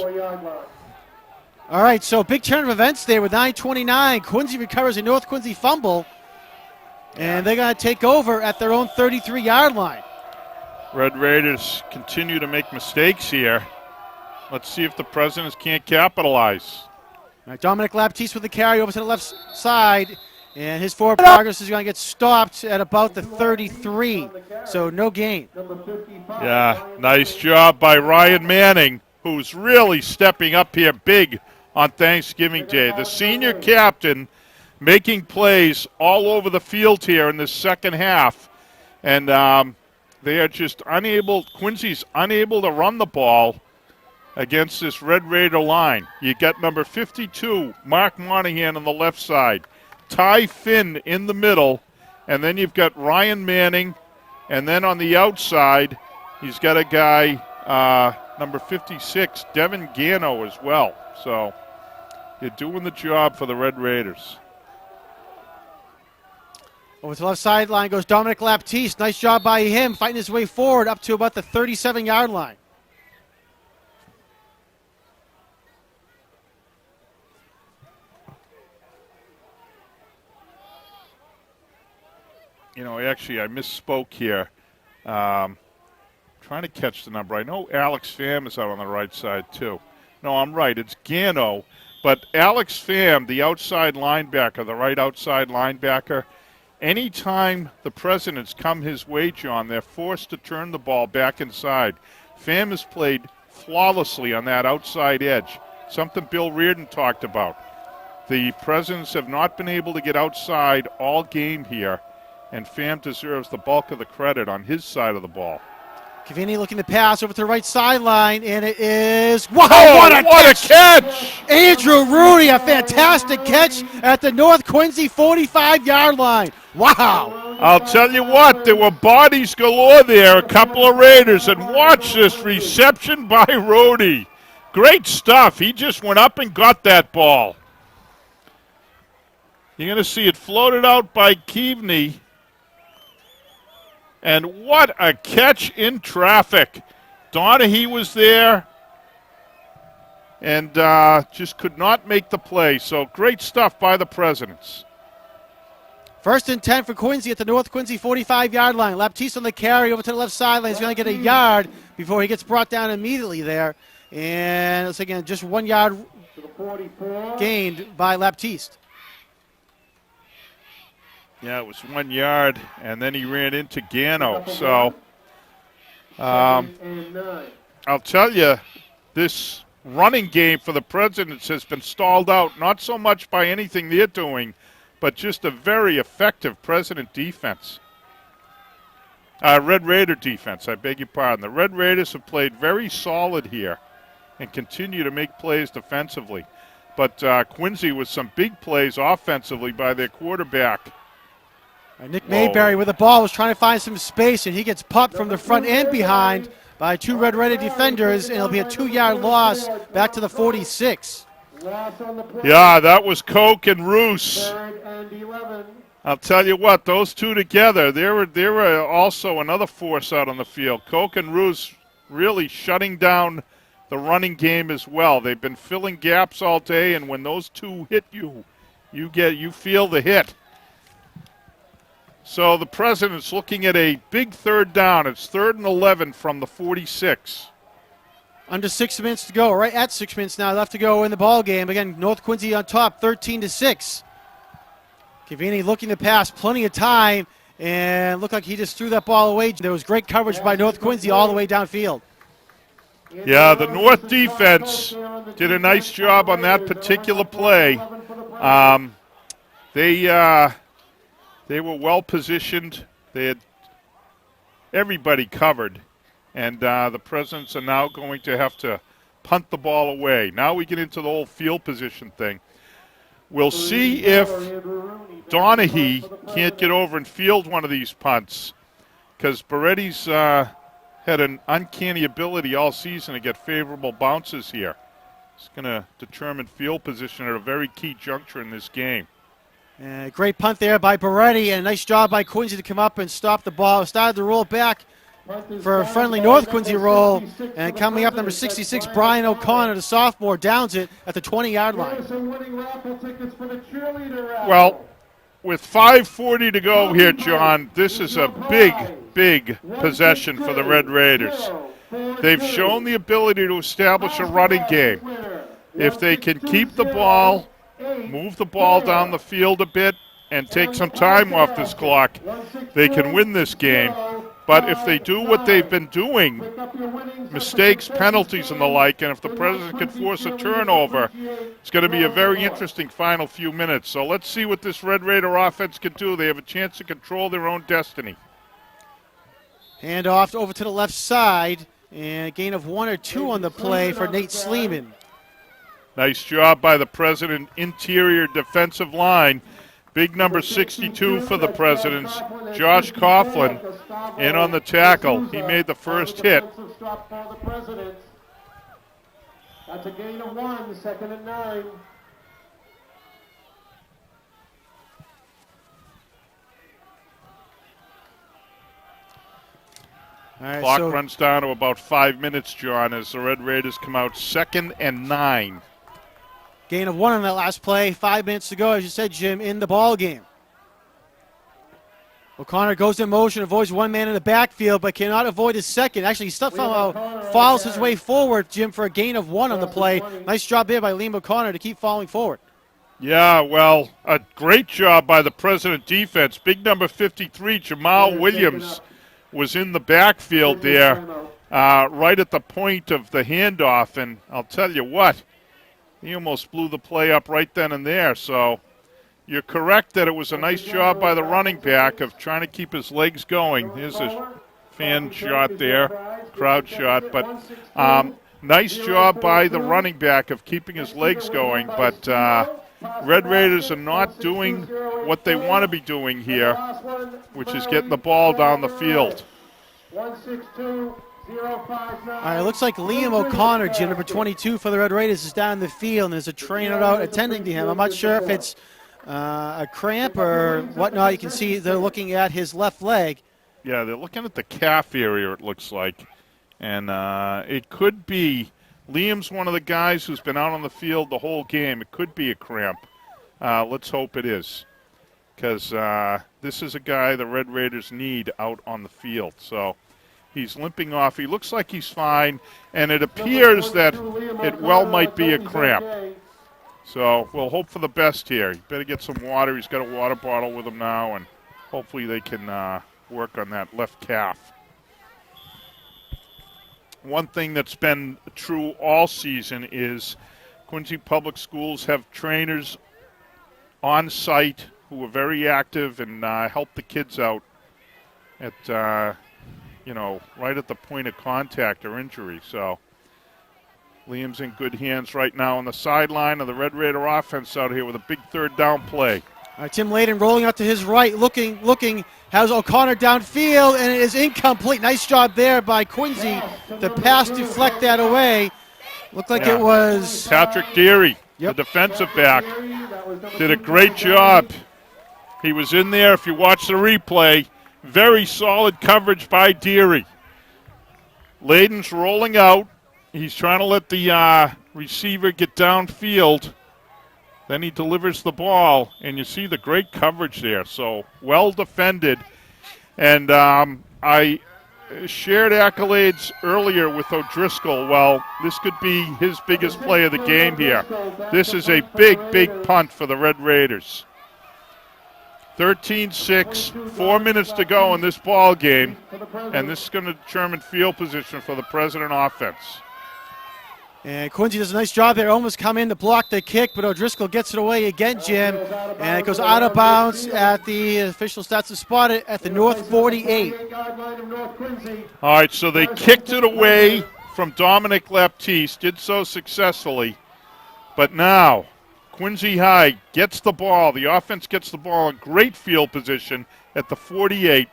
All right, so big turn of events there with 9:29. Quincy recovers a North Quincy fumble, and they're going to take over at their own 33-yard line. Red Raiders continue to make mistakes here. Let's see if the Presidents can't capitalize. All right, Dominic Laptiste with the carry over to the left side. And his forward progress is going to get stopped at about the 33, so no gain. Yeah, nice job by Ryan Manning, who's really stepping up here big on Thanksgiving Day. The senior captain making plays all over the field here in the second half. And they are just Quincy's unable to run the ball against this Red Raider line. You got number 52, Mark Monahan on the left side. Ty Finn in the middle, and then you've got Ryan Manning, and then on the outside, he's got a guy, number 56, Devin Gano as well. So you're doing the job for the Red Raiders. Over to the left sideline goes Dominic Laptiste. Nice job by him, fighting his way forward up to about the 37-yard line. Actually, I misspoke here. Trying to catch the number. I know Alex Pham is out on the right side, too. No, I'm right. It's Gano. But Alex Pham, the outside linebacker, the right outside linebacker, anytime the Presidents come his way, John, they're forced to turn the ball back inside. Pham has played flawlessly on that outside edge, something Bill Reardon talked about. The Presidents have not been able to get outside all game here, and Pham deserves the bulk of the credit on his side of the ball. Cavini looking to pass over to the right sideline, and it is... Wow, what a catch! Andrew Rudy, a fantastic catch at the North Quincy 45-yard line. Wow. I'll tell you what, there were bodies galore there, a couple of Raiders, and watch this reception by Rudy. Great stuff. He just went up and got that ball. You're going to see it floated out by Keavney. And what a catch in traffic. Donahue was there and just could not make the play. So great stuff by the Presidents. 1st and 10 for Quincy at the North Quincy 45-yard line. Laptiste on the carry over to the left sideline. He's going to get a yard before he gets brought down immediately there. And it's again just 1 yard gained by Laptiste. Yeah, it was 1 yard, and then he ran into Gano. So I'll tell you, this running game for the Presidents has been stalled out, not so much by anything they're doing, but just a very effective President defense. Red Raider defense, I beg your pardon. The Red Raiders have played very solid here and continue to make plays defensively. But Quincy with some big plays offensively by their quarterback. Nick Mayberry with the ball was trying to find some space, and he gets popped from the front and behind by 2 Red Raider defenders, and it'll be a 2-yard loss back to the 46. Yeah, that was Koch and Roos. I'll tell you what, those two together, they were also another force out on the field. Koch and Roos really shutting down the running game as well. They've been filling gaps all day, and when those two hit you, you feel the hit. So the President's looking at a big third down. It's 3rd and 11 from the 46. Under 6 minutes to go, right at 6 minutes now left to go in the ball game. Again, North Quincy on top, 13-6. Cavini looking to pass, plenty of time, and looked like he just threw that ball away. There was great coverage by North Quincy all the way downfield. Yeah, the North defense did a nice job on that particular play. They were well positioned. They had everybody covered, and the Presidents are now going to have to punt the ball away. Now we get into the whole field position thing. We'll see if Donahue can't get over and field one of these punts, because Beretti's had an uncanny ability all season to get favorable bounces here. It's going to determine field position at a very key juncture in this game. Great punt there by Beretti, and a nice job by Quincy to come up and stop the ball. Started to roll back for a friendly North Quincy roll, and coming up, number 66, Brian O'Connor, the sophomore, downs it at the 20-yard line. Well, with 5:40 to go here, John, this is a big possession for the Red Raiders. They've shown the ability to establish a running game. If they can keep the ball, move the ball down the field a bit, and take some time off this clock, they can win this game. But if they do what they've been doing, mistakes, penalties, and the like, and if the President can force a turnover, it's going to be a very interesting final few minutes. So let's see what this Red Raider offense can do. They have a chance to control their own destiny. Hand off over to the left side, and a gain of 1 or 2 on the play for Nate Sleeman. Nice job by the President interior defensive line. Big number 62 for the Presidents, Josh Coughlin, in on the tackle. He made the first hit. That's a gain of 1, 2nd and 9. All right, Clock runs down to about 5 minutes, John, as the Red Raiders come out 2nd and 9. Gain of 1 on that last play. 5 minutes to go, as you said, Jim, in the ball game. O'Connor goes in motion, avoids one man in the backfield, but cannot avoid his second. Actually, he somehow follows his way forward, Jim, for a gain of 1 on the play. Nice job there by Liam O'Connor to keep falling forward. Yeah, well, a great job by the President defense. Big number 53, Jamal Williams, was in the backfield there, right at the point of the handoff. And I'll tell you what, he almost blew the play up right then and there. So you're correct that it was a nice job by the running back of trying to keep his legs going. Here's a fan shot there, crowd shot. But nice job by the running back of keeping his legs going. But Red Raiders are not doing what they want to be doing here, which is getting the ball down the field. 162. All right, it looks like Liam O'Connor, Jim, number 22 for the Red Raiders, is down the field, and there's a trainer out attending to him. I'm not sure if it's a cramp or whatnot. You can see they're looking at his left leg. Yeah, they're looking at the calf area, it looks like. And it could be, Liam's one of the guys who's been out on the field the whole game. It could be a cramp. Let's hope it is, because this is a guy the Red Raiders need out on the field. So he's limping off. He looks like he's fine, and it appears that it well might be a cramp. So we'll hope for the best here. He better get some water. He's got a water bottle with him now, and hopefully they can work on that left calf. One thing that's been true all season is Quincy Public Schools have trainers on site who are very active and help the kids out at, right at the point of contact or injury. So Liam's in good hands right now on the sideline of the Red Raider offense out here with a big third down play. All right, Tim Layden rolling out to his right, looking, has O'Connor downfield, and it is incomplete. Nice job there by Quincy. The pass deflect that away. Looked like it was Patrick Deary, the defensive back, did a great job. He was in there. If you watch the replay, very solid coverage by Deary. Layden's rolling out. He's trying to let the receiver get downfield. Then he delivers the ball, and you see the great coverage there. So well defended. And I shared accolades earlier with O'Driscoll. Well, this could be his biggest play of the game here. This is a big, big punt for the Red Raiders. 13-6, 4 minutes to go in this ball game, and this is going to determine field position for the President offense. And Quincy does a nice job there, almost come in to block the kick, but O'Driscoll gets it away again, Jim, and it goes out of bounds at the official stats to spot it at the North 48. All right, so they kicked it away from Dominic Laptiste, did so successfully, but now Quincy High gets the ball. The offense gets the ball in great field position at the 48.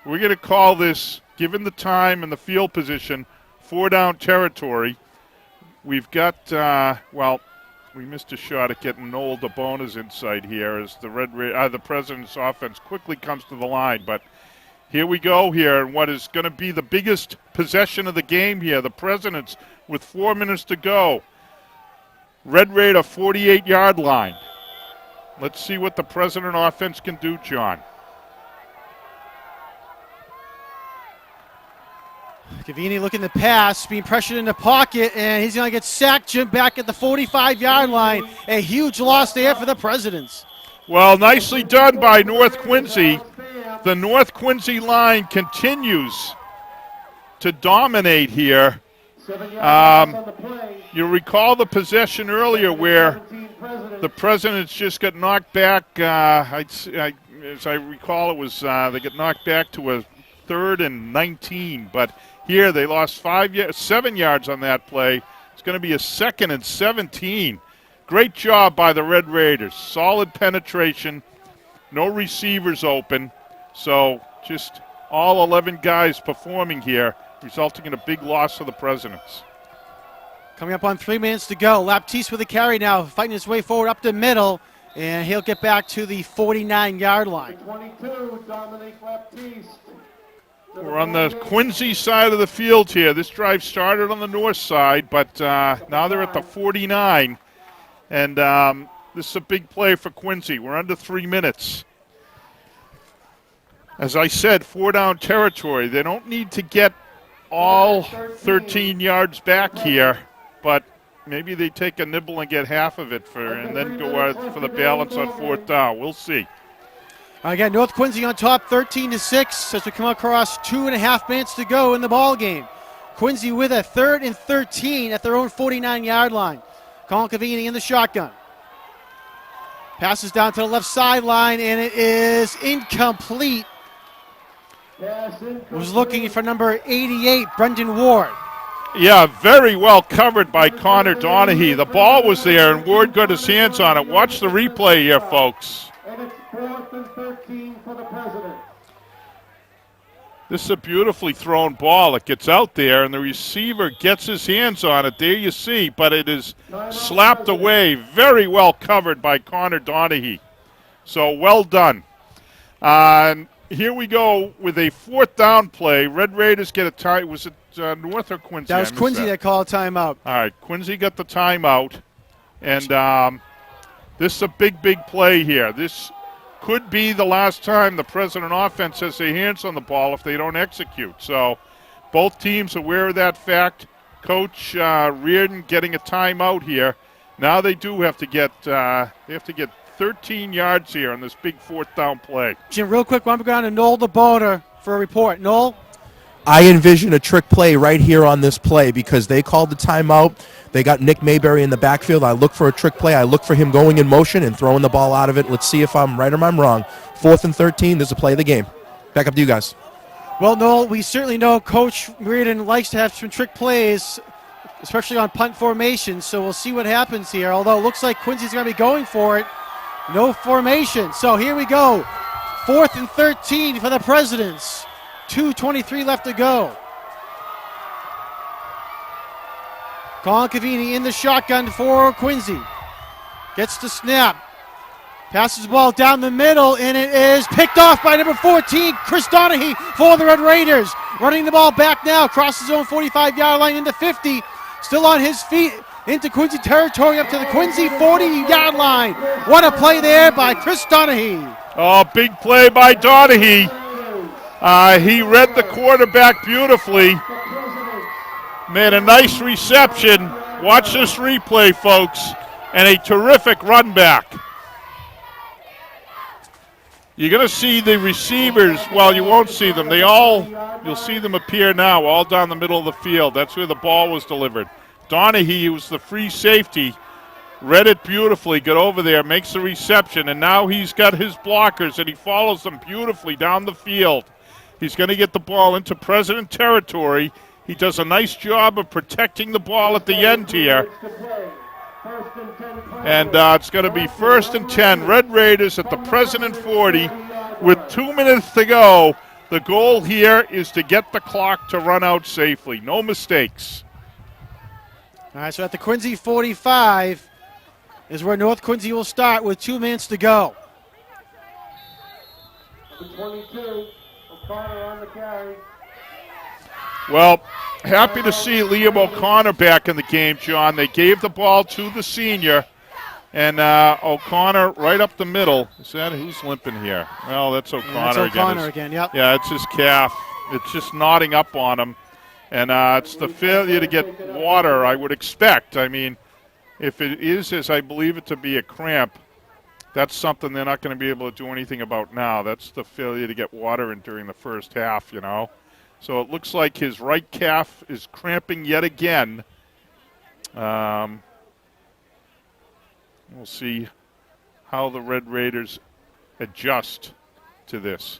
We're going to call this, given the time and the field position, 4-down territory. We've got, we missed a shot at getting Noel DeBona's insight here as the President's offense quickly comes to the line. But here we go here, and what is going to be the biggest possession of the game here. The President's with 4 minutes to go. Red Raider 48-yard line. Let's see what the President offense can do, John. Cavini looking to pass, being pressured in the pocket, and he's going to get sacked, Jim, back at the 45-yard line. A huge loss there for the Presidents. Well, nicely done by North Quincy. The North Quincy line continues to dominate here. You recall the possession earlier where the Presidents just got knocked back. As I recall, it was they got knocked back to a 3rd and 19, but here they lost 7 yards on that play. It's going to be a 2nd and 17. Great job by the Red Raiders. Solid penetration. No receivers open. So just all 11 guys performing here, resulting in a big loss for the Presidents. Coming up on 3 minutes to go. Laptiste with a carry now, fighting his way forward up the middle, and he'll get back to the 49-yard line. 22, Dominic Laptiste. We're on the Quincy side of the field here. This drive started on the north side, but now they're at the 49. And this is a big play for Quincy. We're under 3 minutes. As I said, 4-down territory. They don't need to get all 13 yards back here, but maybe they take a nibble and get half of it and then go out for the balance on 4th down. We'll see. Again, North Quincy on top, 13-6, as we come across 2.5 minutes to go in the ball game. Quincy with a 3rd and 13 at their own 49-yard line. Colin Cavini in the shotgun. Passes down to the left sideline, and it is incomplete. Was looking for number 88, Brendan Ward. Yeah, very well covered by Connor Donahue. The ball was there, and Ward got his hands on it. Watch the replay here, folks. And it's 4th and 13 for the President. This is a beautifully thrown ball. It gets out there, and the receiver gets his hands on it. There you see, but it is slapped away. Very well covered by Connor Donahue. So well done. Here we go with a 4th down play. Red Raiders get a tie. Was it North or Quincy? That was Quincy that called timeout. All right, Quincy got the timeout. And this is a big, big play here. This could be the last time the President offense has their hands on the ball if they don't execute. So both teams aware of that fact. Coach Reardon getting a timeout here. Now they do have to get 13 yards here on this big 4th down play. Jim, real quick, I'm going to Noel DeBona for a report. Noel? I envision a trick play right here on this play because they called the timeout. They got Nick Mayberry in the backfield. I look for a trick play. I look for him going in motion and throwing the ball out of it. Let's see if I'm right or I'm wrong. 4th and 13, this is a play of the game. Back up to you guys. Well, Noel, we certainly know Coach Reardon likes to have some trick plays, especially on punt formation, so we'll see what happens here. Although it looks like Quincy's going to be going for it. No formation. So here we go. 4th and 13 for the Presidents. 2:23 left to go. Colin Cavini in the shotgun for Quincy. Gets the snap. Passes the ball down the middle, and it is picked off by number 14, Chris Donahue for the Red Raiders. Running the ball back now, crosses his own 45-yard line into 50. Still on his feet into Quincy territory up to the Quincy 40-yard line. What a play there by Chris Donahue. Oh, big play by Donahue. He read the quarterback beautifully. Made a nice reception. Watch this replay, folks. And a terrific run back. You're going to see the receivers. Well, you won't see them. You'll see them appear now all down the middle of the field. That's where the ball was delivered. Donahue was the free safety. Read it beautifully, got over there, makes the reception, and now he's got his blockers, and he follows them beautifully down the field. He's going to get the ball into President territory. He does a nice job of protecting the ball at the end here. And it's going to be 1st and 10. Red Raiders at the President 40 with 2 minutes to go. The goal here is to get the clock to run out safely. No mistakes. All right, so at the Quincy 45 is where North Quincy will start with 2 minutes to go. 22, O'Connor on the carry. Well, happy to see Liam O'Connor back in the game, John. They gave the ball to the senior, and O'Connor right up the middle. Is that who's limping here? Well, that's O'Connor That's O'Connor again, yep. Yeah, it's his calf. It's just nodding up on him. And it's the failure to get water, I would expect. I mean, if it is as I believe it to be a cramp, that's something they're not going to be able to do anything about now. That's the failure to get water in during the first half, you know. So it looks like his right calf is cramping yet again. We'll see how the Red Raiders adjust to this.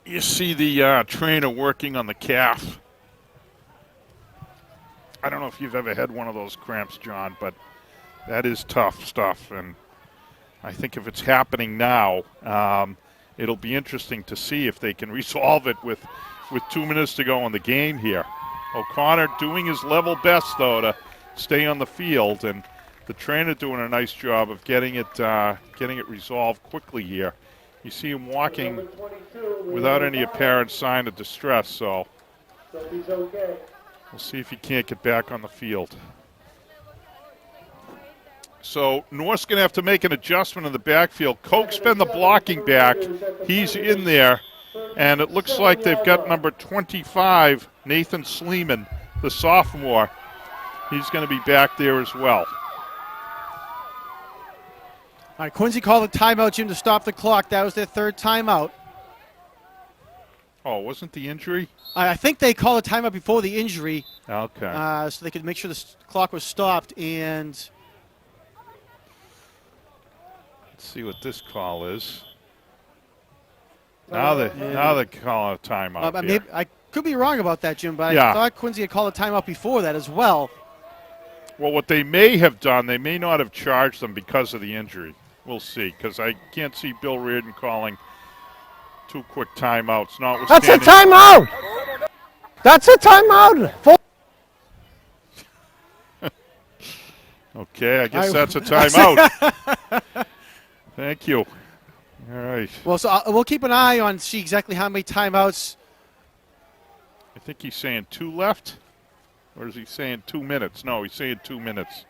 You see the trainer working on the calf. I don't know if you've ever had one of those cramps, John, but that is tough stuff. And I think if it's happening now, it'll be interesting to see if they can resolve it with 2 minutes to go in the game here. O'Connor doing his level best, though, to stay on the field, and the trainer doing a nice job of getting it resolved quickly here. You see him walking without any apparent sign of distress, so we'll see if he can't get back on the field. So North's going to have to make an adjustment in the backfield. Koch's been the blocking back. He's in there, and it looks like they've got number 25, Nathan Sleeman, the sophomore. He's going to be back there as well. All right, Quincy called a timeout, Jim, to stop the clock. That was their third timeout. Oh, wasn't the injury? I think they called a timeout before the injury. Okay. So they could make sure the clock was stopped. And let's see what this call is. Now they're calling a timeout here. I could be wrong about that, Jim, but Yeah. I thought Quincy had called a timeout before that as well. Well, what they may have done, they may not have charged them because of the injury. We'll see, because I can't see Bill Reardon calling 2 quick timeouts. That's a timeout! That's a timeout! Okay, I guess that's a timeout. Thank you. All right. Well, so we'll keep an eye on see exactly how many timeouts. I think he's saying 2 left, or is he saying 2 minutes? No, he's saying 2 minutes.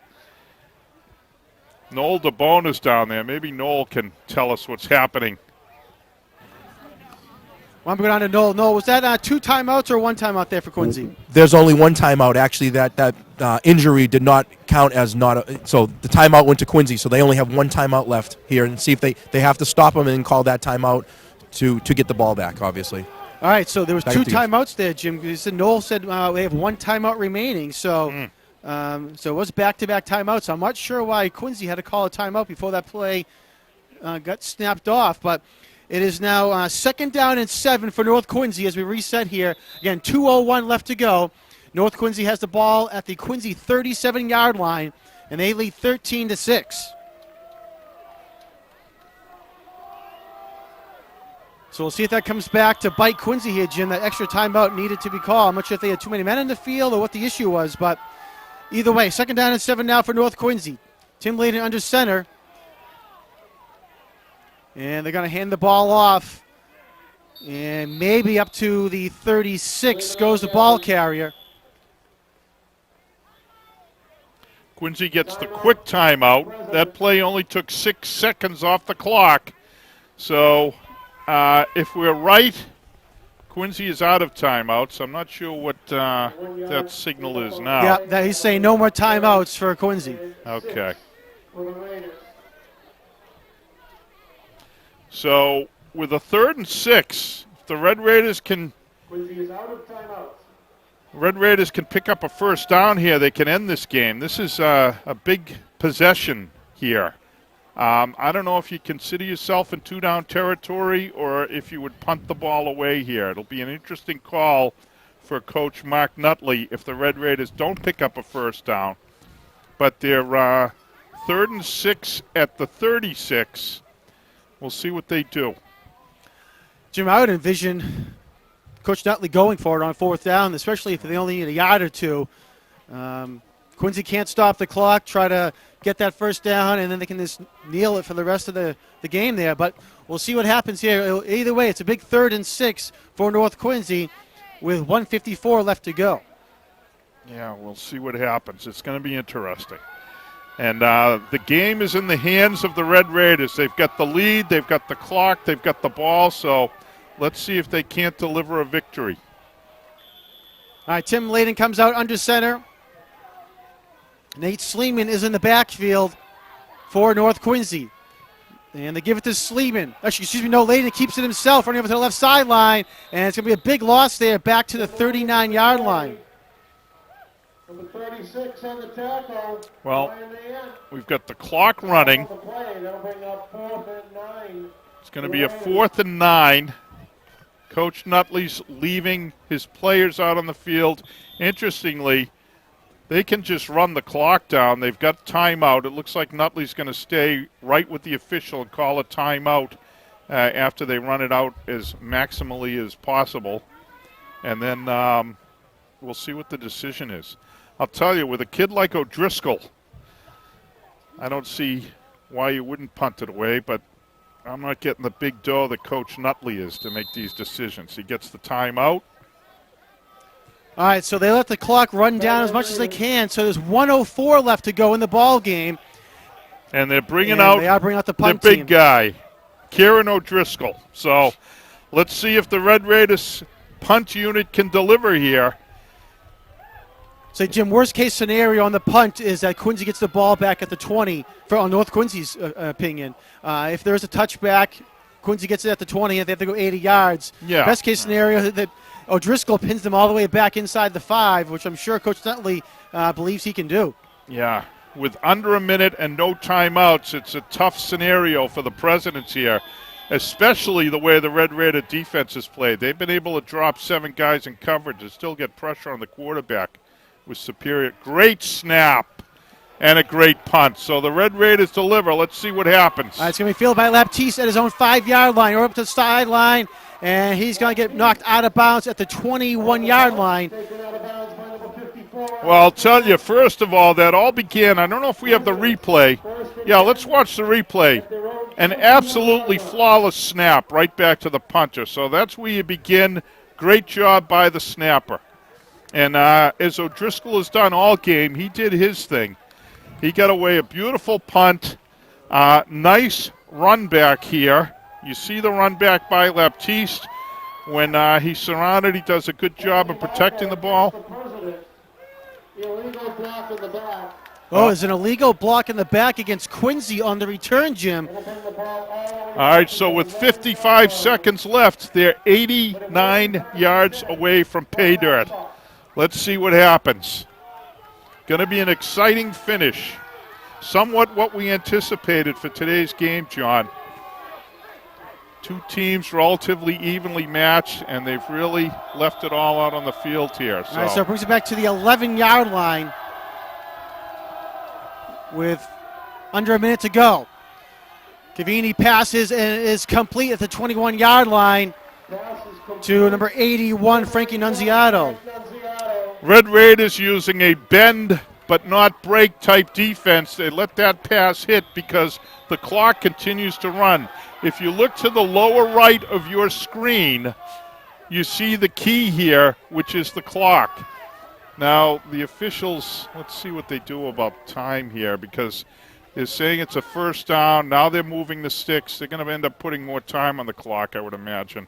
Noel DeBona's down there. Maybe Noel can tell us what's happening. Well, I'm going on to Noel. Noel, was that 2 timeouts or 1 timeout there for Quincy? There's only 1 timeout. Actually, that injury did not count as so the timeout went to Quincy, so they only have 1 timeout left here, and see if they have to stop him and call that timeout to get the ball back, obviously. All right, so there was Back 2 up to you. timeouts there, Jim. Noel said we have 1 timeout remaining, so so it was back-to-back timeouts. I'm not sure why Quincy had to call a timeout before that play got snapped off, but it is now 2nd down and 7 for North Quincy as we reset here. Again, 2:01 left to go. North Quincy has the ball at the Quincy 37-yard line, and they lead 13-6. So we'll see if that comes back to bite Quincy here, Jim. That extra timeout needed to be called. I'm not sure if they had too many men in the field or what the issue was, but either way, 2nd down and 7 now for North Quincy. Tim Layden under center. And they're going to hand the ball off. And maybe up to the 36 goes the ball carrier. Quincy gets the quick timeout. That play only took 6 seconds off the clock. So if we're right, Quincy is out of timeouts. I'm not sure what that signal is now. Yeah, he's saying no more timeouts for Quincy. Okay. So with a 3rd and 6, if the Red Raiders can pick up a first down here, they can end this game. This is a big possession here. I don't know if you consider yourself in 2-down territory or if you would punt the ball away here. It'll be an interesting call for Coach Mark Nutley if the Red Raiders don't pick up a first down. But they're 3rd and 6 at the 36. We'll see what they do. Jim, I would envision Coach Nutley going for it on 4th down, especially if they only need a yard or two. Quincy can't stop the clock, try to get that first down, and then they can just kneel it for the rest of the game there. But we'll see what happens here. Either way, it's a big 3rd and 6 for North Quincy with 1:54 left to go. Yeah, we'll see what happens. It's going to be interesting. And the game is in the hands of the Red Raiders. They've got the lead, they've got the clock, they've got the ball, so let's see if they can't deliver a victory. All right, Tim Layden comes out under center. Nate Sleeman is in the backfield for North Quincy. And they give it to Sleeman. Layden keeps it himself, running over to the left sideline. And it's going to be a big loss there, back to the 39-yard line. Number 36 on the tackle. Well, we've got the clock running. That'll bring up 4th and 9. It's going to be a 4th and 9. Coach Nutley's leaving his players out on the field. Interestingly, they can just run the clock down. They've got timeout. It looks like Nutley's going to stay right with the official and call a timeout after they run it out as maximally as possible. And then we'll see what the decision is. I'll tell you, with a kid like O'Driscoll, I don't see why you wouldn't punt it away, but I'm not getting the big dough that Coach Nutley is to make these decisions. He gets the timeout. All right, so they let the clock run down as much as they can. So there's 1:04 left to go in the ball game. And they're bringing out the punt their big team. guy, Kieran O'Driscoll. So let's see if the Red Raiders punt unit can deliver here. So, Jim, worst case scenario on the punt is that Quincy gets the ball back at the 20, on North Quincy's opinion. If there's a touchback, Quincy gets it at the 20, and they have to go 80 yards. Yeah. Best case scenario, that O'Driscoll pins them all the way back inside the 5, which I'm sure Coach Nutley believes he can do. Yeah, with under a minute and no timeouts, it's a tough scenario for the Presidents here, especially the way the Red Raider defense has played. They've been able to drop 7 guys in coverage and still get pressure on the quarterback with superior. Great snap and a great punt. So the Red Raiders deliver. Let's see what happens. All right, it's going to be fielded by Laptiste at his own 5-yard line, or up to the sideline, and he's going to get knocked out of bounds at the 21-yard line. Well, I'll tell you, first of all, that all began, I don't know if we have the replay. Yeah, let's watch the replay. An absolutely flawless snap right back to the punter. So that's where you begin. Great job by the snapper. And as O'Driscoll has done all game, he did his thing. He got away a beautiful punt. Nice run back here. You see the run back by Laptiste. When he's surrounded, he does a good job of protecting the ball. Oh, there's an illegal block in the back against Quincy on the return, Jim. All right, so with 55 seconds left, they're 89 yards away from pay dirt. Let's see what happens. Going to be an exciting finish. Somewhat what we anticipated for today's game, John. Two teams relatively evenly matched, and they've really left it all out on the field here. All right, so it brings it back to the 11-yard line with under a minute to go. Cavini passes and is complete at the 21-yard line to number 81, Frankie Nunziato. Red Raiders using a bend but not break type defense. They let that pass hit because the clock continues to run. If you look to the lower right of your screen, you see the key here, which is the clock. Now, the officials, let's see what they do about time here, because they're saying it's a first down. Now they're moving the sticks. They're going to end up putting more time on the clock, I would imagine.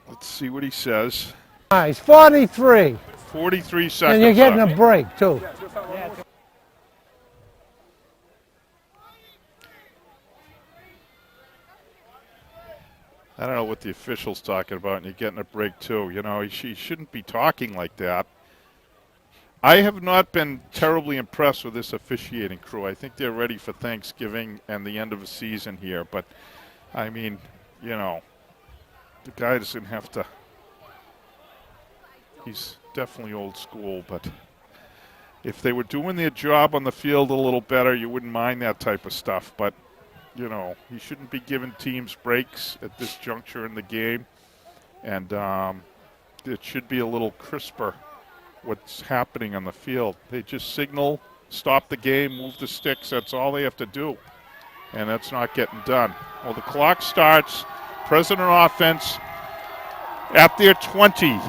Let's see what he says. Nice, 43. 43 seconds And you're getting left. a break, too. I don't know what the official's talking about, and you're getting a break, too. You know, he shouldn't be talking like that. I have not been terribly impressed with this officiating crew. I think they're ready for Thanksgiving and the end of the season here. But, I mean, you know, the guy doesn't have to. He's definitely old school, but if they were doing their job on the field a little better, you wouldn't mind that type of stuff. But, you know, he shouldn't be giving teams breaks at this juncture in the game. And it should be a little crisper what's happening on the field. They just signal, stop the game, move the sticks. That's all they have to do. And that's not getting done. Well, the clock starts. President offense at their 20.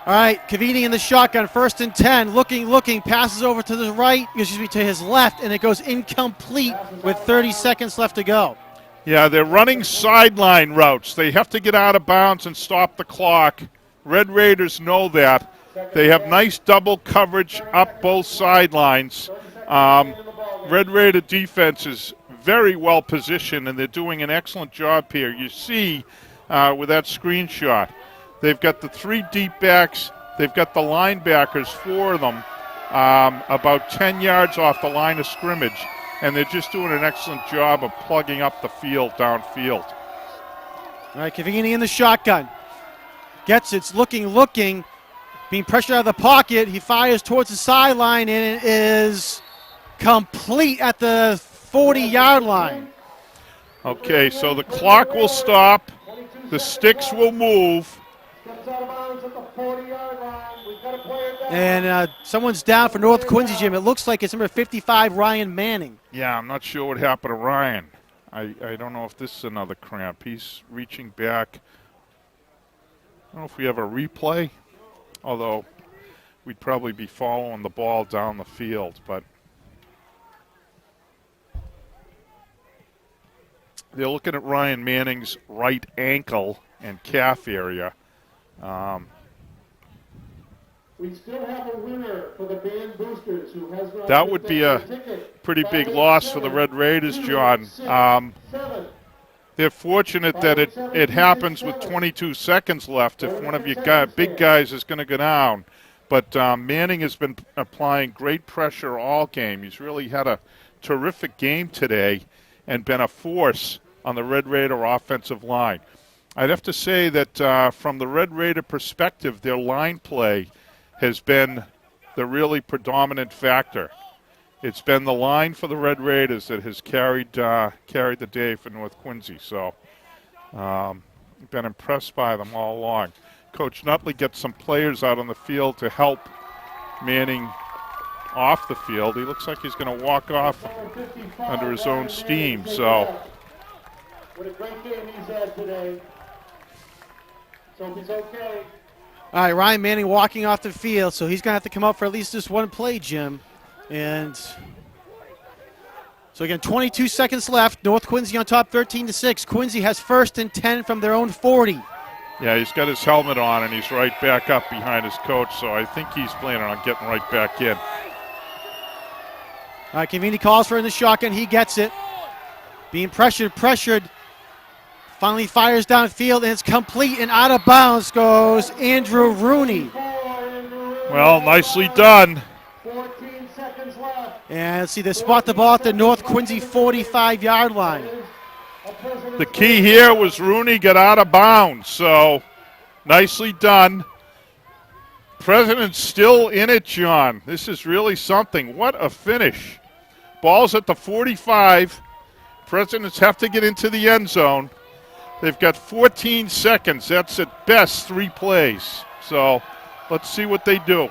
All right, Cavini in the shotgun, 1st and 10, looking, passes over to the right, to his left, and it goes incomplete with 30 seconds left to go. Yeah, they're running sideline routes. They have to get out of bounds and stop the clock. Red Raiders know that. They have nice double coverage up both sidelines. Red Raider defense is very well positioned, and they're doing an excellent job here. You see with that screenshot, they've got the 3 deep backs. They've got the linebackers, 4 of them, about 10 yards off the line of scrimmage, and they're just doing an excellent job of plugging up the field downfield. All right, Cavini in the shotgun. Gets it, looking, being pressured out of the pocket. He fires towards the sideline, and it is complete at the 40-yard line. Okay, so the clock will stop. The sticks will move. And someone's down for North Quincy, Jim. It looks like it's number 55, Ryan Manning. Yeah, I'm not sure what happened to Ryan. I don't know if this is another cramp. He's reaching back. I don't know if we have a replay, although we'd probably be following the ball down the field. But they're looking at Ryan Manning's right ankle and calf area. We still have a winner for the band boosters who has not that would be a pretty big loss for the Red Raiders, John. They're fortunate that it happens with 22 seconds left if one of your big guys is going to go down. But Manning has been applying great pressure all game. He's really had a terrific game today and been a force on the Red Raider offensive line. I'd have to say that from the Red Raider perspective, their line play has been the really predominant factor. It's been the line for the Red Raiders that has carried the day for North Quincy. So been impressed by them all along. Coach Nutley gets some players out on the field to help Manning off the field. He looks like he's going to walk off under his own steam. So what a great game he's had today. So he's okay. All right, Ryan Manning walking off the field, so he's going to have to come up for at least this one play, Jim. And so again, 22 seconds left. North Quincy on top, 13-6. Quincy has 1st and 10 from their own 40. Yeah, he's got his helmet on, and he's right back up behind his coach, so I think he's planning on getting right back in. All right, Cavini calls for it in the shotgun. He gets it. Being pressured. Finally fires downfield, and it's complete, and out of bounds goes Andrew Rooney. Well, nicely done. 14 seconds left. And let's see, they spot the ball at the North Quincy 45-yard line. The key here was Rooney got out of bounds, so nicely done. President's still in it, John. This is really something. What a finish. Ball's at the 45. Presidents have to get into the end zone. They've got 14 seconds. That's at best 3 plays. So let's see what they do.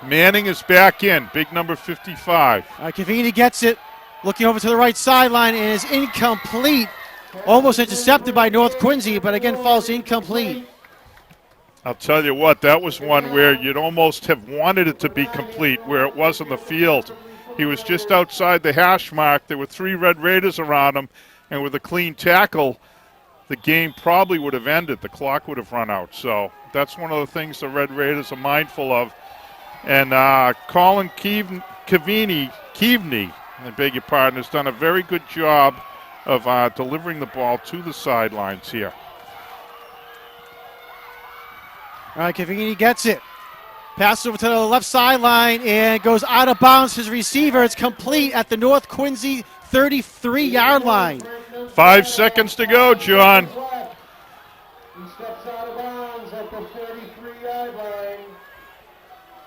Manning is back in, big number 55. All right, Cavini gets it, looking over to the right sideline, and is incomplete. Almost intercepted by North Quincy, but again falls incomplete. I'll tell you what, that was one where you'd almost have wanted it to be complete, where it was on the field. He was just outside the hash mark. There were 3 Red Raiders around him, and with a clean tackle, the game probably would have ended. The clock would have run out. So that's one of the things the Red Raiders are mindful of. And Colin Keavney, I beg your pardon, has done a very good job of delivering the ball to the sidelines here. All right, Cavini gets it. Passes over to the left sideline and goes out of bounds. His receiver, it's complete at the North Quincy 33-yard line. 5 seconds to go, John. He steps out of bounds at the 33-yard line.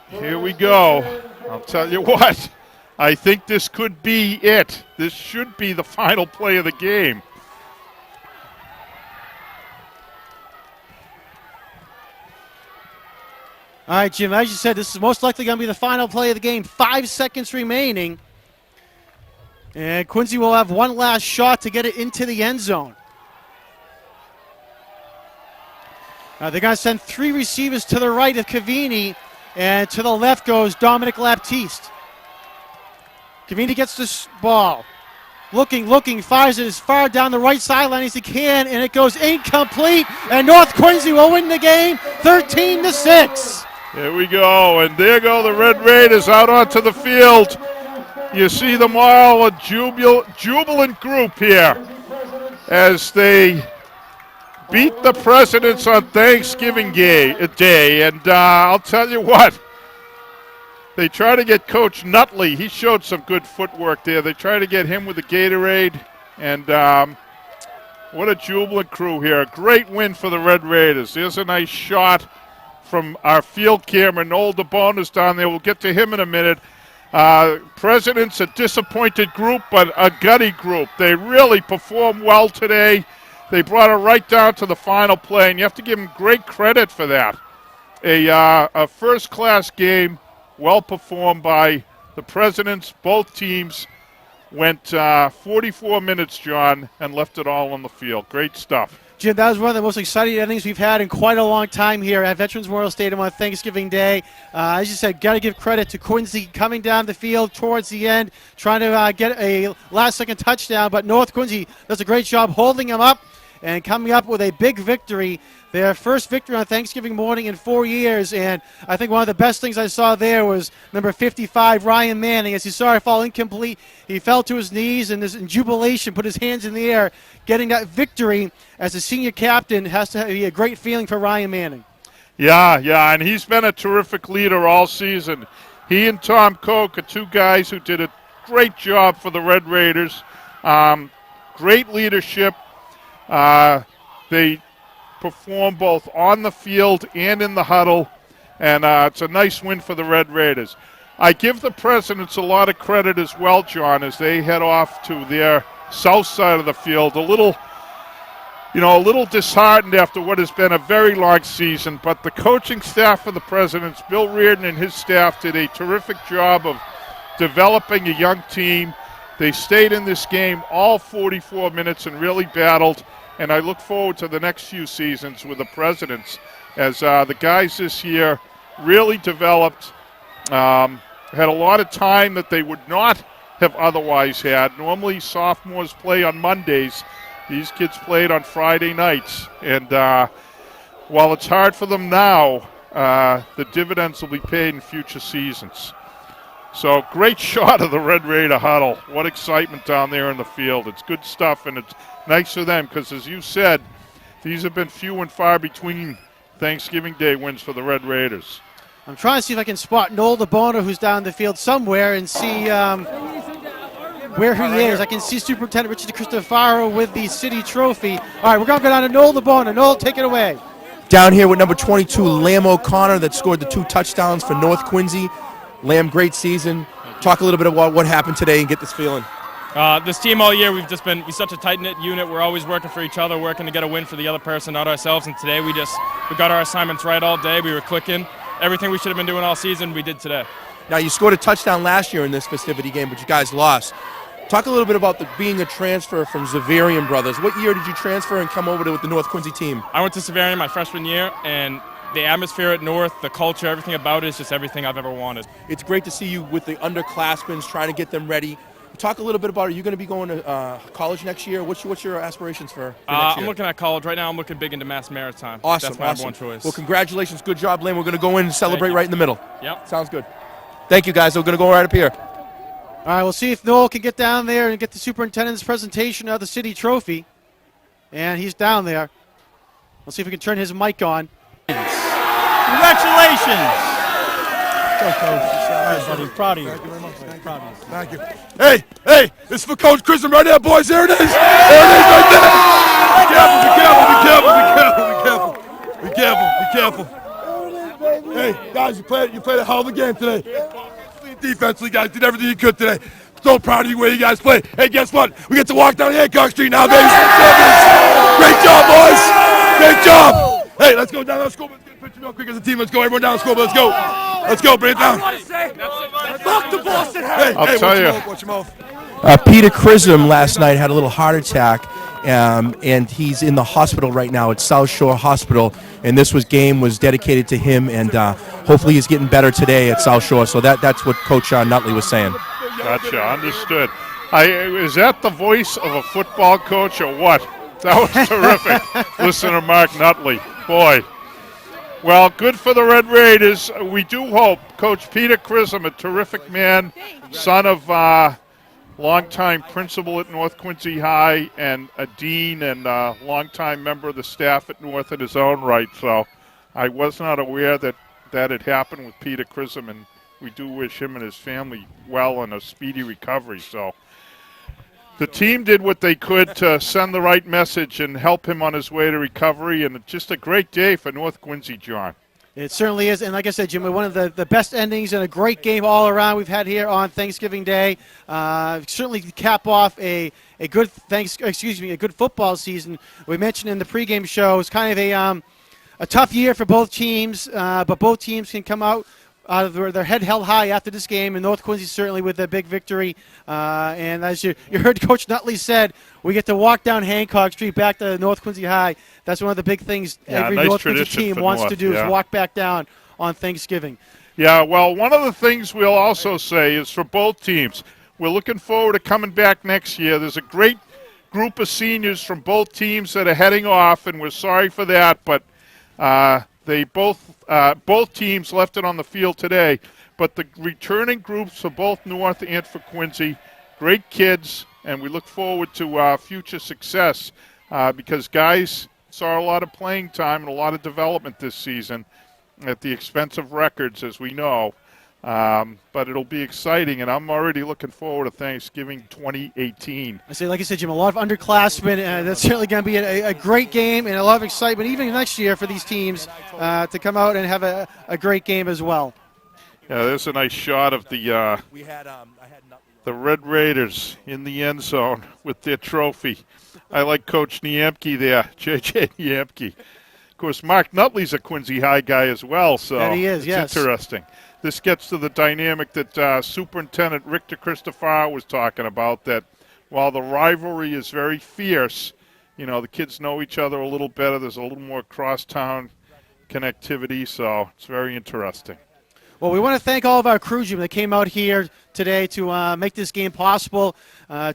Here we go. I'll tell you what, I think this could be it. This should be the final play of the game. All right, Jim, as you said, this is most likely going to be the final play of the game. 5 seconds remaining. And Quincy will have one last shot to get it into the end zone. They're going to send 3 receivers to the right of Cavini, and to the left goes Dominic Laptiste. Cavini gets this ball. Looking, fires it as far down the right sideline as he can, and it goes incomplete, and North Quincy will win the game 13-6. Here we go, and there go the Red Raiders out onto the field. You see them all, a jubilant group here as they beat the Presidents on Thanksgiving Day. And I'll tell you what, they try to get Coach Nutley. He showed some good footwork there. They try to get him with the Gatorade, and what a jubilant crew here. A great win for the Red Raiders. There's a nice shot from our field camera. Noel DeBona's down there. We'll get to him in a minute. Presidents, a disappointed group, but a gutty group. They really performed well today. They brought it right down to the final play, and you have to give them great credit for that. A first-class game, well performed by the Presidents. Both teams went 44 minutes, John, and left it all on the field. Great stuff. Jim, that was one of the most exciting innings we've had in quite a long time here at Veterans Memorial Stadium on Thanksgiving Day. As you said, got to give credit to Quincy coming down the field towards the end, trying to get a last-second touchdown, but North Quincy does a great job holding them up and coming up with a big victory. Their first victory on Thanksgiving morning in 4 years, and I think one of the best things I saw there was number 55, Ryan Manning. As you saw it fall incomplete, he fell to his knees and in jubilation put his hands in the air, getting that victory as a senior captain. Has to be a great feeling for Ryan Manning. Yeah, and he's been a terrific leader all season. He and Tom Koch are 2 guys who did a great job for the Red Raiders. Great leadership. They perform both on the field and in the huddle, and it's a nice win for the Red Raiders. I give the Presidents a lot of credit as well, John, as they head off to their south side of the field. A little disheartened after what has been a very long season, but the coaching staff of the Presidents, Bill Reardon and his staff, did a terrific job of developing a young team. They stayed in this game all 44 minutes and really battled. And I look forward to the next few seasons with the Presidents as the guys this year really developed, had a lot of time that they would not have otherwise had. Normally sophomores play on Mondays. These kids played on Friday nights. And while it's hard for them now, the dividends will be paid in future seasons. So great shot of the Red Raider huddle. What excitement down there in the field. It's good stuff, and it's nice for them because, as you said, these have been few and far between Thanksgiving Day wins for the Red Raiders. I'm trying to see if I can spot Noel DeBona, who's down the field somewhere, and see where he is. I can see Superintendent Richard Cristofaro with the city trophy. All right, we're going to go down to Noel DeBona. Noel, take it away. Down here with number 22, Lamb O'Connor, that scored the 2 touchdowns for North Quincy. Lamb, great season. Talk a little bit about what happened today and get this feeling. This team all year, we're such a tight-knit unit. We're always working for each other, working to get a win for the other person, not ourselves. And today we got our assignments right all day. We were clicking. Everything we should have been doing all season, we did today. Now, you scored a touchdown last year in this festivity game, but you guys lost. Talk a little bit about being a transfer from Xaverian Brothers. What year did you transfer and come over with the North Quincy team? I went to Xaverian my freshman year, and the atmosphere at North, the culture, everything about it is just everything I've ever wanted. It's great to see you with the underclassmen, trying to get them ready. Talk a little bit about, are you going to be going to college next year? What's your aspirations for next year? I'm looking at college. Right now I'm looking big into Mass Maritime. Awesome. That's my number one choice. Well, congratulations. Good job, Lane. We're going to go in and celebrate right in the middle. Yep. Sounds good. Thank you, guys. We're going to go right up here. All right, we'll see if Noel can get down there and get the superintendent's presentation of the city trophy. And he's down there. We'll see if we can turn his mic on. Congratulations! All right, buddy. Proud of you. Thank you very much. Proud of you. Thank you. Hey, this is for Coach Chrism right there, boys. There it is. There it is right there. Be careful. Hey, guys, you played a hell of a game today. Defensively, guys, did everything you could today. So proud of you, where you guys play. Hey, guess what? We get to walk down Hancock Street now, baby. Great job, boys. Great job. Hey, let's go down the scoreboard. Let's get a picture real quick as a team. Let's go. Everyone down the scoreboard. Let's go. Let's go. Bring it down. Fuck the Boston Hey, I'll tell you. Watch your mouth. Peter Chrism last night had a little heart attack, and he's in the hospital right now at South Shore Hospital. And this game was dedicated to him, and hopefully he's getting better today at South Shore. So that's what Coach Nutley was saying. Gotcha, understood. Is that the voice of a football coach or what? That was terrific. Listen to Mark Nutley. Boy. Well, good for the Red Raiders. We do hope Coach Peter Chrism, a terrific man, son of longtime principal at North Quincy High and a dean and a longtime member of the staff at North in his own right. So I was not aware that had happened with Peter Chrism, and we do wish him and his family well and a speedy recovery. So the team did what they could to send the right message and help him on his way to recovery, and just a great day for North Quincy, John. It certainly is, and like I said, Jimmy, one of the best endings and a great game all around we've had here on Thanksgiving Day. Certainly cap off a good football season. We mentioned in the pregame show it's kind of a tough year for both teams, but both teams can come out of their head held high after this game, and North Quincy certainly with a big victory. And as you heard Coach Nutley said, we get to walk down Hancock Street back to North Quincy High. That's one of the big things every nice North Quincy team wants to do is walk back down on Thanksgiving. Yeah, well, one of the things we'll also say is for both teams, we're looking forward to coming back next year. There's a great group of seniors from both teams that are heading off, and we're sorry for that, but they both teams left it on the field today. But the returning groups for both North and for Quincy, great kids, and we look forward to future success because guys saw a lot of playing time and a lot of development this season at the expense of records, as we know. But it'll be exciting, and I'm already looking forward to Thanksgiving 2018. Like I said, Jim, a lot of underclassmen. That's certainly going to be a great game and a lot of excitement, even next year, for these teams to come out and have a great game as well. Yeah, there's a nice shot of the Red Raiders in the end zone with their trophy. I like Coach Niemke there, J.J. Niemke. Of course, Mark Nutley's a Quincy High guy as well, so that he is, it's yes. Interesting. This gets to the dynamic that Superintendent Richter Christopher was talking about, that while the rivalry is very fierce, the kids know each other a little better. There's a little more cross-town connectivity, so it's very interesting. Well, we want to thank all of our crew, Jim, that came out here today to make this game possible,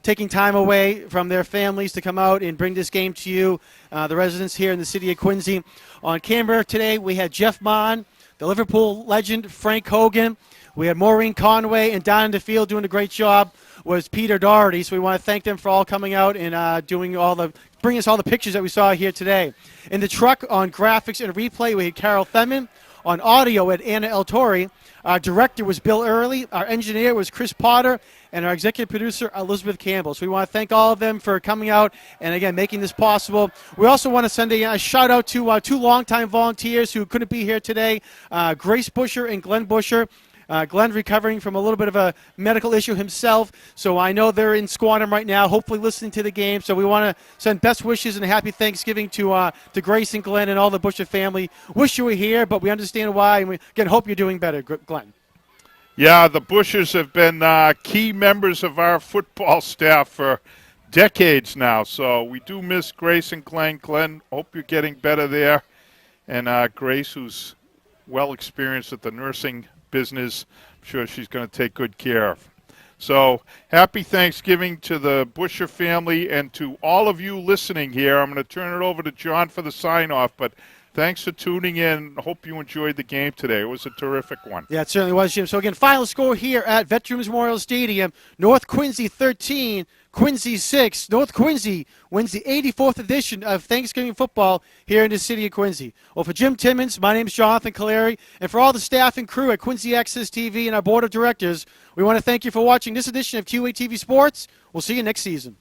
taking time away from their families to come out and bring this game to you, the residents here in the city of Quincy. On camera today, we had Jeff Mon, the Liverpool legend, Frank Hogan. We had Maureen Conway, and down in the field doing a great job was Peter Doherty. So we want to thank them for all coming out and bringing us all the pictures that we saw here today. In the truck on graphics and replay, we had Carol Themmen. On audio, at Anna El Tori. Our director was Bill Early. Our engineer was Chris Potter. And our executive producer, Elizabeth Campbell. So we want to thank all of them for coming out and, again, making this possible. We also want to send a shout-out to two longtime volunteers who couldn't be here today, Grace Busher and Glenn Busher. Glenn recovering from a little bit of a medical issue himself, so I know they're in Squantum right now, hopefully listening to the game. So we want to send best wishes and a happy Thanksgiving to Grace and Glenn and all the Busher family. Wish you were here, but we understand why, and we again hope you're doing better, Glenn. Yeah, the Bushers have been key members of our football staff for decades now, so we do miss Grace and Glenn. Glenn, hope you're getting better there. And Grace, who's well experienced at the nursing business, I'm sure she's going to take good care of. So happy Thanksgiving to the Busher family and to all of you listening here. I'm going to turn it over to John for the sign-off, but thanks for tuning in. Hope you enjoyed the game today. It was a terrific one. Yeah, it certainly was, Jim. So, again, final score here at Veterans Memorial Stadium. North Quincy 13, Quincy 6. North Quincy wins the 84th edition of Thanksgiving football here in the city of Quincy. Well, for Jim Timmons, my name is Jonathan Caleri, and for all the staff and crew at Quincy Access TV and our board of directors, we want to thank you for watching this edition of QATV Sports. We'll see you next season.